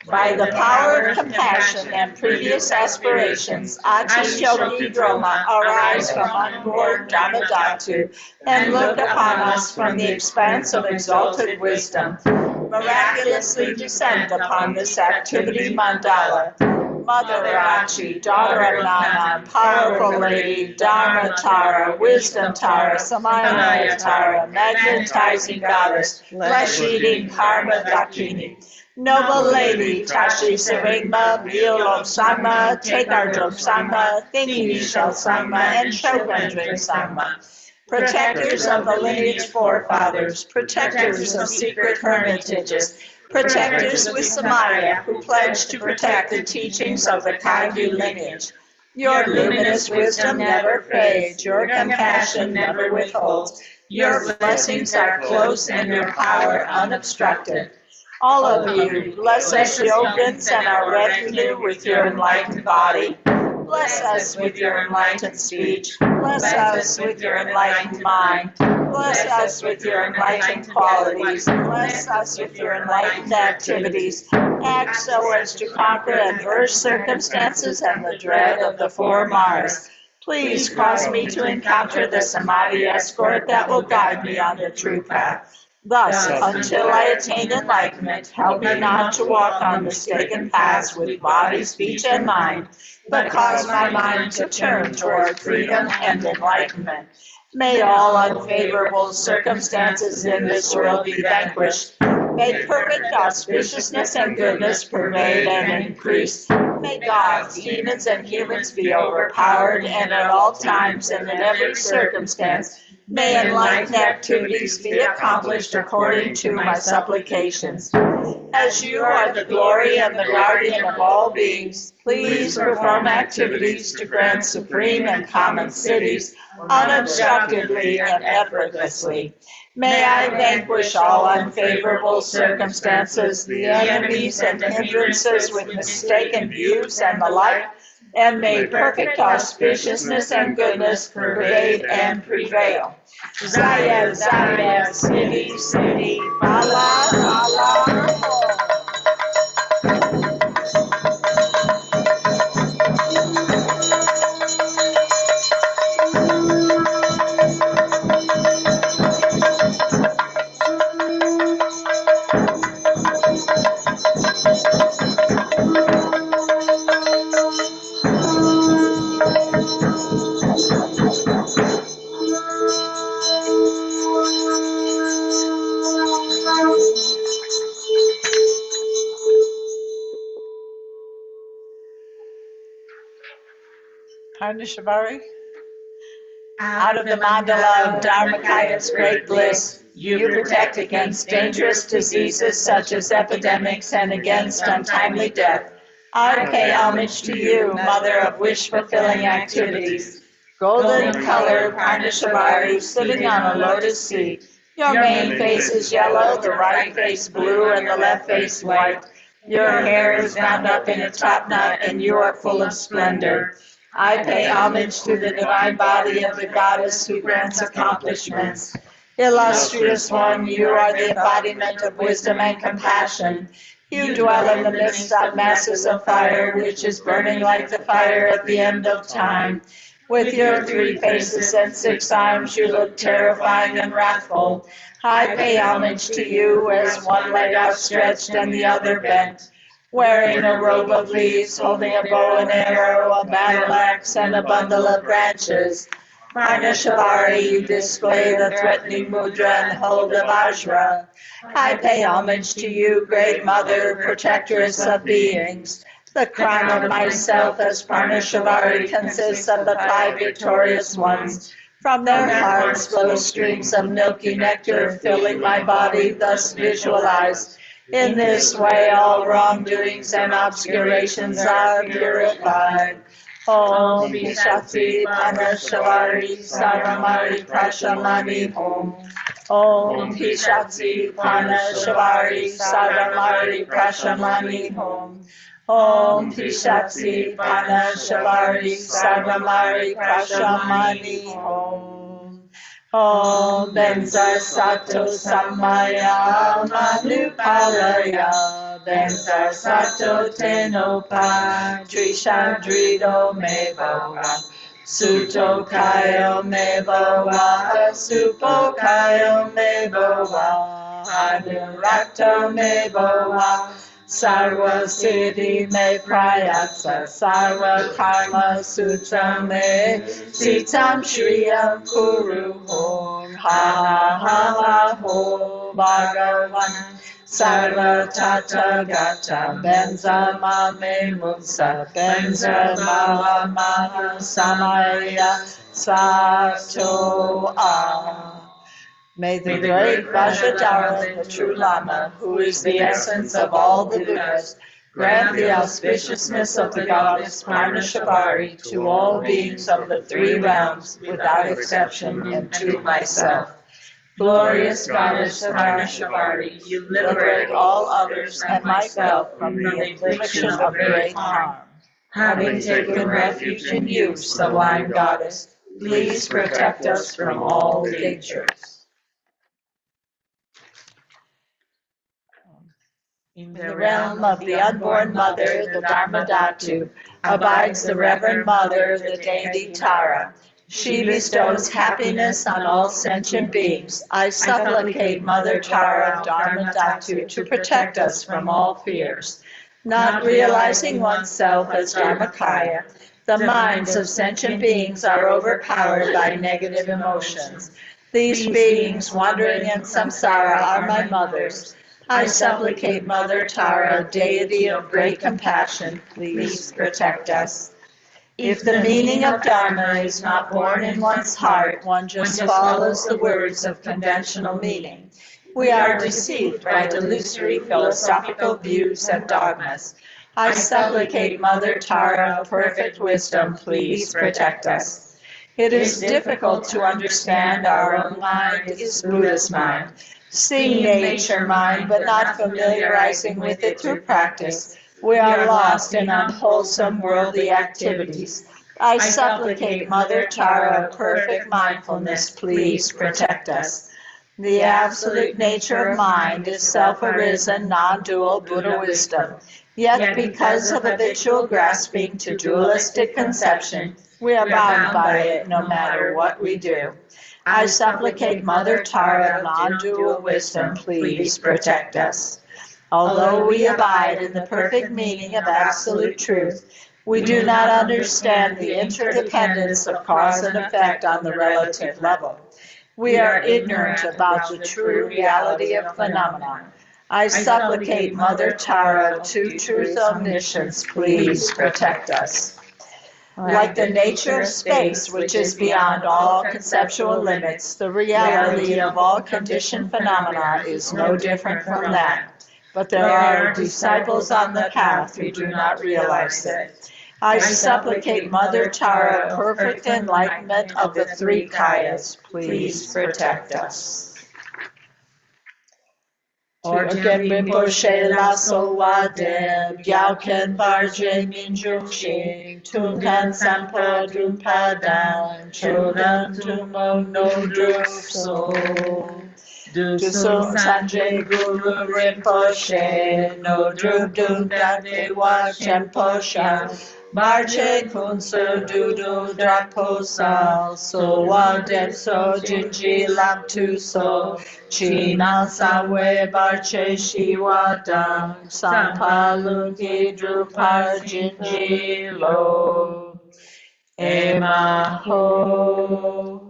By the power of compassion and previous aspirations, Ati-Shogi Droma arise from unborn Dhammadhatu and look upon us from the expanse of exalted wisdom. Miraculously descend upon this activity mandala. Mother Rachi, daughter of Nana, powerful lady, Dharma Tara, wisdom Tara, Samaya Tara, magnetizing goddess, flesh-eating Karma Dakini. Noble lady, Tashi Saringma, Myolom Sangma, take our drop Sangma, thinking shall Sangma, and Shogun drink Sangma. Protectors of the lineage forefathers, protectors of secret hermitages, protectors with Samaya who pledge to protect the teachings of the Kagyu lineage. Your luminous wisdom never fades, your compassion never withholds, your blessings are close and your power unobstructed. All of you, bless us yogins and our retinue with your enlightened body. Bless us with your enlightened speech. Bless us with your enlightened mind. Bless us with your enlightened qualities. Bless us with your enlightened activities. Act so as to conquer adverse circumstances and the dread of the four Maras. Please cause me to encounter the Samadhi escort that will guide me on the true path. Thus, until I attain enlightenment, help me not to walk on mistaken paths with body, speech, and mind, but cause my mind to turn toward freedom and enlightenment. May all unfavorable circumstances in this world be vanquished. May perfect auspiciousness and goodness pervade and increase. May gods, demons, and humans be overpowered, and at all times and in every circumstance, May enlightened activities be accomplished according to my supplications. As you are the glory and the guardian of all beings, please perform activities to grant supreme and common cities unobstructedly and effortlessly. May I vanquish all unfavorable circumstances, the enemies and hindrances with mistaken views and the like, and may perfect auspiciousness and goodness pervade and prevail. Zaya, Zaya, Siddhi, Siddhi, Bala, Bala. Parnishabari. Out of the mandala of Dharmakaya's great bliss, you protect against dangerous diseases such as epidemics and against untimely death. I pay homage to you, mother of wish-fulfilling activities. Golden color Parnishabari sitting on a lotus seat. Your main face is yellow, the right face blue, and the left face white. Your hair is bound up in a top knot, and you are full of splendor. I pay homage to the divine body of the goddess who grants accomplishments. Illustrious one, you are the embodiment of wisdom and compassion. You dwell in the midst of masses of fire, which is burning like the fire at the end of time. With your 3 faces and 6 arms, you look terrifying and wrathful. I pay homage to you as one leg outstretched and the other bent. Wearing a robe of leaves, holding a bow and arrow, a battle axe, and a bundle of branches. Parnishabari, you display the threatening mudra and hold of Vajra. I pay homage to you, great mother, protectress of beings. The crown of myself as Parnishabari consists of the 5 victorious ones. From their hearts flow streams of milky nectar, filling my body, thus visualized. In this way, all wrongdoings and obscurations are purified. Om Shakti Parnishabari Saramari Prashamani Om. Om Shakti Parnishabari Saramari Prashamani Om. Om Shakti Parnishabari Saramari Prashamani Om. Om Benza Sato Samaya Manupalaya Benza Sato Tenopa Trishandrido Meva Suto Kayo Meva Supo Kayo Meva Anurakto Meva Sarva Siddhi Me Prayatsa Sarva Karma Sutra Me Sitam Shriyam Kuru Om Ha Ha Ha Ho Bhagavan Sarva Tata Gata Benza Mame Mutsa Benza Mala Maha Samaya Sato Ah. May the great Vajradhara, the true Lama, who is the essence of all the Buddhas, grant the auspiciousness of the goddess Parnishabari to all beings of the 3 realms, without exception, and to myself. Glorious goddess Parnishabari, you liberate all others and myself from the infliction of great harm. Having taken refuge in you, sublime goddess, please protect us from all dangers. In the realm of the unborn mother, the Dharmadhatu, abides the Reverend Mother, the deity Tara. She bestows happiness on all sentient beings. I supplicate Mother Tara of Dharmadhatu to protect us from all fears. Not realizing oneself as Dharmakaya, the minds of sentient beings are overpowered by negative emotions. These beings wandering in samsara are my mothers. I supplicate Mother Tara, deity of great compassion, please protect us. If the meaning of Dharma is not born in one's heart, one just follows the words of conventional meaning. We are deceived by delusory philosophical views and dogmas. I supplicate Mother Tara of perfect wisdom, please protect us. It is difficult to understand our own mind is Buddha's mind. Seeing nature mind, but not familiarizing with it through practice, we are lost in unwholesome worldly activities. I supplicate Mother Tara of perfect mindfulness, please protect us. The absolute nature of mind is self-arisen, non-dual Buddha wisdom. Yet because of habitual grasping to dualistic conception, we are bound by it no matter what we do. I supplicate Mother Tara of non-dual wisdom, please protect us. Although we abide in the perfect meaning of absolute truth, we do not understand the interdependence of cause and effect on the relative level. We are ignorant about the true reality of phenomena. I supplicate Mother Tara of true truth omniscience, please protect us. Like the nature of space, which is beyond all conceptual limits, the reality of all conditioned phenomena is no different from that. But there are disciples on the path who do not realize it. I supplicate Mother Tara, perfect enlightenment of the three kayas, please protect us. Orgen Rinpoche la sowa deb, Dzogchen barje minjuk shing, Tunkan sampa dumpa dan, Chodan tumo no druk so. Dusung Sanjay Guru Rinpoche, no drup dum dante wa chempo sha, Barche kunsu dudu drapo sal, so wa dep so jinji lam tu so, China sawe barche shiwa dam, sampalungi drupar jinji lo, ema ho.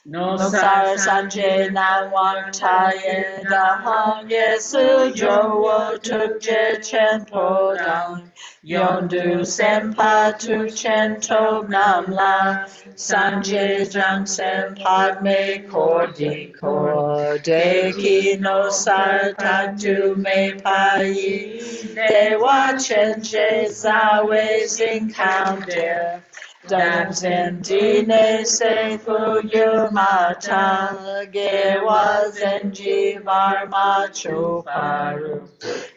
No sar sanje na wang taye da hong yesu jo wo tuk je chen po dang. Yondu senpa tu chen tob nam la. Sanje jang senpa me kordi korde ki no sar tak tu me pai. Dewa chen je zawe zing kam der. Damsen dine se fu yu mata, ge wa zenji varma chuparu.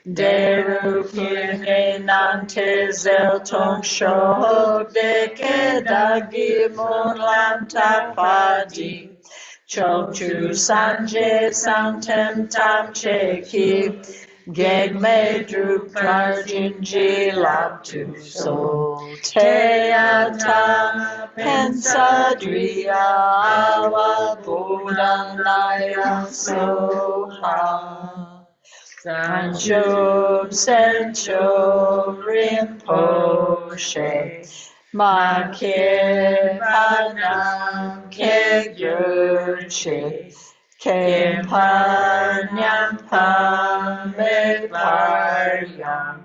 Deru kirne nante zel tong shok, de ke dagi mon lam tapadi. Chok chu sanje santem tam cheki, Geg me drup tarjin ji lam tu so. Teata pensadria awa buddhanaya soha. Sancho sencho rinpoche. Ma ke panam ke gyurche. Khenpo nyampa me paryam,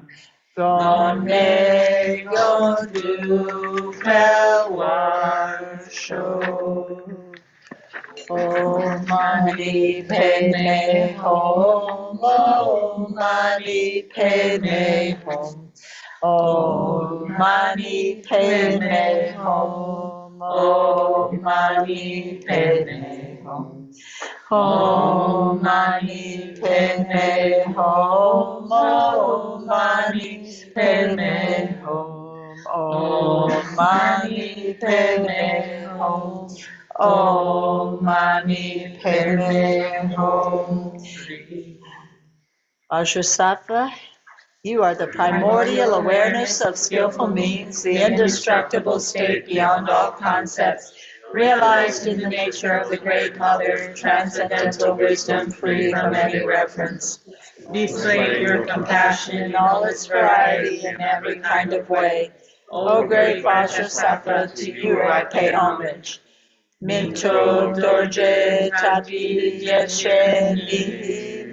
gone gondu pelwarsho. Om mani padme hum, Om mani padme hum, Om mani padme hum, Om mani padme hum. Om mani padme hum, Om mani padme hum, Om mani padme hum, Om mani padme hum. Vajrasattva, you are the primordial awareness of skillful means, the indestructible state beyond all concepts, realized in the nature of the Great Mother, transcendental wisdom free from any reference. Display your compassion in all its variety in every kind of way. O great Vajrasattva, to you I pay homage. Minto dorje tabi yeshe nihi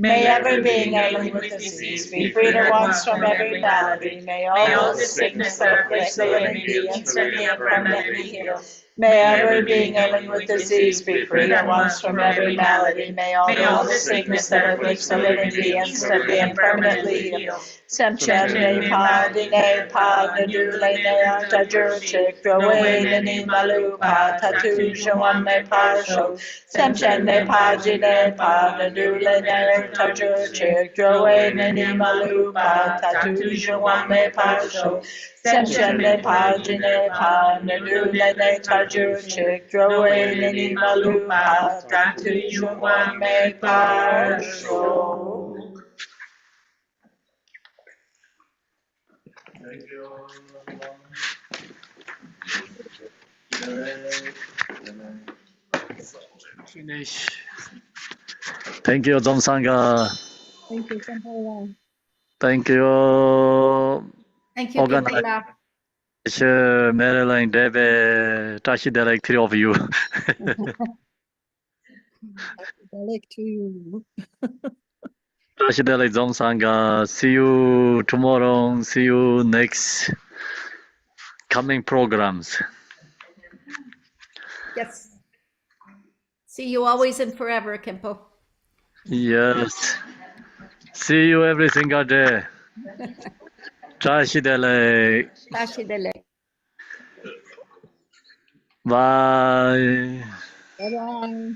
May every being ailing with disease be freed at once from every malady. May all the sickness that afflicts the living be instantly and permanently healed. May every being ailing with disease be freed at once from every malady. May all the sickness that afflicts the living be instantly and permanently healed. Semchende pa dine pa nadule ne tajurchik draway nini malupa tatu jawame parsho. Semchende pa dine pa nadule ne tajurchik draway nini malupa tatu jawame parsho. Semchende pa dine pa nadule ne tajurchik draway nini malupa tatu jawame parsho. Finish. Thank you, Sangha. Thank you, Sampala. Thank you, Thank you, Organize. Khenpo. Marilyn, David, Tashi, like three of you. Like to you. Tashi, like Sangha. See you tomorrow. See you next coming programs. Yes. See you always and forever, Khenpo. Yes. See you every single day. Tashi, like. Tashi dele. Bye. Bye-bye.